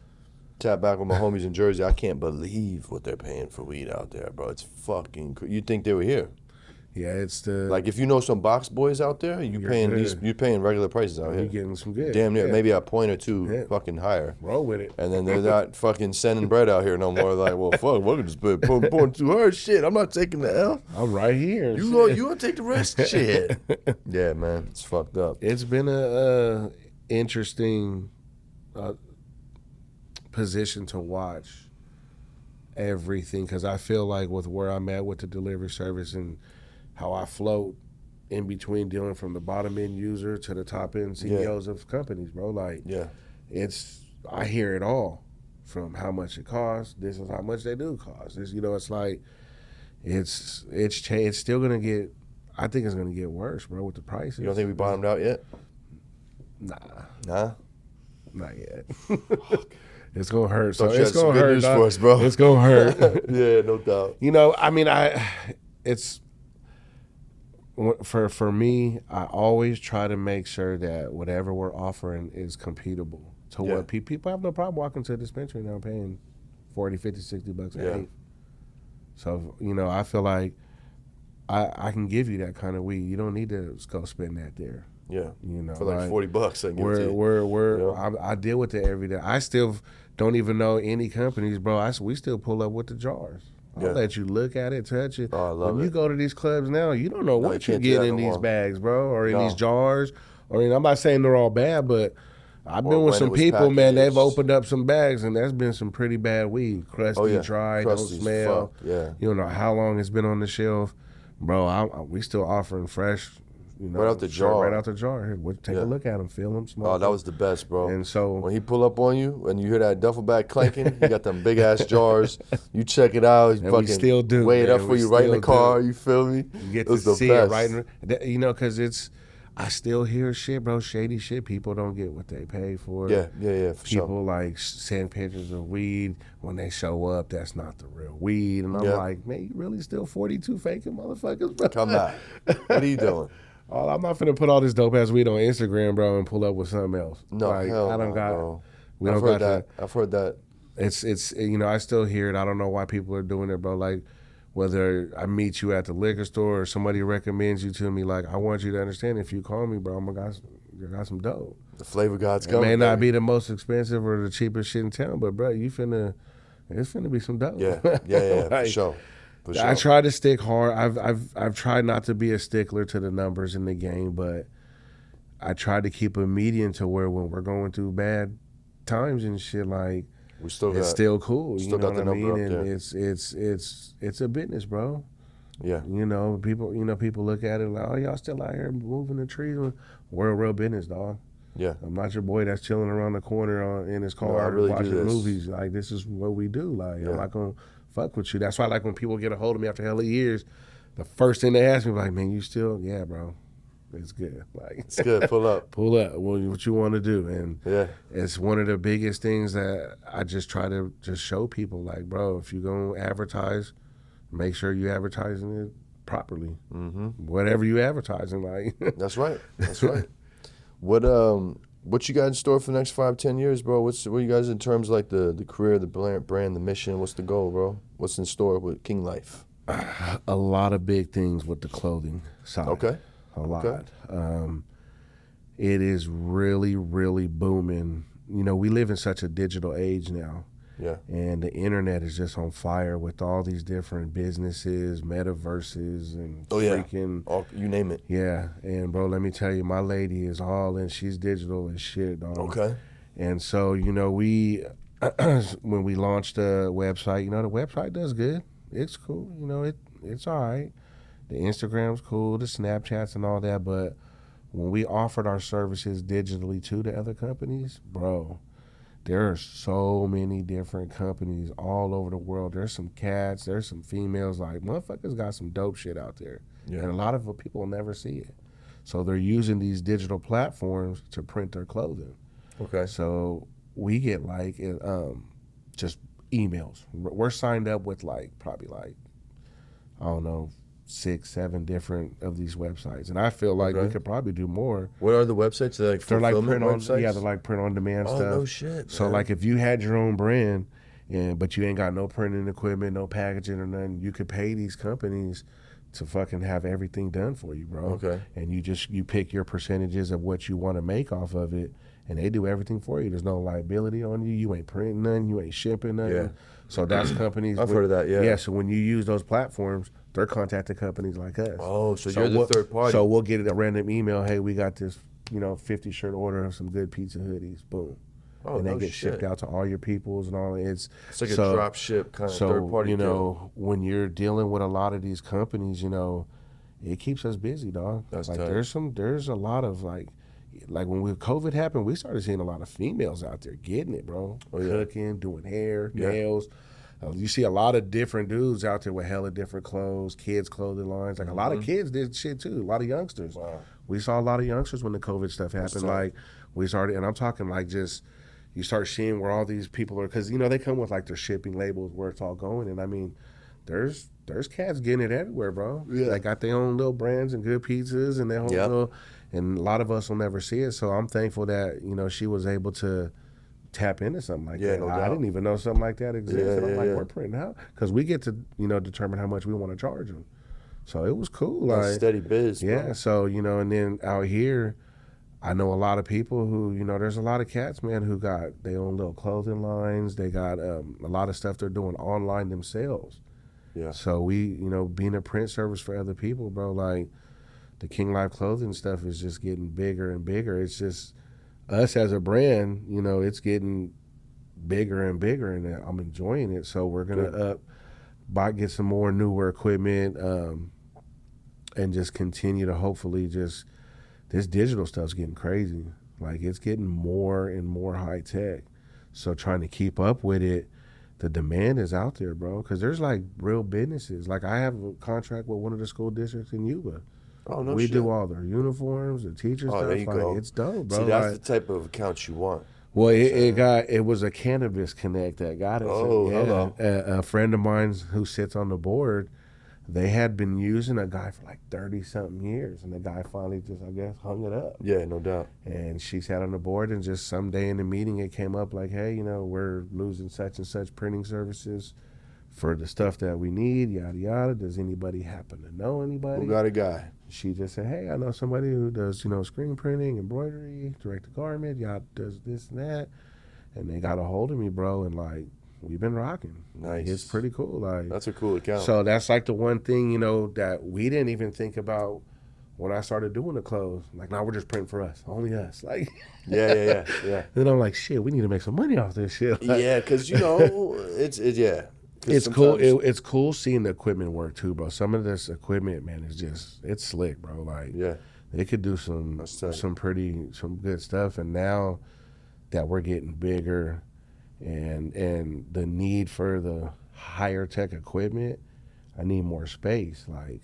tap back with my homies in Jersey. I can't believe what they're paying for weed out there, bro. It's fucking. You'd think they were here. Yeah, it's the. Like, if you know some box boys out there, you're paying regular prices out you're here. getting some good. Damn near, yeah. maybe a point or two Yeah. fucking higher. Roll with it. And then they're not fucking sending bread out here no more. Like, well, fuck, we're just pouring too hard. Shit, I'm not taking the L. I'm right here. You gonna take the risk? Shit. Yeah, man, it's fucked up. It's been a interesting position to watch everything, because I feel like with where I'm at with the delivery service and how I float in between dealing from the bottom end user to the top end CEOs of companies, bro. Like, Yeah, I hear it all, from how much it costs. This is how much they do cost. This, you know, it's like it's still gonna get. I think it's gonna get worse, bro, with the prices. you don't think we bottomed out yet? Nah, Nah. not yet. It's gonna hurt. So Thought you it's had some gonna good hurt, news dog. for us, bro. It's gonna hurt. Yeah, no doubt. You know, I mean, for me, I always try to make sure that whatever we're offering is computable to what people have no problem walking to a dispensary now paying $40, $50, $60 a eighth. So, you know, I feel like I can give you that kind of weed. You don't need to go spend that there. Yeah, You know, for like $40, I can give it to you. I deal with it every day. I still don't even know any companies, bro. We still pull up with the jars. I'll let you look at it, touch it. Oh, I love when you go to these clubs now, you don't know what you you're can't do that getting in no these more. bags, bro, or in these jars. Or I'm not saying they're all bad, but I've been with when some it was people, man. They've packaged. opened up some bags, and that's been some pretty bad weed. Crusty, dry, Crusty don't as smell. fuck, yeah. You don't know how long it's been on the shelf, bro. We still offering fresh. You know, Right out the straight jar. Right out the jar. Here, take a look at them, feel them, smoke Oh, that them. was the best, bro. And so when he pull up on you and you hear that duffel bag clanking, you got them big ass jars. You check it out. You And we fucking still do, weigh it man. up for We you right in the still car. do. You feel me? you get It to was the see best. it right in, you know, because I still hear shit, bro, shady shit. People don't get what they pay for. Yeah, for People sure. like send pictures of weed. When they show up, that's not the real weed. And I'm like, man, you really still 42 faking motherfuckers, bro? Come back. What are you doing? Oh, I'm not finna put all this dope ass weed on Instagram, bro, and pull up with something else. No, like, hell I don't no, got. bro. We I've don't heard got that. I've heard that. It's you know, I still hear it. I don't know why people are doing it, bro. Like, whether I meet you at the liquor store or somebody recommends you to me, like, I want you to understand, if you call me, bro, I got some dope. The flavor god's It coming. may not baby. be the most expensive or the cheapest shit in town, but bro, it's finna be some dope. Yeah, Like, for sure. For sure. I try to stick hard. I've tried not to be a stickler to the numbers in the game, but I try to keep a median to where when we're going through bad times and shit, like, we still it's got, still cool. still You know got the what I number mean? up And there. it's a business, bro. Yeah. People look at it like, oh, y'all still out here moving the trees. We're a real business, dog. Yeah. I'm not your boy that's chilling around the corner in his car I really do watching this. movies. Like, this is what we do. Like, Yeah. I'm not gonna fuck with you. That's why, like, when people get a hold of me after hella years, the first thing they ask me, like, man, you still, yeah, bro, it's good. Like, It's good. Pull up. pull up. What you want to do, and Yeah. it's one of the biggest things that I just try to just show people. Like, bro, if you gonna advertise, make sure you advertising it properly. Mm-hmm. Whatever you advertising, like. That's right. That's right. What you got in store for the next 5-10 years, bro? What you guys in terms of like the career, the brand, the mission? What's the goal, bro? What's in store with King Life? A lot of big things with the clothing side. Okay. A lot. Okay. It is really, really booming. You know, we live in such a digital age now. Yeah. And the internet is just on fire with all these different businesses, metaverses, and freaking. All, you name it. Yeah. And, bro, let me tell you, my lady is all in. She's digital as shit, dog. Okay. And so, you know, when we launched the website, you know, the website does good. It's cool. You know, it's all right. The Instagram's cool, the Snapchats and all that, but when we offered our services digitally to the other companies, bro, there are so many different companies all over the world. There's some cats, there's some females, like, motherfuckers got some dope shit out there. Yeah. And a lot of people will never see it. So they're using these digital platforms to print their clothing. Okay. So we get like just emails. We're signed up with probably I don't know, 6-7 different of these websites, and I feel like we could probably do more. What are the websites? They're like print on websites? they're like print on demand stuff. Oh no shit. So man. like if you had your own brand, but you ain't got no printing equipment, no packaging or nothing, you could pay these companies to fucking have everything done for you, bro. Okay. And you pick your percentages of what you want to make off of it, and they do everything for you. There's no liability on you. You ain't printing nothing. You ain't shipping nothing. Yeah. So that's companies. I've heard of that, yeah. Yeah, so when you use those platforms, they're contacting companies like us. Oh, so you're the third party. So we'll get a random email, hey, we got this, 50 shirt order of some good pizza hoodies. Boom. Oh, and they no get shit. shipped out to all your peoples and all. It's like a drop ship kind of third party. So, when you're dealing with a lot of these companies, it keeps us busy, dog. That's like tight. there's a lot of like when COVID happened, we started seeing a lot of females out there getting it, bro. Oh, yeah. Cooking, doing hair, nails. You see a lot of different dudes out there with hella different clothes, kids' clothing lines. Like a lot of kids did shit too. A lot of youngsters. Wow. We saw a lot of youngsters when the COVID stuff happened. Like we started, and I'm talking like just you start seeing where all these people are, because they come with like their shipping labels where it's all going, and I mean, there's cats getting it everywhere, bro. Yeah. They got their own little brands and good pizzas and their whole little, and a lot of us will never see it. So I'm thankful that she was able to tap into something like that. No I doubt. didn't even know something like that existed. I'm like, yeah. we're printing out because we get to determine how much we want to charge them. So it was cool. That's Like steady biz. yeah. Bro. So and then out here, I know a lot of people who there's a lot of cats, man, who got their own little clothing lines. They got a lot of stuff they're doing online themselves. Yeah. So we being a print service for other people, bro. Like the King Life clothing stuff is just getting bigger and bigger. It's just us as a brand, it's getting bigger and bigger, and I'm enjoying it. So we're gonna get some more newer equipment, and just continue to hopefully just this digital stuff's getting crazy. Like it's getting more and more high tech. So trying to keep up with it, the demand is out there, bro. Because there's like real businesses. Like I have a contract with one of the school districts in Yuba. Oh no We shit. do all their uniforms, the teacher stuff. There you go. It's dope, bro. See, that's the type of accounts you want. Well, it was a cannabis connect that got it. Oh, hello. A friend of mine who sits on the board, they had been using a guy for like 30-something years, and the guy finally just, I guess, hung it up. Yeah, no doubt. And she sat on the board, and just someday in the meeting, it came up like, hey, we're losing such and such printing services for the stuff that we need, yada yada. Does anybody happen to know anybody? Who got a guy? She just said, hey, I know somebody who does, screen printing, embroidery, direct to garment, y'all does this and that. And they got a hold of me, bro, and like we've been rocking. Nice. It's pretty cool. Like That's a cool account. So that's like the one thing, that we didn't even think about when I started doing the clothes. Like, now we're just printing for us, only us. Like, yeah. Then I'm like, shit, we need to make some money off this shit. Like, Yeah, because it's cool. It's cool seeing the equipment work too, bro. Some of this equipment, man, it's slick, bro. Like, Yeah. they could do some good stuff. And now that we're getting bigger, and the need for the higher tech equipment, I need more space. Like,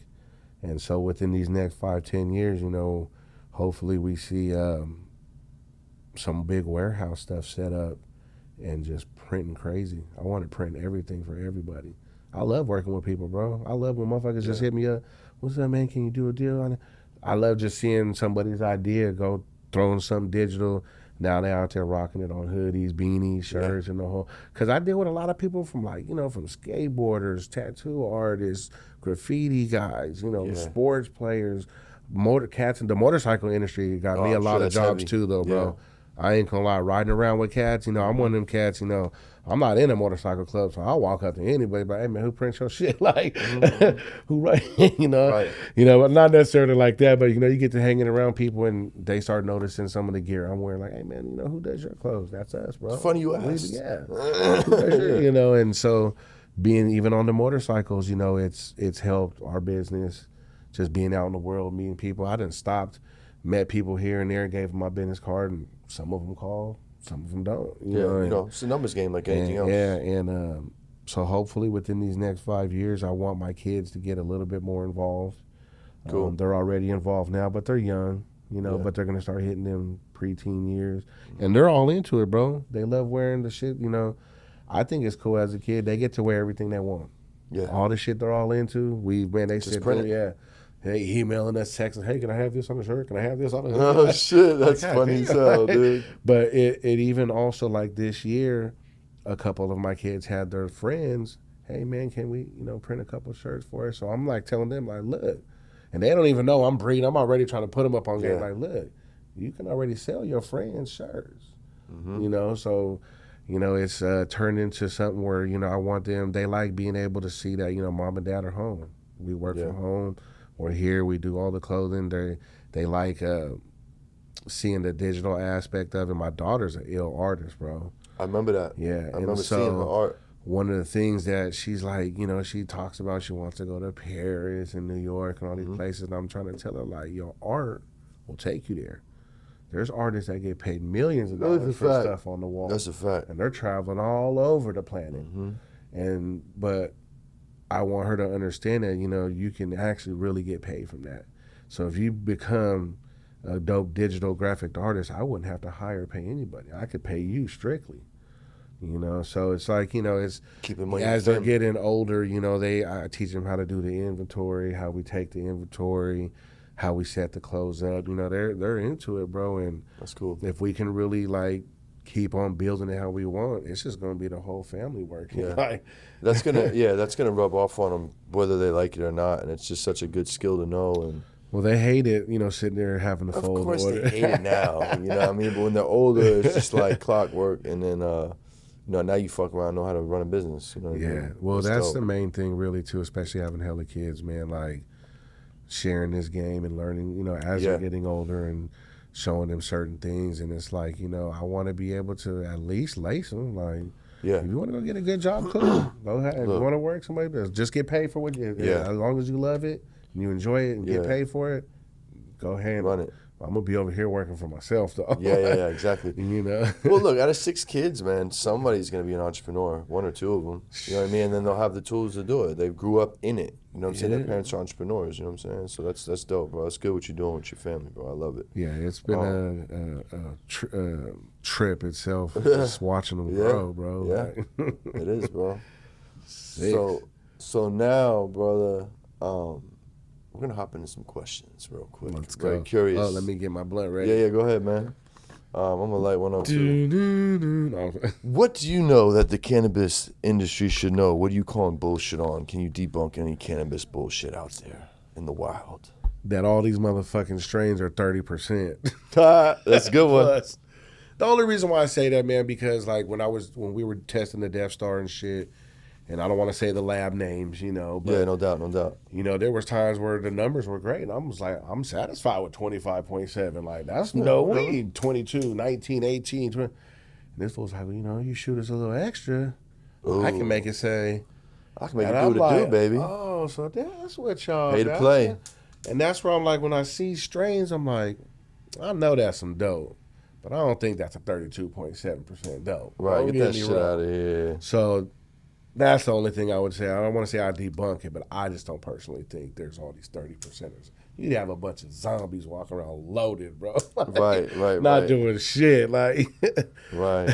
and so within these next 5-10 years, hopefully we see some big warehouse stuff set up and just printing crazy. I want to print everything for everybody. I love working with people, bro. I love when motherfuckers just hit me up. What's up, man? Can you do a deal on it? I love just seeing somebody's idea go throwing something digital. Now they're out there rocking it on hoodies, beanies, shirts, and the whole. Because I deal with a lot of people from from skateboarders, tattoo artists, graffiti guys, sports players, cats in the motorcycle industry got me a lot of jobs too, though, bro. Yeah. I ain't gonna lie, riding around with cats, I'm one of them cats, I'm not in a motorcycle club, so I'll walk up to anybody, but hey man, who prints your shit? Like, who write, Right. But not necessarily like that, but you get to hanging around people and they start noticing some of the gear I'm wearing, like, hey man, who does your clothes? That's us, bro. It's funny you asked. Yeah. And so being even on the motorcycles, it's helped our business, just being out in the world, meeting people. I done stopped, met people here and there, gave them my business card, and some of them call, some of them don't. It's a numbers game like anything else. Yeah, and so hopefully within these next 5 years, I want my kids to get a little bit more involved. Cool. They're already involved now, but they're young, but they're going to start hitting them preteen years. And they're all into it, bro. They love wearing the shit, I think it's cool as a kid. They get to wear everything they want. Yeah. All the shit they're all into, they sit print there, it. Hey, emailing us, texting, hey, can I have this on the shirt? Can I have this on the shirt? Oh shit, that's God funny as damn, hell, right? dude. But it even also, like this year, a couple of my kids had their friends, hey man, can we, print a couple shirts for us? So I'm like telling them, like, look, and they don't even know I'm breeding. I'm already trying to put them up on game. Like, look, you can already sell your friends shirts, so. It's turned into something where, I want them, they like being able to see that, mom and dad are home. We work from home. We're here. We do all the clothing. They like seeing the digital aspect of it. My daughter's an ill artist, bro. I remember that. Yeah. I remember seeing her art. One of the things that she's like, she talks about, she wants to go to Paris and New York and all these places. And I'm trying to tell her, like, your art will take you there. There's artists that get paid millions of dollars for stuff on the wall. That's a fact. And they're traveling all over the planet. But I want her to understand that, you can actually really get paid from that. So if you become a dope digital graphic artist, I wouldn't have to hire or pay anybody. I could pay you strictly. So it's like, it's as they're getting older, I teach them how to do the inventory, how we take the inventory, how we set the clothes up. They're into it, bro. And that's cool. If we can really like keep on building it how we want, it's just gonna be the whole family working. Yeah. That's gonna rub off on them whether they like it or not, and it's just such a good skill to know. And well, they hate it, sitting there having to fold. Of course, order. they hate it now. But when they're older, it's just like clockwork, and then now you fuck around, know how to run a business. Well, that's the main thing, really, too. Especially having hella kids, man. Like sharing this game and learning, as they're getting older and showing them certain things. And it's like, I want to be able to at least lace them. Like, if you want to go get a good job, cool. Go ahead. If you want to work somebody else, just get paid for what you do. As long as you love it and you enjoy it and get paid for it, go ahead and run it. I'm going to be over here working for myself, though. Yeah, exactly. Well, look, out of 6 kids, man, somebody's going to be an entrepreneur, 1 or 2 of them. You know what I mean? And then they'll have the tools to do it. They grew up in it. You know what I'm saying? Their parents are entrepreneurs, you know what I'm saying? So that's dope, bro. That's good what you're doing with your family, bro. I love it. Yeah, it's been a trip itself, just watching them grow, bro. Yeah, like. It is, bro. Sick. So now, brother, we're going to hop into some questions real quick. Let's Very go. curious. Oh, let me get my blunt ready. Yeah, go ahead, man. I'm gonna light one up too. No. What do you know that the cannabis industry should know? What are you calling bullshit on? Can you debunk any cannabis bullshit out there in the wild? That all these motherfucking strains are 30%. That's a good one. Plus, the only reason why I say that, man, because like when we were testing the Death Star and shit, and I don't want to say the lab names, you know, but Yeah, no doubt, no doubt. you know, there was times where the numbers were great, and I was like, I'm satisfied with 25.7. Like, that's no weed. 22, 19, 18, 20. And this fool's like, well, you know, you shoot us a little extra, I can make it say. I can make And it I'm do what it do, like, baby. oh, so that's what y'all Pay to play. And that's where I'm like, when I see strains, I'm like, I know that's some dope, but I don't think that's a 32.7% dope. Right, Don't get that me shit wrong. out of here. So that's the only thing I would say. I don't want to say I debunk it, but I just don't personally think there's all these 30%ers. You'd have a bunch of zombies walking around loaded, bro. Like, Right. Not doing shit. Like, Right.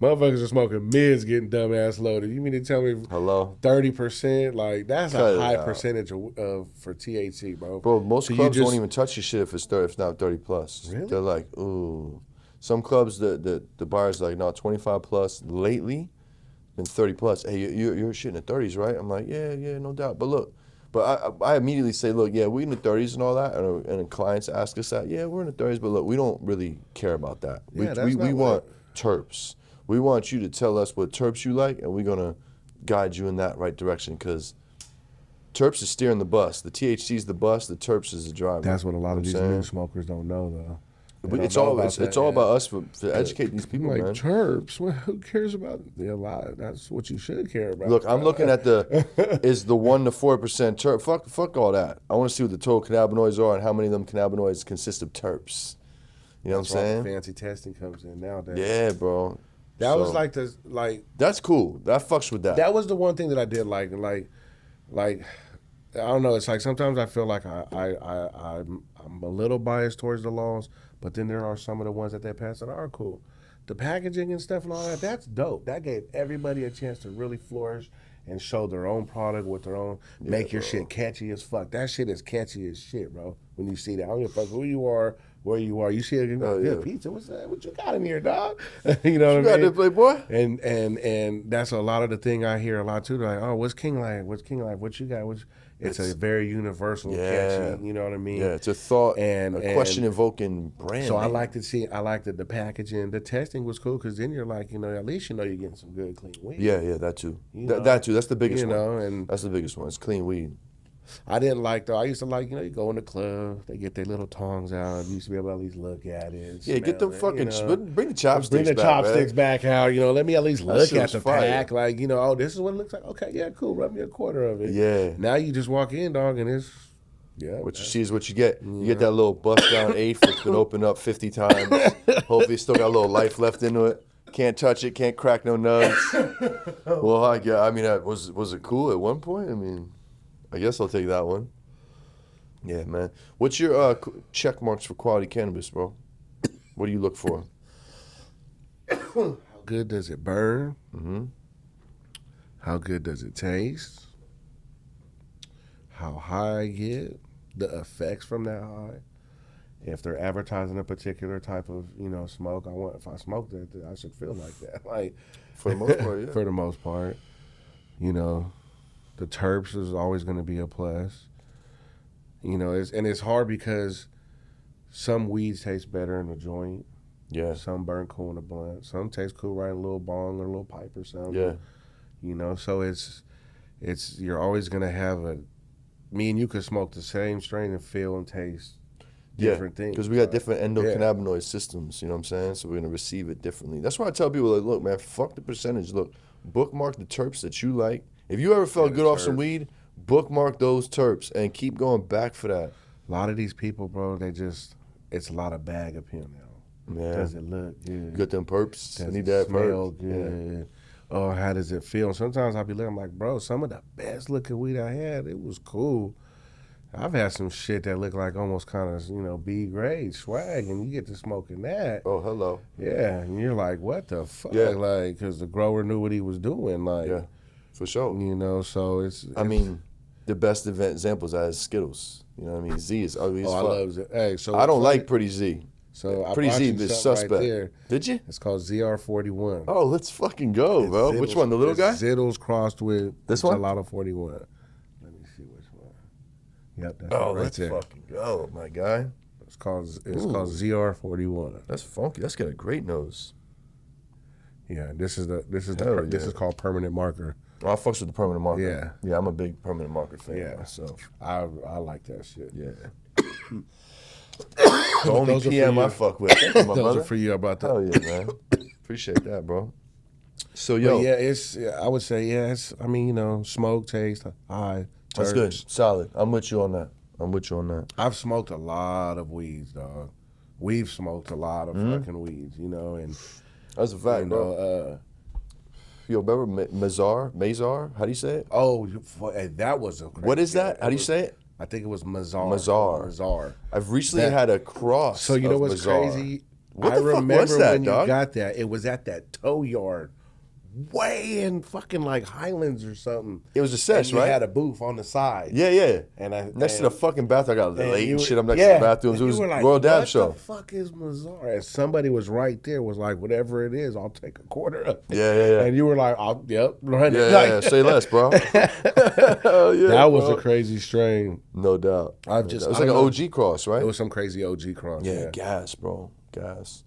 motherfuckers are smoking mids getting dumbass loaded. You mean to tell me Hello? 30%? Like, that's Cut a it high out. percentage for THC, bro. Bro, most So you clubs just- won't even touch your shit if it's 30, if it's not 30 plus. Really? They're like, ooh. Some clubs, the buyer's like, no, 25 plus. Lately, been 30 plus. Hey, you're shit in the 30s, right? I'm like, yeah, no doubt. But look, I immediately say, look, yeah, we're in the 30s and all that. And clients ask us that, yeah, we're in the 30s, but look, we don't really care about that. Yeah, that's we not want what- terps. We want you to tell us what terps you like, and we're going to guide you in that right direction because terps is steering the bus. The THC is the bus. The terps is the driver. That's what a lot of these You know what I'm new saying? smokers don't know, though. They It's don't know all about it's that, all yeah. about us to educate these I'm people, like, man. terps? Well, who cares about a lot? That's what you should care about. Look, I'm looking at is the 1 to 4% terp. Fuck all that. I want to see what the total cannabinoids are and how many of them cannabinoids consist of terps. You know That's what I'm why saying? fancy testing comes in nowadays. Yeah, bro. That was So, like that's cool. That fucks with that. that was the one thing that I did like I don't know. It's like sometimes I feel like I'm a little biased towards the laws, but then there are some of the ones that they pass that are cool. The packaging and stuff and all that, that's dope. That gave everybody a chance to really flourish and show their own product with their own, make your shit catchy as fuck. That shit is catchy as shit, bro. When you see that, I don't give a fuck who you are, where you are. You see a good pizza. What's that? What you got in here, dog? You know you what I got mean? there, Playboy? And that's a lot of the thing I hear a lot too. They're like, oh, what's King Life? What's King Life? What you got? It's a very universal, catchy. You know what I mean? Yeah, it's a thought, And a question-evoking brand. So I man. like the packaging. The testing was cool because then you're like, at least you're getting some good clean weed. Yeah, that too. You That know, too. That's the biggest one. and That's the biggest one. It's clean weed. I didn't like though. I used to like, you go in the club, they get their little tongs out. You used to be able to at least look at it. Yeah, get the smell it, fucking bring the chopsticks. Bring the back, chopsticks man. back out. Let me at least That look shit at was the fire. pack. Like, oh, this is what it looks like. Okay, yeah, cool. Rub me a quarter of it. Yeah. Now you just walk in, dog, and it's What you see is what you get. You get that little bust down eighth that's been opened up 50 times. Hopefully, it's still got a little life left into it. Can't touch it. Can't crack no nuts. Well, I mean, was it cool at one point? I mean, I guess I'll take that one. Yeah, man. What's your check marks for quality cannabis, bro? What do you look for? how good does it burn? Mm-hmm. How good does it taste? How high I get? The effects from that high? If they're advertising a particular type of, smoke, if I smoke that, I should feel like that. Like, For the most part, yeah. for the most part, the terps is always going to be a plus. It's hard because some weeds taste better in a joint. Yeah. Some burn cool in a blunt. Some taste cool right in a little bong or a little pipe or something. Yeah. So it's you're always going to have me and you could smoke the same strain and feel and taste different things. Because we got different endocannabinoid systems, you know what I'm saying? So we're going to receive it differently. That's why I tell people, like, look, man, fuck the percentage. Look, bookmark the terps that you like. If you ever felt good off some weed, bookmark those terps and keep going back for that. A lot of these people, bro, it's a lot of bag appeal now. Yeah. Does it look good? Get them perps. Does I need it that smell perp. good? Oh, how does it feel? Sometimes I'll be looking, I'm like, bro, some of the best looking weed I had, it was cool. I've had some shit that looked like almost kind of, B grade swag, and you get to smoking that. Oh, hello. Yeah, and you're like, what the fuck? Yeah. Like, because the grower knew what he was doing. Like, Yeah, for sure. So it's. I mean, the best examples are Skittles. You know what I mean? Z is ugly as Oh, I fuck. love it. Hey, so I don't funny- like Pretty Z. So I Pretty brought Z you is something suspect. right there. Did you? It's called ZR41. Oh, let's fucking go, bro. Which one? The little guy? Zittles crossed with This one? Gelato 41. Let me see which one. Yep, that's Oh, right let's there. fucking go, my guy. It's called ZR41. That's funky. That's got a great nose. Yeah, this is Hell this yeah. is called permanent marker. Oh, I fucks with the permanent marker. Yeah. Yeah, I'm a big permanent marker fan. Yeah. myself. I like that shit. Yeah. The only Those are for PM I you. fuck with. Thank you, my Those brother. are for you about that. Hell yeah, man. Appreciate that, bro. So, But yo. I would say, it's, I mean, smoke, taste, high, That's terps. good. Solid. I'm with you on that. I've smoked a lot of weeds, dog. We've smoked a lot of fucking weeds, and That's a fact, bro. Yo, remember Mazar? How do you say it? that was a crazy, What is that? How do you say it? I think it was Mazar. Mazar. I've recently had a cross. So you know of what's Mazar. crazy? What I the fuck remember was that, when dog? you got that. It was at that tow yard, way in fucking like Highlands or something. It was a sesh, and you right? had a booth on the side. Yeah. And Next to the fucking bathroom, I got late you and were- shit. I'm next yeah, to the bathrooms. It and was you were like, Royal Dab what show. the fuck is Mazar? And somebody was right there, was like, whatever it is, I'll take a quarter of it. Yeah. And you were like, yep, run it. Yeah. Say less, bro. Hell yeah, That was bro. a crazy strain. No doubt. It It was I like don't an know. OG cross, right? It was some crazy OG cross. Yeah, gas, bro. Gas.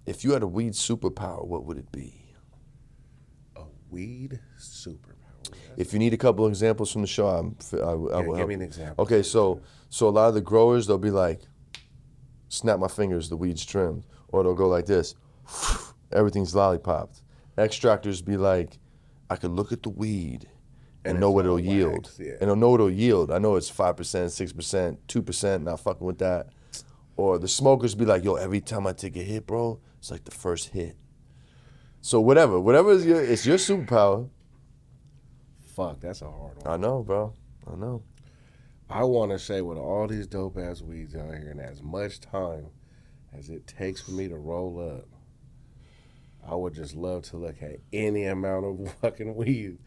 If you had a weed superpower, what would it be? A weed superpower. If you need a couple of examples from the show, I will Give help. me an example. Okay, so a lot of the growers, they'll be like, snap my fingers, the weed's trimmed. Or they'll go like this, everything's lollipopped. Extractors be like, I could look at the weed and know it's what it'll all yield. waxed, yeah. And I'll know what it'll yield. I know it's 5%, 6%, 2%, not fucking with that. Or the smokers be like, yo, every time I take a hit, bro, it's like the first hit. So whatever is it's your superpower. Fuck, that's a hard one. I know, bro. I know. I want to say with all these dope ass weeds out here and as much time as it takes for me to roll up, I would just love to look at any amount of fucking weed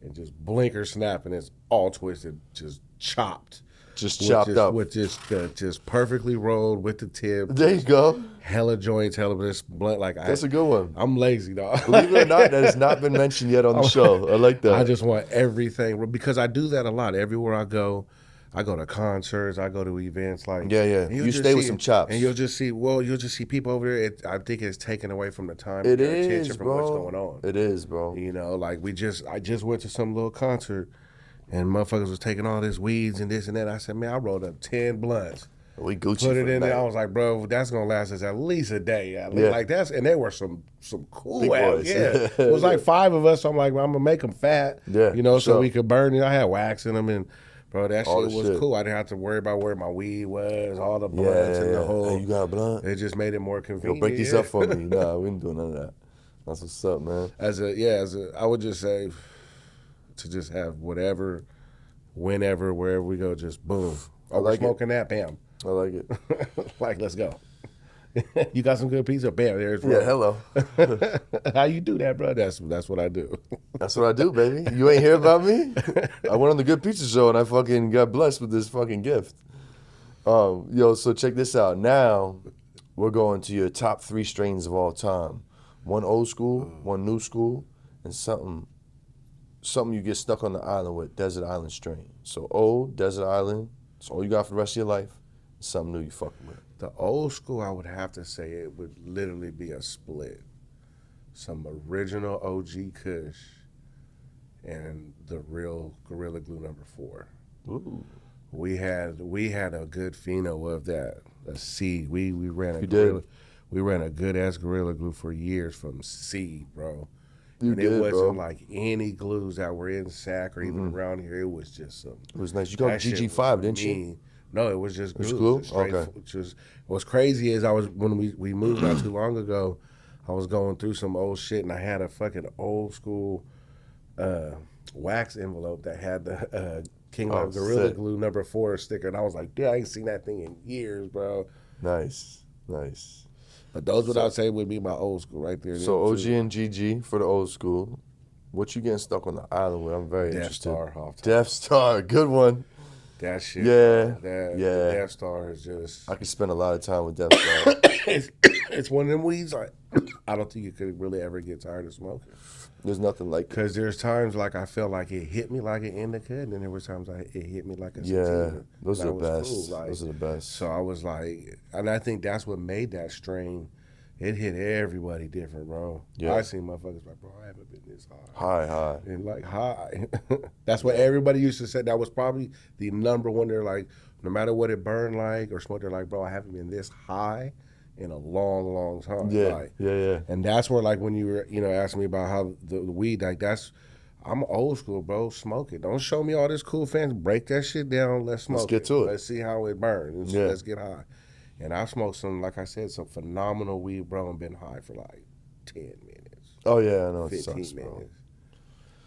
and just blink or snap and it's all twisted, just chopped. Just chopped up. With just perfectly rolled with the tip. There you go. Hella joints, hella this blunt. Like That's a good one. I'm lazy, dog. Believe it or not, that has not been mentioned yet on the show. I like that. I just want everything because I do that a lot. Everywhere I go to concerts, I go to events. Like Yeah. and you'll You just stay with see- some chops. and you'll just see people over there. I think it's taken away from the time. It and their is, attention from bro. what's going on. It is, bro. Like I just went to some little concert, and motherfuckers was taking all this weeds and this and that. I said, man, I rolled up 10 blunts. We Gucci Put for it the in there. night. I was like, bro, that's gonna last us at least a day. Yeah. Like and they were some cool Big ass. boys. Yeah, it was like 5 of us. So I'm like, well, I'm gonna make them fat. Yeah, so sure. we could burn it. I had wax in them, and bro, that All shit the was shit. cool. I didn't have to worry about where my weed was, all the blunts and the whole. Hey, you got a blunt? It just made it more Yo, convenient. break these up for me. Nah, we ain't doing none of that. That's what's up, man. I would just say to just have whatever, whenever, wherever we go, just boom. I like it. Smoking that, bam. I like it. Like, let's go. You got some good pizza? Bam, there's Yeah, roll. hello. How you do that, bro? That's what I do. That's what I do, baby. You ain't hear about me? I went on the Good Pizza Show and I fucking got blessed with this fucking gift. So check this out. Now we're going to your top 3 strains of all time. One old school, one new school, and something you get stuck on the island with, Desert Island strain. So old, Desert Island, it's all you got for the rest of your life. Something new you fucking with. The old school, I would have to say it would literally be a split. Some original OG Kush and the real Gorilla Glue number 4. Ooh. We had a good pheno of that. A seed. We ran a You gorilla. did. We ran a good ass Gorilla Glue for years from seed, bro. You and did, it wasn't bro. like any glues that were in SAC or even around here. It was just some. It was nice. You got that shit GG5, was didn't you? mean. No, it was just glue. was glue? Just straight Okay. Just what's crazy is when we moved not too long ago, I was going through some old shit and I had a fucking old school wax envelope that had the King Oh, of Gorilla sick. Glue number 4 sticker, and I was like, dude, I ain't seen that thing in years, bro. Nice. But those would I say would be my old school right there. So Them OG two. and GG for the old school. What you getting stuck on the island with? I'm very Death interested. Star off top. Death Star, good one. That shit. Yeah, The yeah. Death Star is just. I could spend a lot of time with Death Star. it's one of them weeds. Like, I don't think you could really ever get tired of smoking. There's nothing like it. Because there's times like I felt like it hit me like an indica, and then there was times like it hit me like a Yeah, sativa. those are the best. Cool. Like, those are the best. So I was like, and I think that's what made that strain. It hit everybody different, bro. Yeah. I seen motherfuckers like, bro, I haven't been this High. and like high. That's what everybody used to say. That was probably the number one. They're like, no matter what it burned like or smoked, they're like, bro, I haven't been this high in a long, long time. Yeah, Like, yeah. and that's where, like, when you were, asking me about how the weed, like, I'm old school, bro. Smoke it. Don't show me all this cool fancy. Break that shit down. Let's smoke. Let's get to it. Let's see how it burns. Yeah. Let's get high. And I smoked some, like I said, some phenomenal weed, bro, and been high for like 10 minutes. Oh yeah, I know. 15 It sucks, minutes. bro.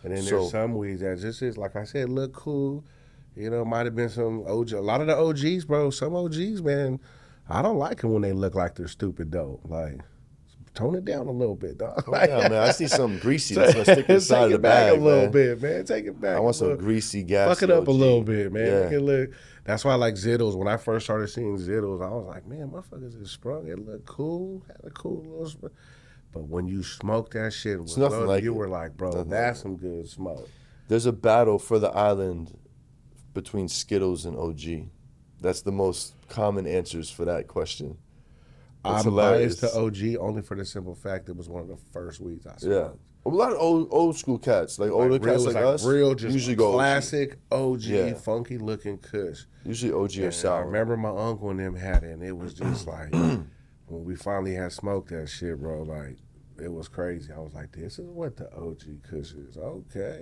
And then So- there's some weeds that just is, like I said, look cool. Might have been some OG. A lot of the OGs, bro. Some OGs, man, I don't like them when they look like they're stupid, though. Like, tone it down a little bit, dog. Yeah, man. I see something greasy that's gonna stick inside of the bag, a little man. bit, man. Take it back. I want some Look, greasy gas. fuck it up a little bit, man. Yeah. Make it look. That's why I like Zittles. When I first started seeing Zittles, I was like, man, motherfuckers is sprung. It looked cool. Had a cool little smoke. But when you smoke that shit, It's nothing like you it. were like, bro, Nothing that's like some good smoke. There's a battle for the island between Skittles and OG. That's the most common answers for that question. It's I'm hilarious. biased to OG only for the simple fact it was one of the first weeds I smoked. Yeah. A lot of old school cats, like older real, cats like us, real, just usually go classic OG, Yeah. funky looking Kush. Usually OG or And I sour. remember my uncle and them had it, and it was just like when we finally had smoked that shit, bro. Like, it was crazy. I was like, this is what the OG Kush is. Okay,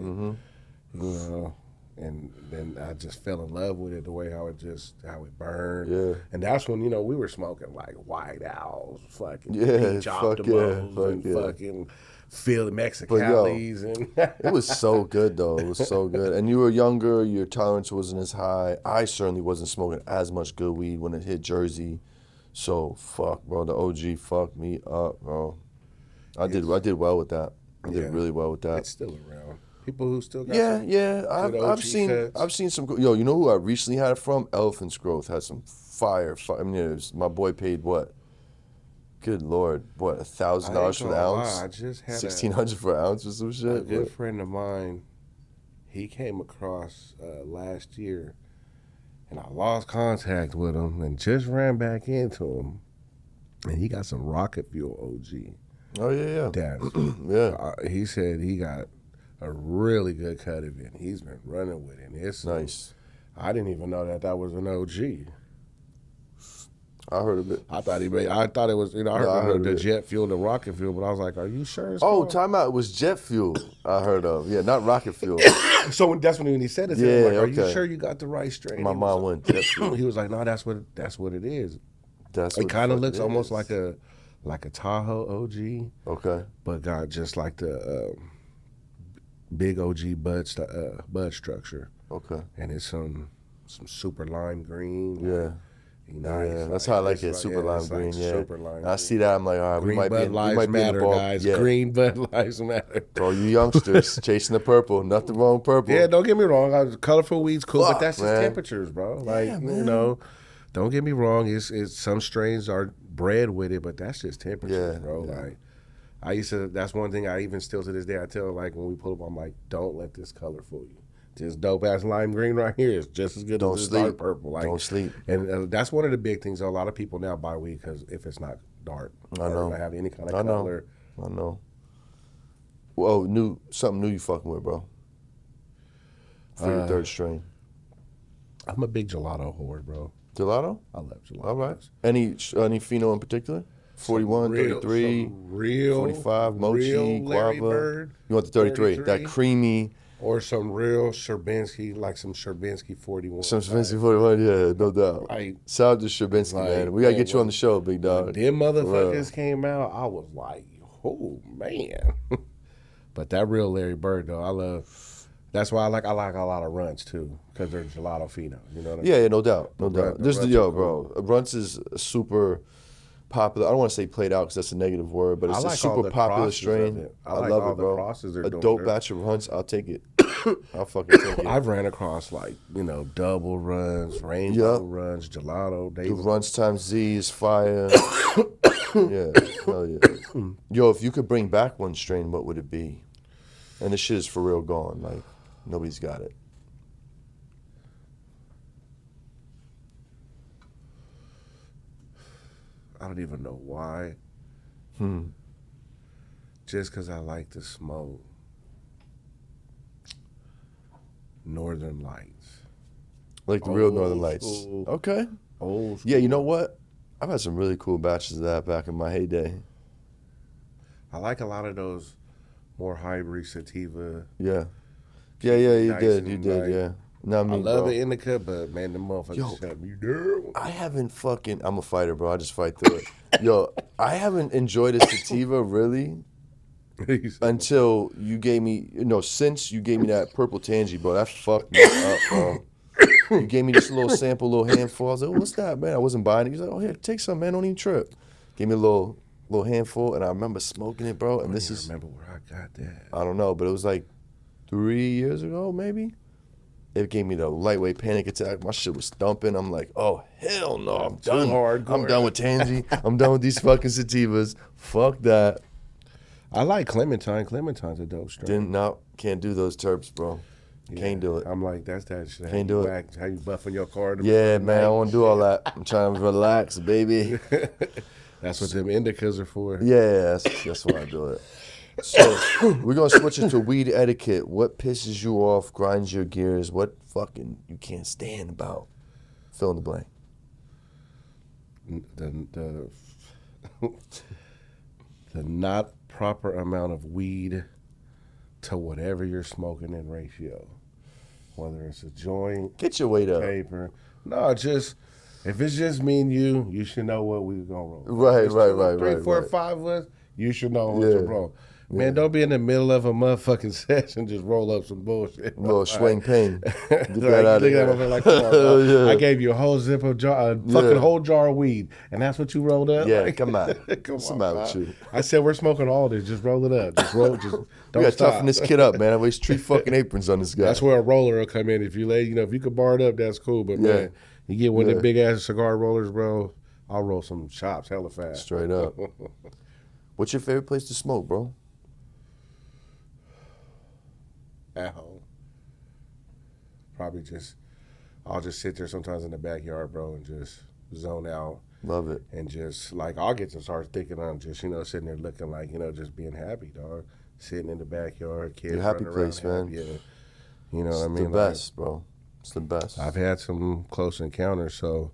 And then I just fell in love with it, the way how it burned. Yeah. And that's when, we were smoking like White Owls, fucking Yeah, Peach fuck Optimos, yeah, and fuck yeah. fucking Philly yo, Mexicali's. And It was so good, though. It was so good. And you were younger. Your tolerance wasn't as high. I certainly wasn't smoking as much good weed when it hit Jersey. So, fuck, bro. The OG fucked me up, bro. I did well with that. I did Yeah. really well with that. it's still around. People who still got Yeah, some yeah. good I've OG seen cuts. I've seen some. Yo, you know who I recently had it from? Elephant's Growth had some fire. I mean, it was, my boy paid what? Good Lord, what, $1,000 for the ounce? I just had $1,600 for an ounce or some a shit. good friend of mine. He came across last year, and I lost contact with him, and just ran back into him, and he got some Rocket Fuel OG. Oh yeah, That yeah. he said he got a really good cut of it. He's been running with it. And it's Nice. I didn't even know that was an OG. I heard of it. I thought it was, I I heard heard the it. jet fuel, the rocket fuel, but I was like, are you sure it's Oh, called? time out. It was jet fuel. I heard of. Yeah, not rocket fuel. So that's when he said it. Yeah, I'm like, are you okay. sure you got the right strain? My He mom was went jet fuel. like, he was like, no, that's what it is. That's It what kind the of fuck looks it almost is. like a Tahoe OG, Okay. but got just like the big OG bud structure, Okay. and it's some super lime green. Yeah. Nice. Yeah, that's how I like it's it. Super yeah, lime it's like green. Yeah. super lime And I green. see that. I'm like, all right, Green we might Bud be in Lives the Matter, ball. guys. Yeah. Green Bud Lives Matter. For all you youngsters chasing the purple, nothing wrong with purple. Yeah, don't get me wrong. Colorful weed's cool, Fuck, but that's just man. temperatures, bro. Like, Yeah, man. don't get me wrong. It's some strains are bred with it, but that's just temperatures, Yeah, bro. yeah. Like, that's one thing I even still to this day I tell, like, when we pull up, I'm like, don't let this color fool you. This dope ass lime green right here is just as good Don't as this dark sleep. purple. Like, Don't sleep. And that's one of the big things. A lot of people now buy weed because if it's not dark, I know. or not have any kind of I know. color. I know. Well, something new you fucking with, bro. For your third strain. I'm a big gelato whore, bro. Gelato? I love gelato. All right. Any pheno in particular? 41, 33, real 45, mochi, real Larry guava. Bird, You want the 33. That creamy. or some real Sherbinsky, like some Sherbinsky 41. Some fancy 41, yeah, no doubt. Like, Shout out to Stravinsky, like, man. We got to man, get you on the show, big dog. them For motherfuckers came out, I was like, oh man. But that real Larry Bird though, I love. That's why I like a lot of runts too, because they're gelato pheno. You know what I mean? Yeah, no doubt, no The doubt. Runt- There's the the Runts are bro. Runts is a super popular. I don't want to say played out because that's a negative word, but it's I a like all super the popular crosses of strain. it. I I like love all it, the bro. crosses they're A doing. dope batch of runts, I'll take it. I'll fucking take it. I've ran across like, double runs, rainbow runs, gelato. The runs times Z is fire. Yeah, hell yeah. Yo, if you could bring back one strain, what would it be? And this shit is for real gone. Like, nobody's got it. I don't even know why. Just because I like to smoke. Northern Lights. Like the real Northern Lights. School. Okay. Old school. Yeah, you know what? I've had some really cool batches of that back in my heyday. I like a lot of those more hybrid sativa. Yeah. Yeah, you Nice did. and You did, light. yeah. No, I I mean, love bro, the indica, but man, the motherfuckers shut me down. I haven't fucking, I'm a fighter, bro. I just fight through it. Yo, I haven't enjoyed a sativa really until you gave me, since you gave me that purple tangy, bro. That fucked me up, bro. You gave me this little sample, little handful. I was like, oh, what's that, man? I wasn't buying it. He's like, oh, here, take some, man. Don't even trip. Gave me a little handful, and I remember smoking it, bro. And I this don't is, remember where I got that. I don't know, but it was like 3 years ago, maybe. It gave me the lightweight panic attack. My shit was thumping. I'm like, oh, hell no. I'm done. I'm done with Tangy. I'm done with these fucking sativas. Fuck that. I like Clementine. Clementine's a dope strain. Can't do those terps, bro. Can't do it. I'm like, that's that shit. Can't do it. How you buffing your car? Yeah, man, I don't want to do all that. I'm trying to relax, baby. That's what them indicas are for. Yeah, that's why I do it. So we're gonna switch it to weed etiquette. What pisses you off, grinds your gears? What fucking you can't stand about? Fill in the blank. The not proper amount of weed to whatever you're smoking in ratio. Whether it's a joint, Get your weight up. paper. No, just if it's just me and you should know what we're gonna roll. Right, If it's right, two, right, three, right, four, right. 5 of us, you should know what Yeah. to roll. Man, don't be in the middle of a motherfucking session, just roll up some bullshit. Little swing pain. Get Like, that out of look here. at that motherfucker like, come on, bro. Yeah. I gave you a whole zip of jar, a fucking whole jar of weed, and that's what you rolled up? Yeah, Like, come on. come What's on, the matter with bro. you? I said, we're smoking all this. Just roll it up. Just roll. Just don't We gotta stop. toughen this kid up, man. I waste 3 fucking aprons on this guy. That's where a roller will come in. If you if you could bar it up, that's cool. But man, you get one of the big ass cigar rollers, bro. I'll roll some chops hella fast. Straight up. What's your favorite place to smoke, bro? At home. Probably I'll just sit there sometimes in the backyard, bro, and just zone out. Love it. And just, like, I'll get to start thinking I'm just, sitting there looking like, just being happy, dog. Sitting in the backyard, kids Your happy running around place, man. happy, yeah. You know what I It's mean? the best, bro. It's the best. I've had some close encounters, so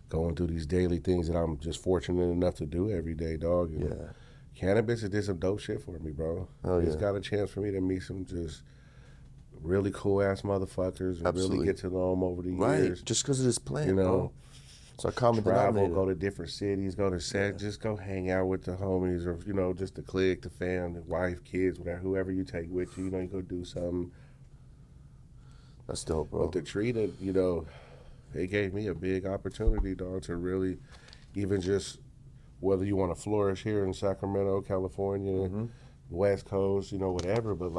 going through these daily things that I'm just fortunate enough to do every day, dog. And Yeah. cannabis has did some dope shit for me, bro. Hell It's yeah. got a chance for me to meet some just really cool ass motherfuckers and Absolutely. really get to know them over the Right. years. Just because of this plant, You know, bro. It's our common Travel, denominator. go to different cities, go to set, just go hang out with the homies or, just the clique, the fam, the wife, kids, whatever, whoever you take with you, you go do something. That's dope, bro. But the treat, it gave me a big opportunity, dog, to really even just, whether you want to flourish here in Sacramento, California, West Coast, whatever, but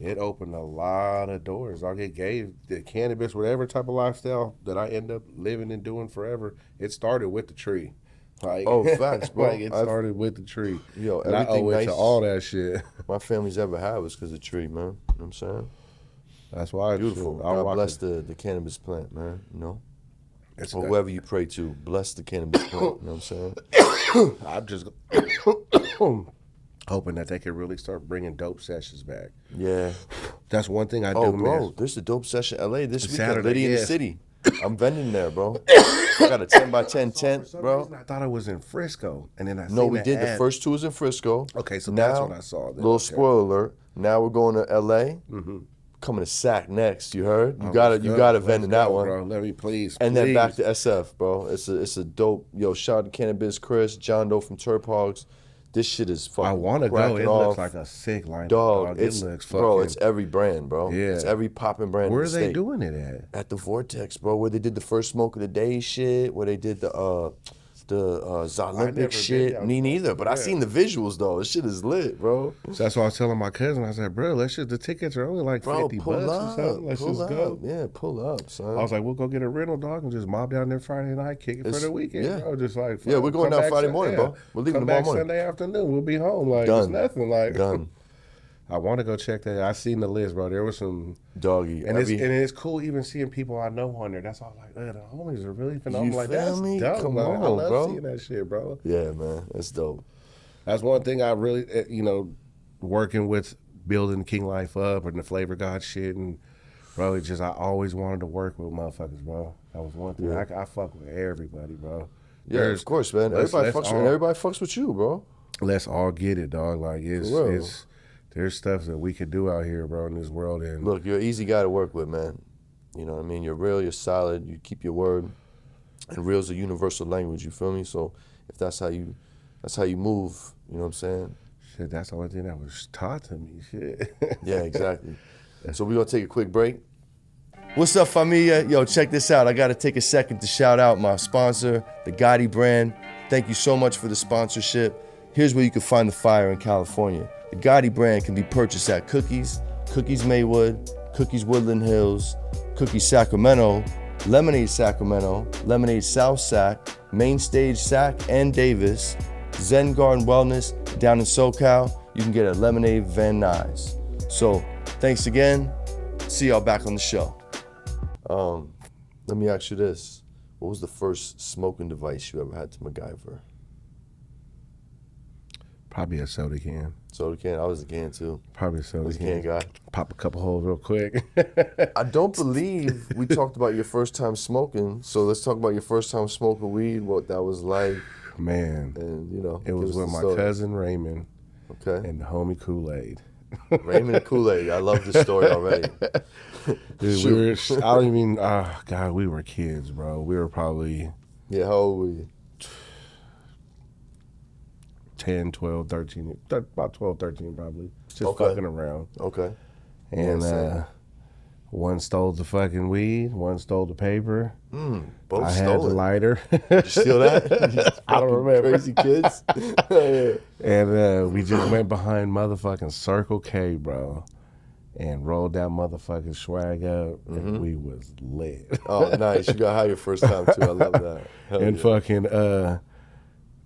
it opened a lot of doors. Dog, it gave the cannabis, whatever type of lifestyle that I end up living and doing forever, it started with the tree. Like, Oh, facts, bro. Like, it started with the tree. Yo, And I everything owe it nice to all that shit. my family's ever had was because of tree, man. You know what I'm saying? That's why Beautiful. I'll God rock bless it. the cannabis plant, man. It's Or that- whoever you pray to, bless the cannabis plant. You know what I'm saying? I'm just hoping that they can really start bringing dope sessions back. Yeah. That's one thing I Oh, do bro, miss. there's a dope session in LA this weekend. Saturday, Liddy in the yes. city. I'm vending there, bro. I got a 10x10 tent, For some bro. reason, I thought it was in Frisco, and then I No, seen we did. The ad. first two was in Frisco. Okay, so now, that's what I saw. Then. Little Okay. spoiler alert. Now we're going to LA. Coming to SAC next. You heard? You Oh, gotta let's you go. gotta Let's vend in that go, one. bro. Let me please. And then back please. to SF, bro. It's a dope. Yo, shout out to Cannabis Chris, John Doe from Turp Hogs. This shit is fucking. I want to go. cracking It off. looks like a sick lineup, dog. It It's looks fucking. bro. It's every brand, bro. Yeah. It's every popping brand. Where in are the they state. doing it at? At the Vortex, bro, where they did the first smoke of the day shit, where they did the Zolympic never shit. been, Me neither, but I yeah. seen the visuals though. This shit is lit, bro. So that's why I was telling my cousin. I said, bro, the tickets are only like Bro, $50 pull or up, something. Let's pull just up. go. Yeah, pull up, son. I was like, we'll go get a rental, dog, and just mob down there Friday night, kick it for the weekend, yeah. bro. Just like, Yeah, we're going come down back Friday morning, bro. We're leaving come tomorrow back morning. Sunday afternoon. We'll be home. Like, Done. it's nothing. Like, Done. I want to go check that. I seen the list, bro. There was some Doggy. and it's cool even seeing people I know on there. That's all like, the homies are really phenomenal. I'm like, that's feel me? dope. Come Like, on, I love bro. seeing that shit, bro. Yeah, man. That's dope. That's one thing I really, working with building King Life up and the Flavor God shit, and bro, it's just I always wanted to work with motherfuckers, bro. That was one thing. Yeah. I fuck with everybody, bro. Yeah, of course, man. Everybody fucks with you, bro. Let's all get it, dog. Like there's stuff that we could do out here, bro, in this world. And Look, you're an easy guy to work with, man. You know what I mean? You're real, you're solid, you keep your word. And real's a universal language, you feel me? So if that's how you move, you know what I'm saying? shit, that's the only thing that was taught to me. Shit. Yeah, exactly. So we're gonna take a quick break. What's up, familia? Yo, check this out. I gotta take a second to shout out my sponsor, the Gotti brand. Thank you so much for the sponsorship. Here's where you can find the fire in California. The Gotti brand can be purchased at Cookies Maywood, Cookies Woodland Hills, Cookies Sacramento, Lemonade Sacramento, Lemonade South Sac, Main Stage Sac and Davis, Zen Garden Wellness down in SoCal. You can get at Lemonade Van Nuys. So thanks again. See y'all back on the show. Let me ask you this. What was the first smoking device you ever had to MacGyver? Probably a soda can. Soda can? I was a can too. Probably a soda I was a can. can guy. Pop a couple holes real quick. I don't believe we talked about your first time smoking. So let's talk about your first time smoking weed, what that was like. Man. And, it was with my cousin Raymond. Okay. And the homie Kool-Aid. Raymond and Kool-Aid. I love this story already. Dude, we were kids, bro. We were probably... Yeah, how old were you? 10, 12, 13, about 12, 13 probably. Just fucking around. Okay. And one stole the fucking weed, one stole the paper. Both I stole had the it. lighter. Did you steal that? I don't remember. Crazy kids. And we just went behind motherfucking Circle K, bro, and rolled that motherfucking swag up, and we was lit. Oh, nice. You got high your first time, too. I love that. Hell And yeah. fucking,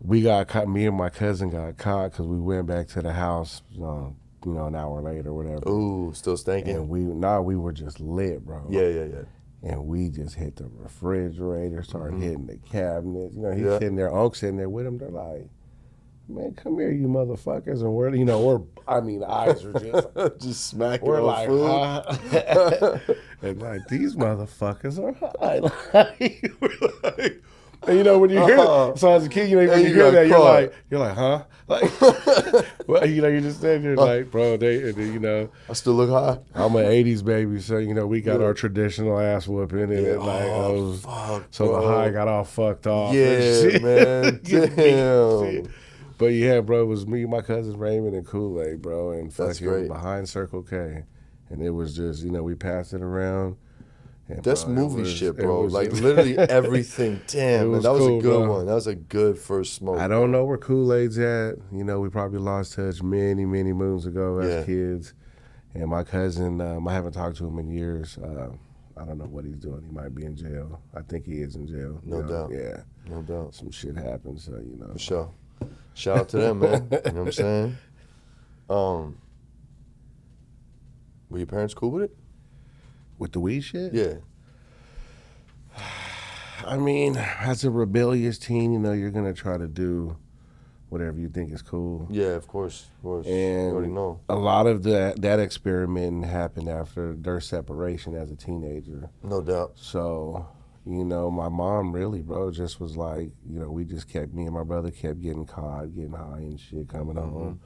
we got caught, me and my cousin got caught because we went back to the house, an hour later or whatever. Ooh, still stinking? And we were just lit, bro. Yeah. And we just hit the refrigerator, started hitting the cabinets. He's Yeah. sitting there, Unc sitting there with him. They're like, man, come here, you motherfuckers. And the eyes are just, Just smacking we're on like, food. and like, these motherfuckers are high. Like, we're like, and when you hear so as a kid, when you hear that, you're like, huh? Like, well, you're just standing there like, bro, I still look high. I'm an 80s baby, so, we got our traditional ass whooping, and Fuck, so bro. the high got all fucked off. Yeah, and shit. man. Damn. Shit. But yeah, bro, it was me, my cousins Raymond and Kool-Aid, bro, and That's fucking great. behind Circle K. And it was just, we passed it around. And That's bro, movie shit, bro. was- Like literally everything. Damn, man, that was cool, a good bro. one. That was a good first smoke. I don't know where Kool-Aid's at. We probably lost touch many, many moons ago as kids. And my cousin, I haven't talked to him in years. I don't know what he's doing. He might be in jail. I think he is in jail. No doubt. Yeah. No doubt. Some shit happened, so, For sure. Shout out to them, man. You know what I'm saying? Were your parents cool with it? With the weed shit? Yeah. I mean, as a rebellious teen, you're going to try to do whatever you think is cool. Yeah, of course. Of course. And you already know. a lot of that experiment happened after their separation as a teenager. No doubt. So, my mom really, bro, just was like, we just me and my brother kept getting caught, getting high and shit coming home.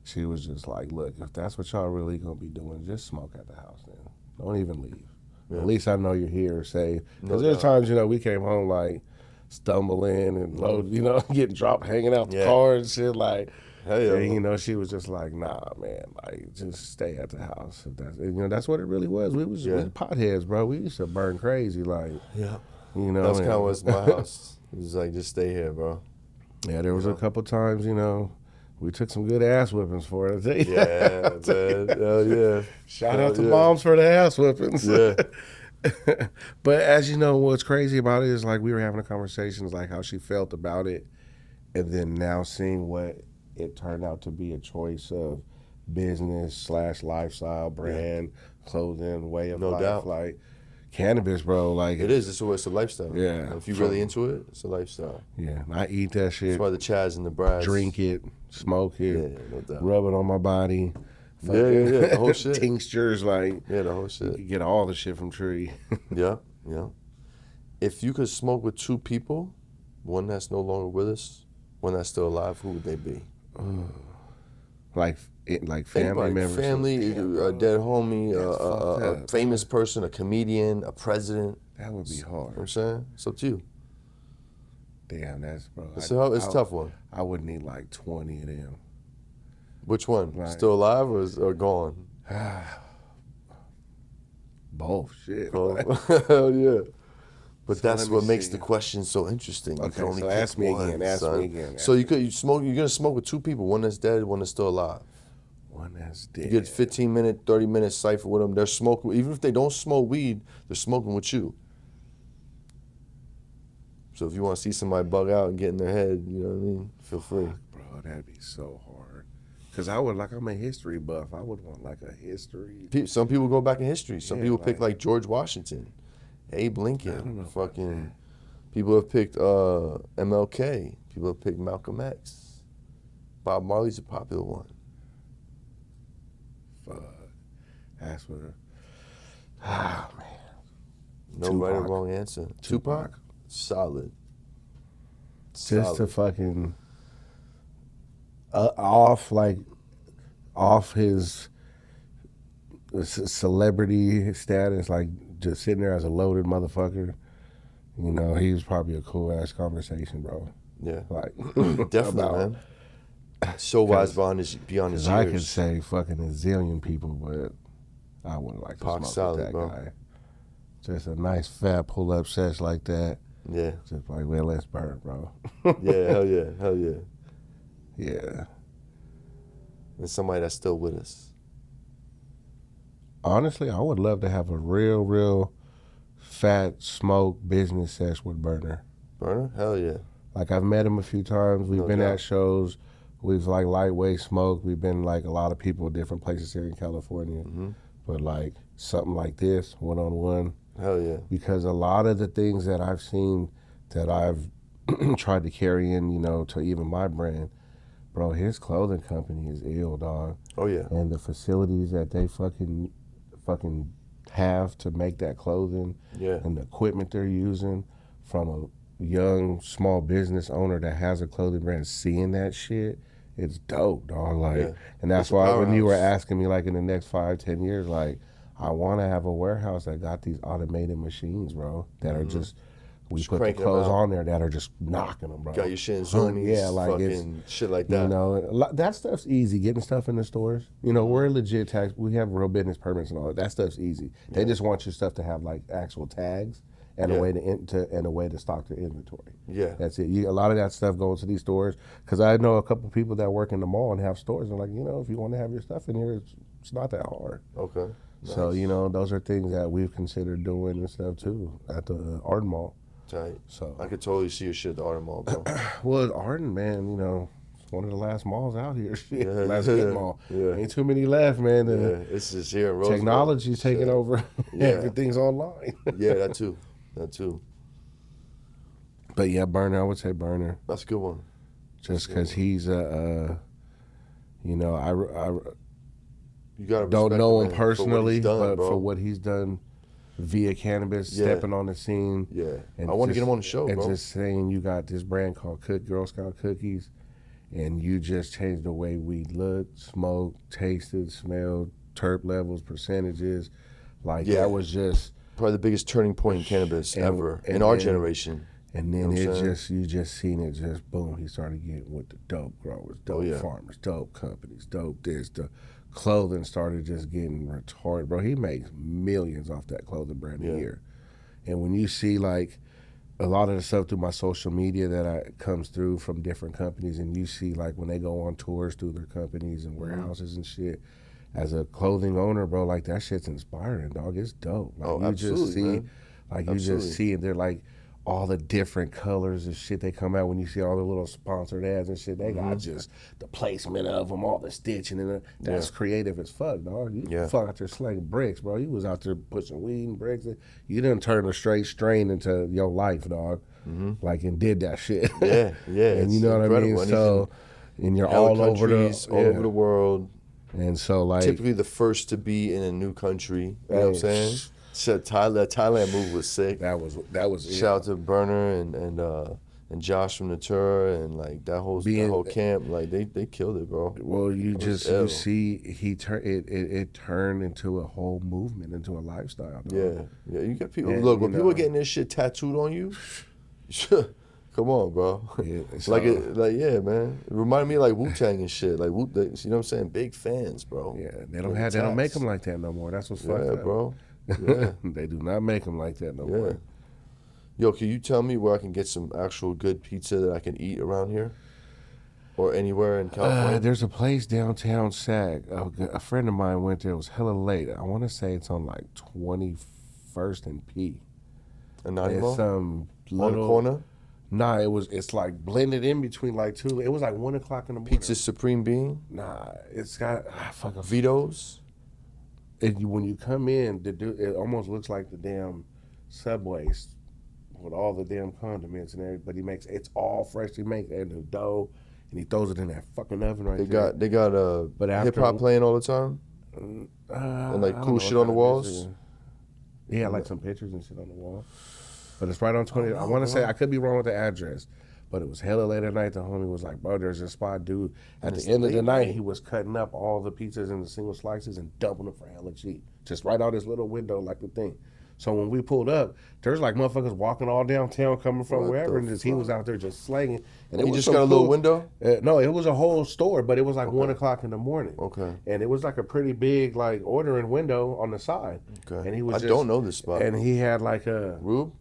She was just like, look, if that's what y'all really going to be doing, just smoke at the house then. Don't even leave. Yeah. At least I know you're here safe. Because No there's times, we came home like stumbling and load, getting dropped, hanging out the car and shit. Like, Hell yeah. and, she was just like, nah, man, like, just stay at the house. If that's, that's what it really was. We was potheads, bro. We used to burn crazy. Like, Yeah. You know, That's kind of what's my house. It was like, just stay here, bro. Yeah, there was a couple times, you know, we took some good ass whippings for it. Yeah, man. Hell yeah. Shout out to moms for the ass whippings. Yeah. But as you know, what's crazy about it is like we were having a conversation, like how she felt about it, and then now seeing what it turned out to be a choice of business / lifestyle, brand, clothing, way of life. Doubt. Like cannabis, bro. Like It is. It's a lifestyle. Yeah. If you're really into it, it's a lifestyle. Yeah, I eat that shit. That's why the Chaz and the Brass. Drink it, smoke it, Yeah, no doubt. rub it on my body. Yeah. The whole shit. Tinctures, like Yeah, the whole shit. you get all the shit from tree. Yeah. If you could smoke with two people, one that's no longer with us, one that's still alive, who would they be? like family Anybody, members. family, a dead homie, a famous person, a comedian, a president. That would be You know what I'm hard. saying? It's up to you. Damn, that's bro. It's a tough one. I would need like 20 of them. Which one? Right. Still alive or gone? Both shit. Hell yeah. But So that's let me what makes see. the question so interesting. You Okay, can only so pick ask me one, again, ask son. me again, So ask you're gonna smoke with two people, one that's dead, one that's still alive. One that's You dead. get 15-minute, 30-minute cipher with them. They're smoking, even if they don't smoke weed, they're smoking with you. So if you want to see somebody bug out and get in their head, you know what I mean? Feel free. Bro, that'd be so hard. Cause I'm a history buff. I would want like a history. Some people go back in history. Some Yeah, people pick like- like George Washington, Abe I don't Lincoln, know about fucking. People have picked MLK. People have picked Malcolm X. Bob Marley's a popular one. Fuck. That's what. Ah man. No right or Tupac. wrong answer. Tupac? Solid. Just to fucking off his celebrity status, like just sitting there as a loaded motherfucker. You know, he was probably a cool ass conversation, bro. Yeah. Like Definitely, about- man. So wise beyond his Cause I could years. say fucking a zillion people, but I wouldn't like to Pac smoke solid, with that bro. guy. Just a nice fat pull up sesh like that. Yeah. Just like, well, let's burn, bro. Yeah, hell yeah. Hell yeah. Yeah. And somebody that's still with us. Honestly, I would love to have a real fat smoke business sesh with Burner. Burner? Hell yeah. Like I've met him a few times. We've No been doubt. at shows. We've like lightweight smoked. We've been like a lot of people at different places here in California. Mm-hmm. But like something like this, one-on-one. Hell yeah. Because a lot of the things that I've seen that I've tried to carry in, you know, to even my brand, bro, his clothing company is ill, dog. Oh yeah. And the facilities that they fucking have to make that clothing Yeah. and the equipment they're using from a young small business owner that has a clothing brand, seeing that shit, it's dope, dog. Like, Yeah. and that's It's a why when you were powerhouse. asking me, like, in the next 5-10 years, like, I want to have a warehouse that got these automated machines, bro, that are just, we Just put the cranking 'em clothes out. on there that are just knocking them, bro. Got your shit in Hun- zoomies, yeah, like it's, fucking shit like that. you know, that stuff's easy. Getting stuff in the stores. You know, we're legit tax. We have real business permits and all that. That stuff's easy. They just want your stuff to have like actual tags and Yeah. a way and a way to stock the inventory. Yeah. That's it. A lot of that stuff goes to these stores because I know a couple people that work in the mall and have stores. And like, you know, if you want to have your stuff in here, it's not that hard. Okay. So Nice. you know, those are things that we've considered doing and stuff too at the Arden Mall. Tight. So I could totally see your shit at the Art Mall, bro. well, Arden, man, you know, it's one of the last malls out here. Shit, Yeah, last yeah, good mall. yeah. Ain't too many left, man. Yeah, The it's just here in Roosevelt. technology's taking Shit. over. Yeah. Everything's online. Yeah, that too. That too. But yeah, Burner, I would say Burner, That's a good one. just because he's a, you know, I You gotta don't respect know the him man for what he's personally, done, but bro. for what he's done via cannabis, Yeah. stepping on the scene. Yeah. And I want to just- get him on the show, and bro. just saying you got this brand called Girl Scout Cookies, and you just changed the way we looked, smoked, tasted, smelled, terp levels, percentages. Like Yeah. that was just, Probably the biggest turning point in cannabis And- ever and in our then- generation. and You know then what I'm it saying? just, you just seen it just boom. He started getting with the dope growers, dope yeah. farmers, dope companies, dope this. The clothing started just getting retarded, bro. He makes millions off that clothing brand Yeah. a year. And when you see like a lot of the stuff through my social media that comes through from different companies, and you see like when they go on tours through their companies and warehouses and shit. As a clothing owner, bro, like that shit's inspiring, dog. It's dope. Like you absolutely, just see, man. like you just see it. They're like all the different colors and shit they come out when you see all the little sponsored ads and shit. They got just the placement of them, all the stitching, and that's creative as fuck, dog. You fuck out there slinging bricks, bro. You was out there pushing weed and bricks. You didn't turn a straight strain into your life, dog. Like and did that shit. Yeah, and you know what I mean. So, and you're all over the world. And so, like, typically the first to be in a new country. You know what I'm saying? So Thailand move was sick. That was Shout out to Burner and Josh from Natura and like that whole camp. Like they killed it, bro. Well, you see it turned into a whole movement, into a lifestyle. Dog. Yeah. You get people. Look, when people are getting this shit tattooed on you. Come on, bro. Yeah, yeah, man. It reminded me of like Wu-Tang and shit. Like, you know what I'm saying? Big fans, bro. Yeah, they don't make them like that no more. That's what's fucked up. Bro. Yeah, they do not make them like that no more. Yo, can you tell me where I can get some actual good pizza that I can eat around here? Or anywhere in California? There's a place downtown Sag. A friend of mine went there. It was hella late. I want to say it's on like 21st and P. And it's some little corner? Nah, it's like blended in between like two. It was like 1 o'clock in the morning. Pizza Supreme Bean? Nah, it's got Vito's. When you come in, it almost looks like the damn Subways with all the damn condiments and everything. But he makes it's all freshly made and the dough, and he throws it in that fucking oven right there. They got hip hop playing all the time, and like cool shit on the walls. Yeah, like some pictures and shit on the wall. But it's right on 20. I want to say, I could be wrong with the address, but it was hella late at night. The homie was like, bro, there's a spot, dude. At the end of the night, he was cutting up all the pizzas into single slices and dumping them for hella cheap. Just right out his little window like the thing. So when we pulled up, there's like motherfuckers walking all downtown coming from wherever, and he was out there just slanging. And he just got a little window? No, it was a whole store, but it was like 1 o'clock in the morning. Okay. And it was like a pretty big like ordering window on the side. Okay. And he was don't know this spot. And he had like a... Rube?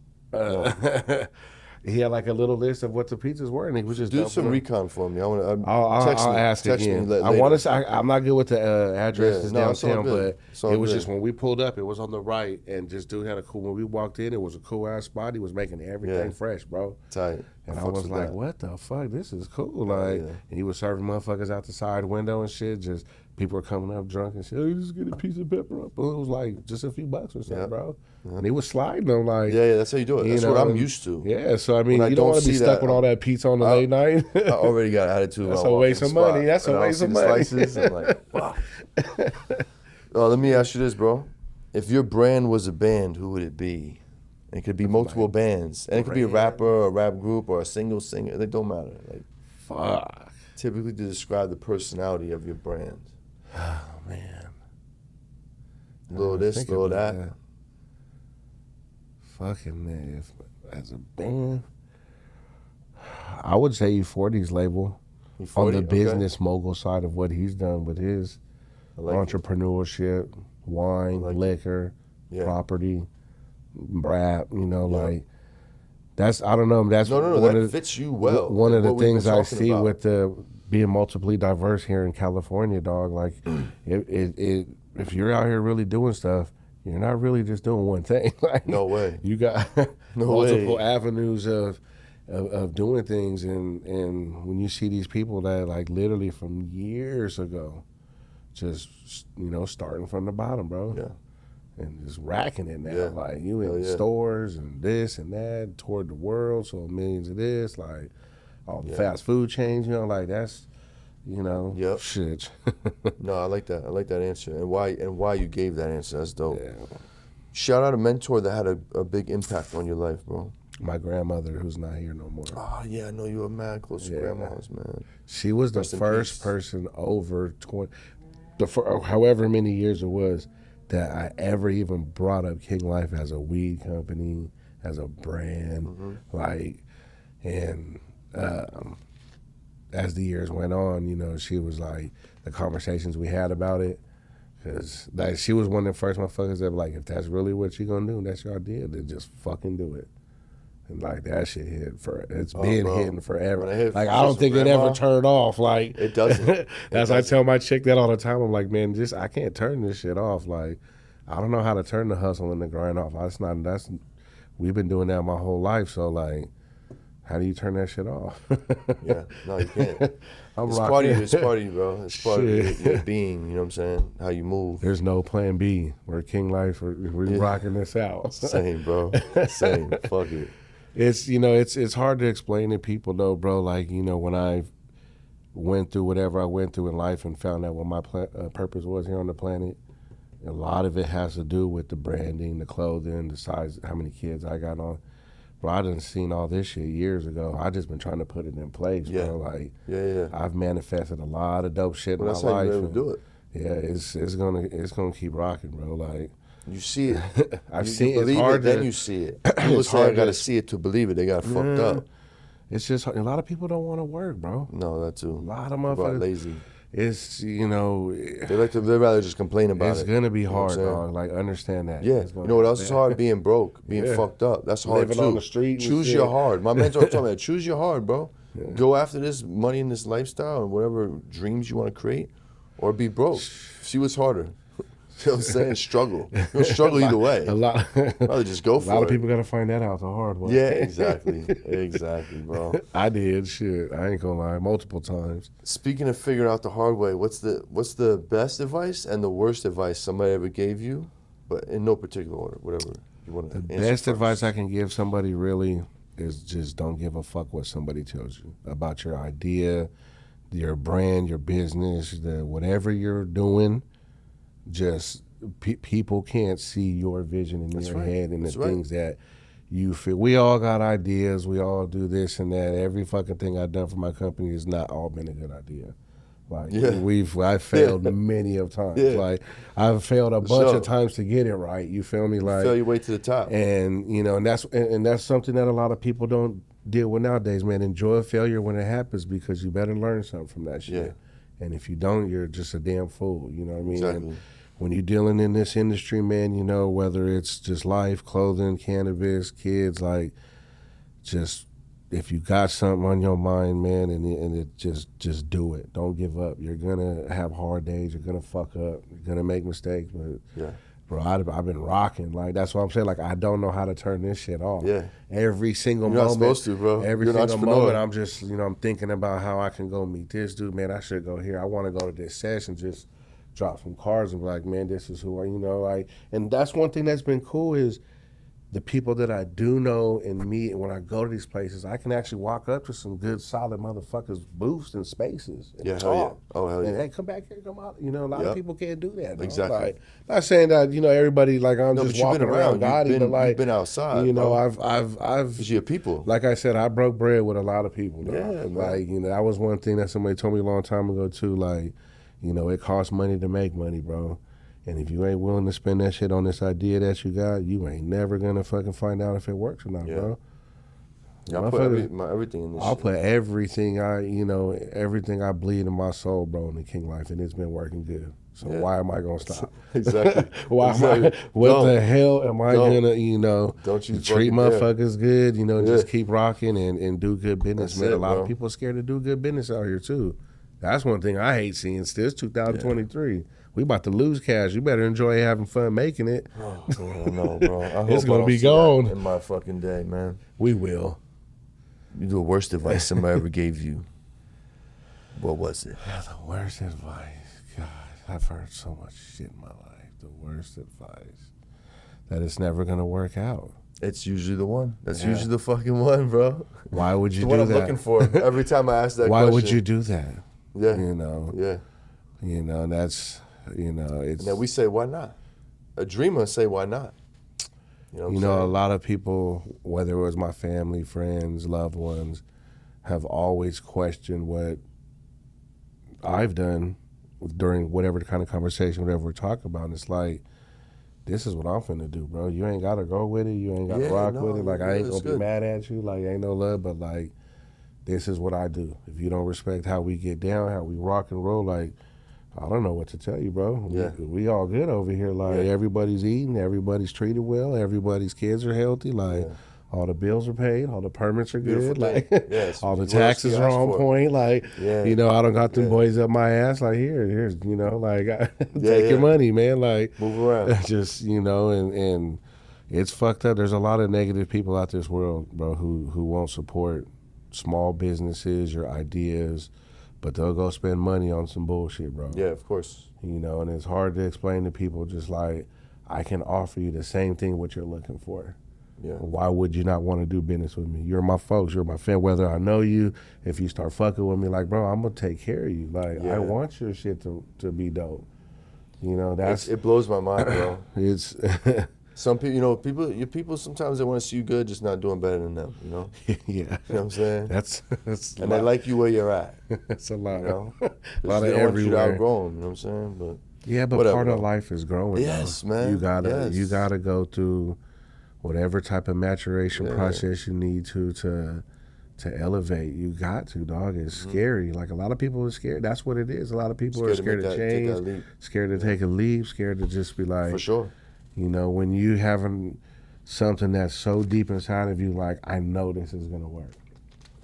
He had like a little list of what the pizzas were, and he was just do some recon for me. I'll ask again. I want to say I'm not good with the addresses downtown, but it was just when we pulled up, it was on the right, and this dude had a cool. When we walked in, it was a cool ass spot. He was making everything fresh, bro. Tight. And I was like, what the fuck? This is cool. Like, and he was serving motherfuckers out the side window and shit. Just people were coming up drunk and shit. Oh, you just get a piece of pepper up. It was like just a few bucks or something, bro. And he was sliding them like. Yeah, that's how you do it. That's what I'm used to. Yeah, so I mean, you don't want to be stuck with all that pizza on the late night. I already got attitude. That's a waste of money. That's a waste of money. Slices, I'm like, fuck. Let me ask you this, bro. If your brand was a band, who would it be? It could be multiple bands, and it could be a rapper, or a rap group, or a single singer. It don't matter. Like, fuck. Typically, to describe the personality of your brand. Oh man. Little this, little that. Fucking as a band, I would say E40's label E40, on the business mogul side of what he's done with his entrepreneurship, wine, liquor, property. Rap, like that's I don't know. That's that fits you well. One of the things I see with the being multiply diverse here in California, dog. Like, if you're out here really doing stuff, you're not really just doing one thing. Like, no way. You got multiple avenues of doing things, and when you see these people that like literally from years ago, just starting from the bottom, bro. Yeah. And just racking it now, like you in stores and this and that, toward the world, so millions of this, like all the fast food chains, like that's, shit. No, I like that. I like that answer, and why you gave that answer. That's dope. Yeah. Shout out a mentor that had a big impact on your life, bro. My grandmother, who's not here no more. Oh yeah, I know you were mad close to grandma's, man. She was the first person over 20, however many years it was, that I ever even brought up King Life as a weed company, as a brand, and as the years went on, she was like, the conversations we had about it, because she was one of the first motherfuckers that were like, if that's really what you're gonna do, that's your idea, then just fucking do it. And like that shit it's been hitting forever. Like I for don't think it grandma, ever turned off. Like it doesn't. That's I tell my chick that all the time. I'm like, man, I can't turn this shit off. Like I don't know how to turn the hustle and the grind off. We've been doing that my whole life. So like, how do you turn that shit off? Yeah, no, you can't. It's part of you. It's part of you, bro. It's part of your being. You know what I'm saying? How you move. There's no plan B. We're King Life. We're rocking this out. Same, bro. Same. Fuck it. It's hard to explain to people though, bro. Like when I went through whatever I went through in life and found out what my purpose was here on the planet. A lot of it has to do with the branding, the clothing, the size, how many kids I got on. Bro, I done seen all this shit years ago. I just been trying to put it in place, bro. Like, I've manifested a lot of dope shit in my life. That's how you able to do it. Yeah, it's gonna keep rocking, bro. Like, you see it. I've you seen believe it's hard it, then you see it. People say I gotta see it to believe it. They got fucked up. It's just a lot of people don't want to work, bro. No, that too. A lot of motherfuckers lazy. It's they rather just complain about it's gonna be hard, dog. Like understand that. Yeah. You know what else is hard? Being broke, being fucked up. That's hard Living too. on the street. Choose your hard. My mentor told me, choose your hard, bro. Yeah. Go after this money and this lifestyle and whatever dreams you want to create, or be broke. See what's harder. You know what I'm saying? Struggle. You'll struggle either way. Rather just go for it. A lot of people got to find that out the hard way. Yeah, exactly. Exactly, bro. I did, shit. I ain't gonna lie, multiple times. Speaking of figuring out the hard way, what's the best advice and the worst advice somebody ever gave you? But in no particular order, whatever you want to answer. The best advice I can give somebody really is just don't give a fuck what somebody tells you about your idea, your brand, your business, whatever you're doing. Just people can't see your vision in your head and the things that you feel. We all got ideas. We all do this and that. Every fucking thing I've done for my company has not all been a good idea. Like I've failed many of times. Yeah. Like I've failed a bunch of times to get it right. You feel me? Like fail your way to the top. And and that's something that a lot of people don't deal with nowadays, man. Enjoy failure when it happens because you better learn something from that shit. Yeah. And if you don't, you're just a damn fool. You know what I mean? Exactly. And when you're dealing in this industry, man, whether it's just life, clothing, cannabis, kids, like, just if you got something on your mind, man, and it just do it. Don't give up. You're gonna have hard days. You're gonna fuck up. You're gonna make mistakes. But bro, I've been rocking. Like that's what I'm saying. Like I don't know how to turn this shit off. Yeah. Every single moment. You're not supposed to, bro. Every single moment, I'm just I'm thinking about how I can go meet this dude. Man, I should go here. I want to go to this session. Just drop some cards and be like, man, this is who I, and that's one thing that's been cool is the people that I do know and meet, and when I go to these places, I can actually walk up to some good, solid motherfuckers' booths and spaces and talk. Oh, hell yeah. And hey, come back here, come out. A lot of people can't do that. Exactly. Like, not saying that, everybody, like, I'm just walking around gaudy, but like, you've been outside. I've your people. Like I said, I broke bread with a lot of people. Yeah, like, that was one thing that somebody told me a long time ago, too. Like, it costs money to make money, bro. And if you ain't willing to spend that shit on this idea that you got, you ain't never gonna fucking find out if it works or not, bro. Yeah, I'll put everything in this I'll shit. put everything everything I bleed in my soul, bro, in the King Life, and it's been working good. So why am I gonna stop? Exactly. What the hell am I gonna, don't you treat motherfuckers good, just keep rocking and do good business, man. A lot of people are scared to do good business out here too. That's one thing I hate seeing still. It's 2023. Yeah. We about to lose cash. You better enjoy having fun making it. Oh, no, bro. I hope it's gonna be gone in my fucking day, man. We will. You the worst advice somebody ever gave you. What was it? The worst advice. God, I've heard so much shit in my life. The worst advice. That it's never gonna work out. It's usually the one. That's usually the fucking one, bro. Why would you do that? What I'm looking for every time I ask that Why question. Why would you do that? Yeah. Yeah. That's, it's... Now we say, why not? A dreamer say, why not? A lot of people, whether it was my family, friends, loved ones, have always questioned what I've done during whatever kind of conversation, whatever we're talking about. And it's like, this is what I'm finna do, bro. You ain't got to go with it. You ain't got to rock with it. Like, I ain't going to be mad at you. Like, ain't no love, but like, this is what I do. If you don't respect how we get down, how we rock and roll, like, I don't know what to tell you, bro. Yeah. We all good over here. Like, everybody's eating, everybody's treated well, everybody's kids are healthy. Like, all the bills are paid, all the permits are Beautiful good, thing. like Yes. all the What else can taxes you are ask on for? point. Like, Yeah. you know, I don't got them Yeah. boys up my ass. Like, here's, you know, like take Yeah. your money, man. Like, Move around. just, you know, and it's fucked up. There's a lot of negative people out this world, bro, who won't support small businesses, your ideas, but they'll go spend money on some bullshit, bro. Yeah, of course. You know, and it's hard to explain to people, just like, I can offer you the same thing what you're looking for. Yeah. Why would you not want to do business with me? You're my folks. You're my fan. Whether I know you, if you start fucking with me, like, bro, I'm gonna take care of you. Like, Yeah. I want your shit to be dope. You know, that's It blows my mind, bro. it's Some people, you know, your people sometimes they want to see you good, just not doing better than them. You know. yeah. You know what I'm saying? That's And they like you where you're at. that's a lot. You know. A 'Cause lot they of don't want you to everywhere. outgrow 'em, you know what I'm saying? But Yeah, but whatever, part of though. life is growing. Yes, though. man. You gotta Yes. go through whatever type of maturation Yeah. process you need to elevate. You got to, dog. It's scary. Like, a lot of people are scared. That's what it is. A lot of people are scared to to take that change, leap. scared to take a leap, scared to just be like, For sure. you know, when you having something that's so deep inside of you, like, I know this is gonna work.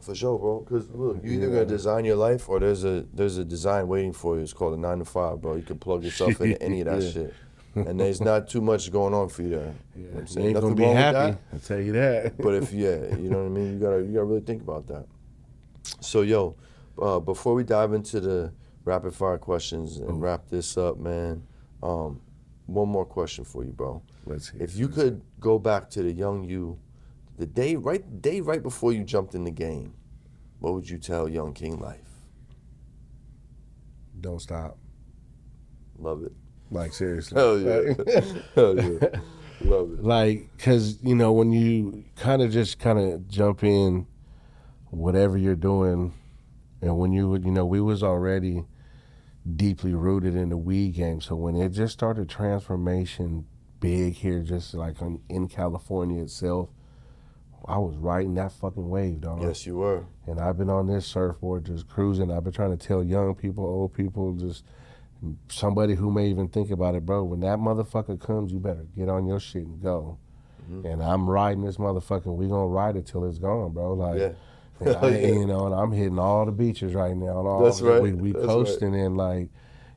For sure, bro. Because look, you either Yeah. gonna design your life or there's a design waiting for you. It's called a 9 to 5, bro. You can plug yourself into any of that Yeah. shit, and there's not too much going on for you there. You know what I'm You saying? ain't Nothing gonna be wrong with happy. that. I'll tell you that. But if you know what I mean, you gotta really think about that. So yo, before we dive into the rapid fire questions and wrap this up, man, one more question for you, bro. Let's hear If it. you could go back to the young you, the day right before you jumped in the game, what would you tell young King Life? Don't stop. Love it. Like, seriously. Hell yeah. Hell yeah. Love it. Like, because, you know, when you kind of jump in whatever you're doing, and when you know, we was already deeply rooted in the weed game, so when it just started transformation big here, just like in California itself, I was riding that fucking wave, dog. Yes, you were. And I've been on this surfboard just cruising. I've been trying to tell young people, old people, just somebody who may even think about it, bro, when that motherfucker comes, you better get on your shit and go. And I'm riding this motherfucker. We gonna ride it till it's gone, bro. Like, Yeah. you know, and I'm hitting all the beaches right now. And all That's right. We That's coasting, and like,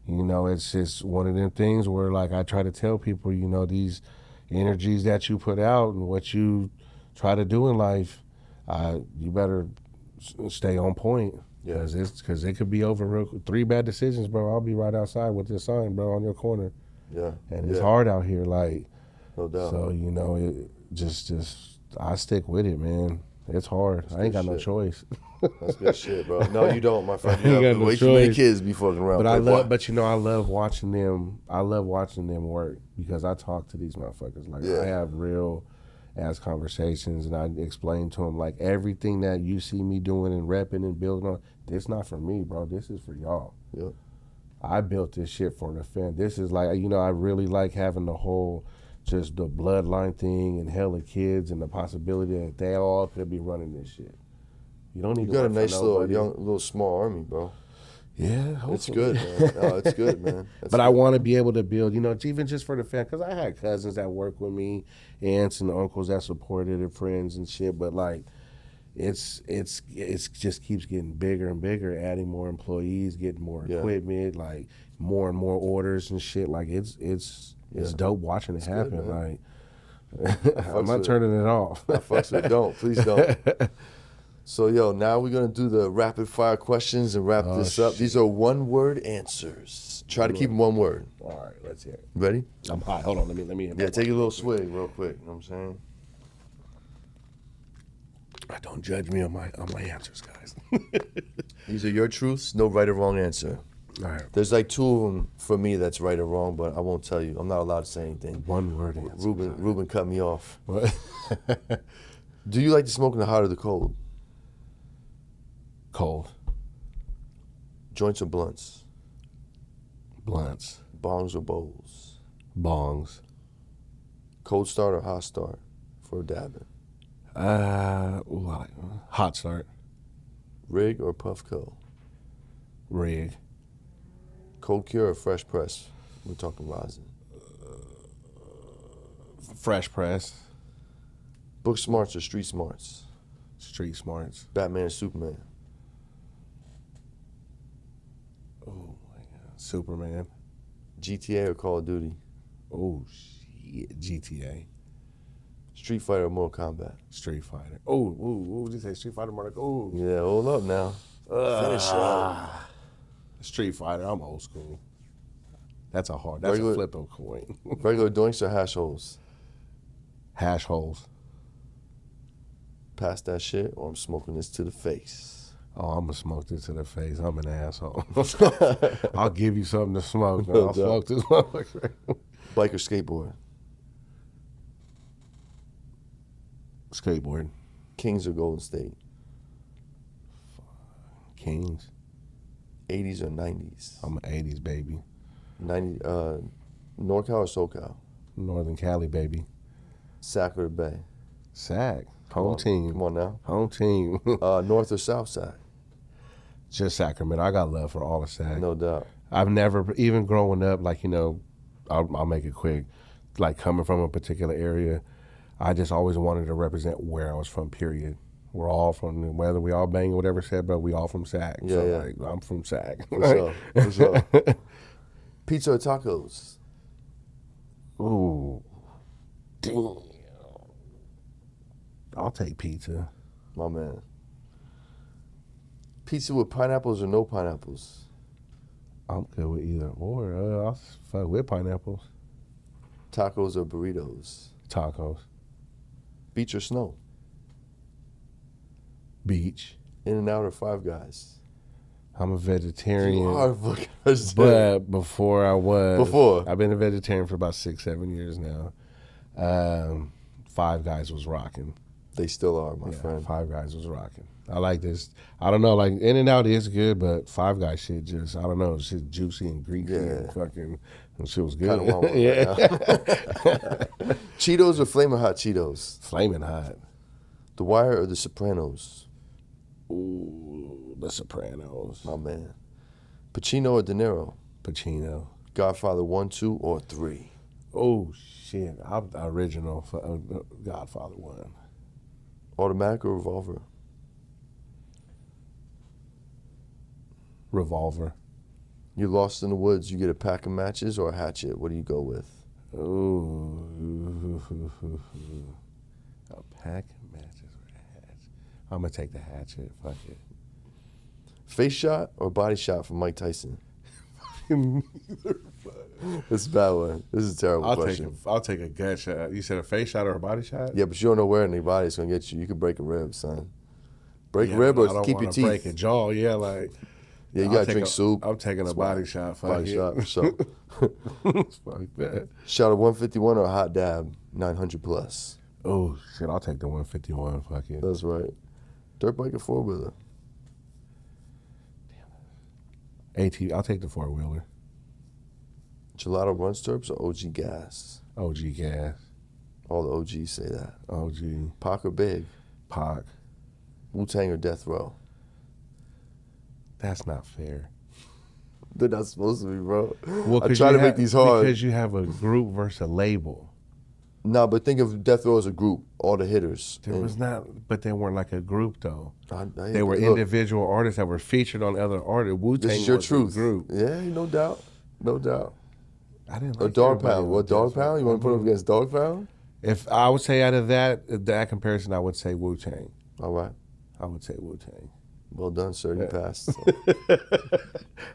you know, it's just one of them things where, like, I try to tell people, you know, these energies that you put out and what you try to do in life, you better stay on point. Yeah. Because it could be over real quick. 3 bad decisions, bro. I'll be right outside with this sign, bro, on your corner. Yeah. And it's hard out here, like. No doubt. So, you know, it just I stick with it, man. It's hard. I ain't got no shit. choice. That's good shit, bro. No, you don't, my friend. I ain't You got have no way too many choice. kids be fucking around. But you know, I love watching them. I love watching them work because I talk to these motherfuckers. Like, Yeah. I have real ass conversations, and I explain to them, like, everything that you see me doing and repping and building on, this not for me, bro. This is for y'all. Yeah. I built this shit for the fan. This is like, you know, I really like having the whole, just the bloodline thing and hella kids and the possibility that they all could be running this shit. You don't need You to got a work for nice nobody. little small army, bro. Yeah, It's hopefully. good, man. No, it's good, man. That's But I good. want to be able to build, you know, it's even just for the fan, because I had cousins that work with me, aunts and uncles that supported it, friends and shit. But like, it's just keeps getting bigger and bigger, adding more employees, getting more Yeah. equipment, like more and more orders and shit. Like, it's Yeah. dope watching it happen. good, man. Like, I'm not turning it off. I fucks with it. Don't. Please don't. So, yo, now we're going to do the rapid fire questions and wrap this up. shit. These are one-word answers. Try to keep them one word. All right, let's hear it. Ready? I'm high. Hold on, let me. Yeah, take a little swig real quick. You know what I'm saying? Don't judge me on my answers, guys. These are your truths, no right or wrong answer. All right, There's like 2 of them for me that's right or wrong, but I won't tell you. I'm not allowed to say anything. one word answer. Ruben cut me off. What? Do you like to smoke in the hot or the cold? Cold. Joints or blunts? Blunts. Bongs or bowls? Bongs. Cold start or hot start for dabbing? Hot start. Rig or Puffco? Rig. Cold cure or fresh press? We're talking rosin. Fresh press. Book smarts or street smarts? Street smarts. Batman or Superman? Oh my God. Superman. GTA or Call of Duty? Oh shit. GTA. Street Fighter or Mortal Kombat? Street Fighter. Oh, what did you say? Street Fighter, Mortal. Oh. Yeah, hold up now. Finish up. Street Fighter. I'm old school. That's a flip of a coin. Regular doinks or hash holes? Hash holes. Pass that shit or I'm smoking this to the face. Oh, I'm gonna smoke this to the face. I'm an asshole. I'll give you something to smoke. No I'll smoke this motherfucker. Bike or skateboard? Skateboard. Kings or Golden State? Kings. 80s or 90s? I'm an 80s baby. 90, NorCal or SoCal? Northern Cali baby. Sac or Bay? Sac. Home team. Come on now. Home team. North or South Sac? Just Sacramento. I got love for all of Sac. No doubt. I've never, even growing up, like, I'll make it quick. Like coming from a particular area, I just always wanted to represent where I was from, period. We're all from, whether we all bang or whatever said, but we all from Sac. Yeah, so, yeah. like, I'm from Sac. What's up? Pizza or tacos? Ooh. Damn. I'll take pizza. My man. Pizza with pineapples or no pineapples? I'm good with either or. I'll fuck with pineapples. Tacos or burritos? Tacos. Beach or snow? Beach. In-N-Out or Five Guys? I'm a vegetarian. You are fucking vegetarian. But before I was. Before? I've been a vegetarian for about 6-7 years now. Five Guys was rocking. They still are, my friend. Five Guys was rocking. I like this. I don't know, like In-N-Out is good, but Five Guys shit just, I don't know, it's just juicy and greasy and fucking, and shit was good. Kinda want one right now. Cheetos or Flamin' Hot Cheetos? Flaming hot. The Wire or The Sopranos? Ooh, The Sopranos. My man. Pacino or De Niro? Pacino. Godfather 1, 2, or 3? Oh shit, I'm the original Godfather 1. Automatic or revolver? Revolver. You're lost in the woods, you get a pack of matches or a hatchet? What do you go with? Ooh. A pack of matches or a hatchet. I'm going to take the hatchet. Fuck it. Face shot or body shot from Mike Tyson? This is a bad one. This is a terrible question. I'll take a gut shot. You said a face shot or a body shot? Yeah, but you don't know where in your body's going to get you. You could break a rib, son. Break a rib or keep your teeth. Break a jaw, yeah, like. Yeah, you got to drink soup. I'm taking a body shot. Fuck Body it. shot, for sure. Fuck that. Shot of 151 or a hot dab, 900 plus. Oh, shit, I'll take the 151. Fuck it. That's right. Dirt bike or four-wheeler? I'll take the four-wheeler. Gelato Run Stirps or OG Gas? OG gas. All the OGs say that. OG. Pac or Big? Pac. Wu-Tang or Death Row? That's not fair. They're not supposed to be, bro. Well, I try to make these hard. Because you have a group versus a label. No, but think of Death Row as a group, all the hitters. There was not, but they weren't like a group though. They were individual artists that were featured on other artists. Wu-Tang This is your was truth. a group. Yeah, no doubt. No doubt. I didn't Or like Dog everybody Pound. on What, Death Dog Row. Pound? You want to put them against Dog Pound? If I would say out of that comparison, I would say Wu-Tang. All right. I would say Wu-Tang. Well done, sir. You passed.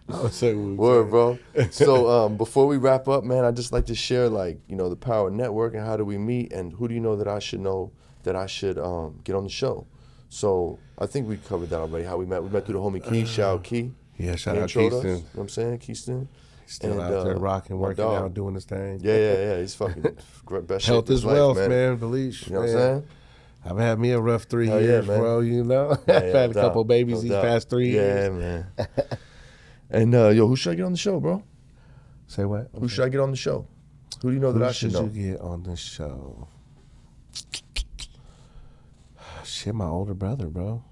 I would say Wu-Tang. Word, bro. So before we wrap up, man, I'd just like to share, like, the Power Network and how do we meet and who do you know that I should get on the show. So I think we covered that already, how we met. We met through the homie Key. Shout out Key. Yeah, shout He out introed us, Keyston. you know what I'm saying? Keyston. Still out there rocking, working dog. out, doing his thing. Yeah. He's fucking best shape Health of his is life, wealth, man. man. Believe. You know what I'm saying? I've had me a rough 3 Hell yeah, years, man. bro. I've had a couple babies these past 3 years. Yeah, man. And who should I get on the show, bro? Say what? Who should I get on the show? Who do you know that I should know? Who should you get on the show? Shit, my older brother, bro.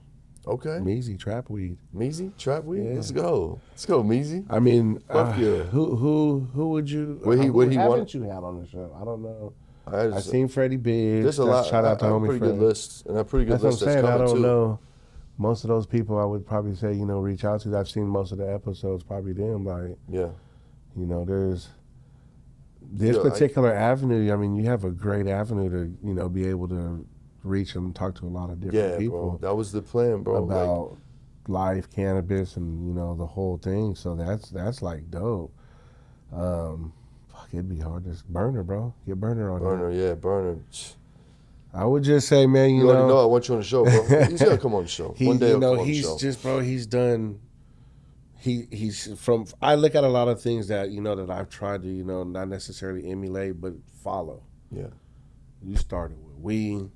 Okay. Meezy, Trap Weed. Meezy, Trap Weed. Yeah. Let's go, Meezy. I mean, Fuck yeah. who would you? Would he who want- haven't you had on the show? I don't know. I seen Freddie Biggs. There's a lot. Shout out to I have a homie pretty Freddie. good list, and a pretty good That's what I'm list that's saying. I coming don't too. know. Most of those people I would probably say, reach out to. I've seen most of the episodes, probably them. Like, Yeah. There's this particular avenue. I mean, you have a great avenue to, be able to reach and talk to a lot of different people. Bro. That was the plan, bro. About life, cannabis, and the whole thing. So that's like dope. Fuck, it'd be hard to burner, bro. Get burner on Burner, here. yeah, burner. I would just say, man, You already know I want you on the show, bro. He's gonna come on the show. One day he'll come on the show. Just, bro. He's done. He's from. I look at a lot of things that that I've tried to not necessarily emulate, but follow. Yeah. You started with weed,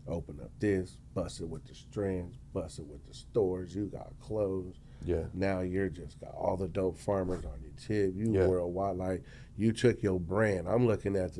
open up this, busted with the strands, busted with the stores. You got clothes. Yeah. Now you're just got all the dope farmers on your tip. You Yeah. worldwide, like you took your brand. I'm looking at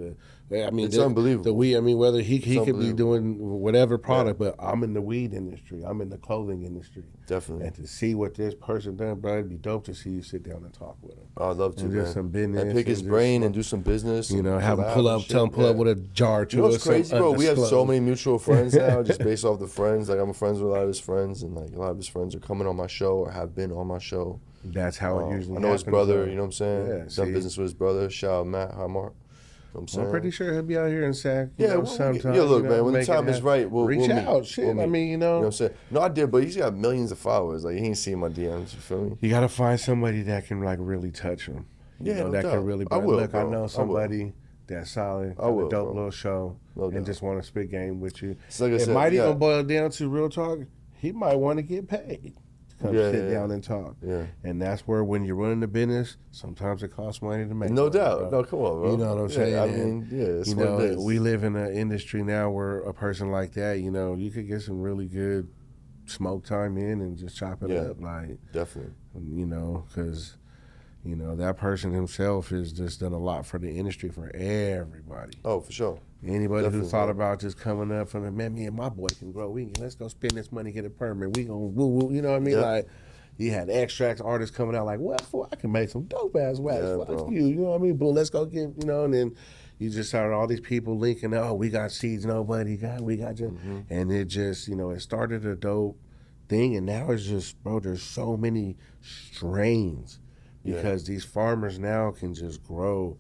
It's unbelievable. The weed. I mean, whether he could be doing whatever product, but I'm in the weed industry. I'm in the clothing industry. Definitely. And to see what this person done, bro, it'd be dope to see you sit down and talk with him. I'd love to, and man. just some business and pick his brain and do some business. Have him collab pull and up, tell him pull up with a jar to You know us. what's crazy, bro? We have so many mutual friends now, just based off the friends. Like, I'm friends with a lot of his friends, and like a lot of his friends are coming on my show or have been on my show. That's how it usually I know his happens, brother, though. you know what I'm saying? Yeah, He's done business with his brother. Shout out Matt Highmark. You know what I'm saying? I'm pretty sure he'll be out here in Sac. Sometime. Yeah, look, man, when the time is right, we'll reach meet. out. Shit, We'll meet. I mean, You know what I'm saying? No, I did, but he's got millions of followers. Like, he ain't seen my DMs, you feel me? You got to find somebody that can like really touch him. No that doubt. can really. I will, look, bro. I know somebody that's solid. I will, a dope bro. little show, No and doubt. just want to spit game with you. It's like I It said, might yeah. even boil down to real talk. He might want to get paid. Come sit down and talk. Yeah. And that's where when you're running the business, sometimes it costs money to make. No money, doubt. bro. No, come on, bro. You know what I'm saying? I And, mean, it's what it is. we live in an industry now where a person like that, you could get some really good smoke time in and just chop it up, like Definitely. because that person himself has just done a lot for the industry for everybody. Oh, for sure. Anybody Definitely, who thought bro. about just coming up from the man, me and my boy can grow. Let's go spend this money, get a permit. We gonna woo woo. You know what I mean? Yeah. Like you had extracts artists coming out like, what for? I can make some dope ass wax. Yeah, Fuck bro. you. You know what I mean? Boom. Let's go get and then you just started all these people linking. Oh, we got seeds. Nobody got. We got just, and it just it started a dope thing, and now it's just there's so many strains because these farmers now can just grow.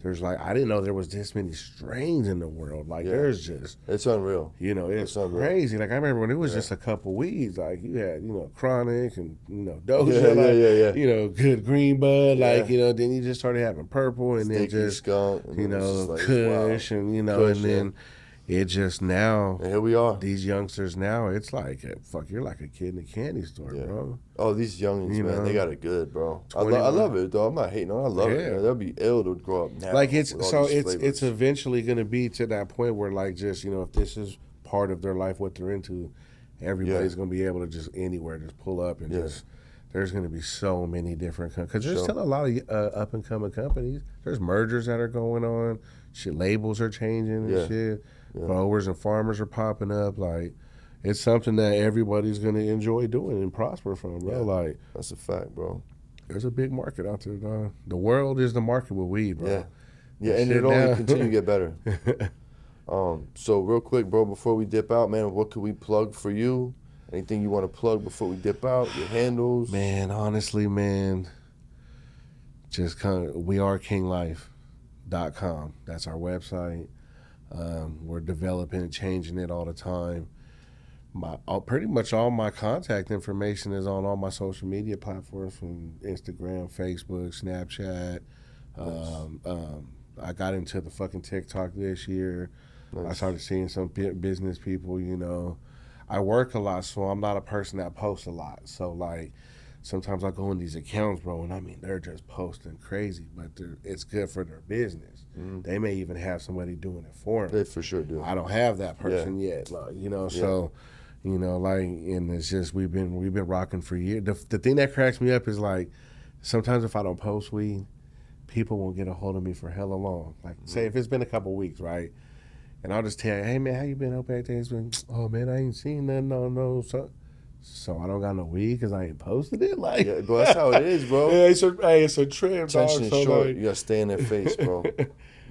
There's I didn't know there was this many strains in the world. Like there's just It's unreal. it's unreal. crazy. Like I remember when it was just a couple weeds. Like you had chronic and Doja. Good green bud. Like then you just started having purple and Stinky then just skunk. And it's just like, Kush wow. and Kush, and then it just now. And here we are. These youngsters now, it's like fuck. You're like a kid in a candy store, bro. Oh, these youngins, man, they got it good, bro. I 21. love it, though. I'm not hating on it. I love it. Man. They'll be ill to grow up now. Like with all these flavors. it's eventually going to be to that point where like just if this is part of their life, what they're into, everybody's going to be able to just anywhere just pull up and just. There's going to be so many different because there's still a lot of up and coming companies. There's mergers that are going on. Shit, labels are changing and shit. Growers and farmers are popping up. Like, it's something that everybody's going to enjoy doing and prosper from, bro. Like, that's a fact, bro. There's a big market out there, dog. The world is the market with weed, bro. Yeah, and it'll only continue to get better. So real quick, bro, before we dip out, man, what could we plug for you? Anything you want to plug before we dip out? Your handles? Man, honestly, man, just wearekinglife.com. That's our website. We're developing and changing it all the time. Pretty much all my contact information is on all my social media platforms, from Instagram, Facebook, Snapchat. I got into the fucking TikTok this year. Nice. I started seeing some business people, I work a lot, so I'm not a person that posts a lot. So, like, sometimes I go in these accounts, bro, and I mean, they're just posting crazy, but it's good for their business. Mm-hmm. They may even have somebody doing it for them. They for sure do. I don't have that person yet, like, so, and it's just, we've been rocking for years. The thing that cracks me up is, like, sometimes if I don't post weed, people won't get a hold of me for hella long. Like, say if it's been a couple weeks, right? And I'll just tell you, hey, man, how you been? Hope everything's been, oh, man, I ain't seen nothing, no. So I don't got no weed because I ain't posted it? Like, yeah, bro, that's how it is, bro. Yeah, it's a trend, dog. Attention So short. like, you got to stay in their face, bro.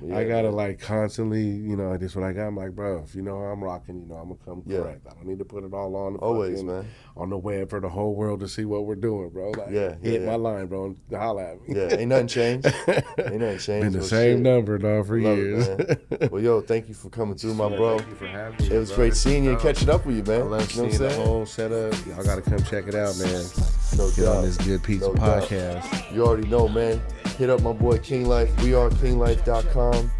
Yeah, I gotta man. like constantly, you know, this what I got. I'm like, bro, if you know how I'm rocking, you know, I'm gonna come Yeah. correct. I don't need to put it all on the Always, fucking- man. on the web for the whole world to see what we're doing, bro. Like, Yeah, hit yeah. my line, bro, and holla at me. Yeah, ain't nothing changed. Ain't nothing changed. Been the Well, same shit. number, dog, for I love years. it, man. Well, yo, thank you for coming through, my bro. Thank you for having me. It was bro. great This seeing you is and dope. catching up with you, man. I love You know seeing what I'm the saying? whole setup. Y'all gotta come check it out, man. No Get doubt. on this Good Pizza No doubt. podcast. You already know, man. Hit up my boy King Life. WeAreKingLife.com.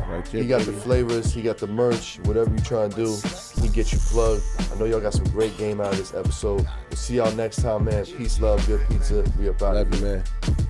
Right there, He got the baby. flavors. He got the merch. Whatever you trying to do, he get you plugged. I know y'all got some great game out of this episode. We'll see y'all next time, man. Peace, love, good pizza. We up out of Love here. you, man.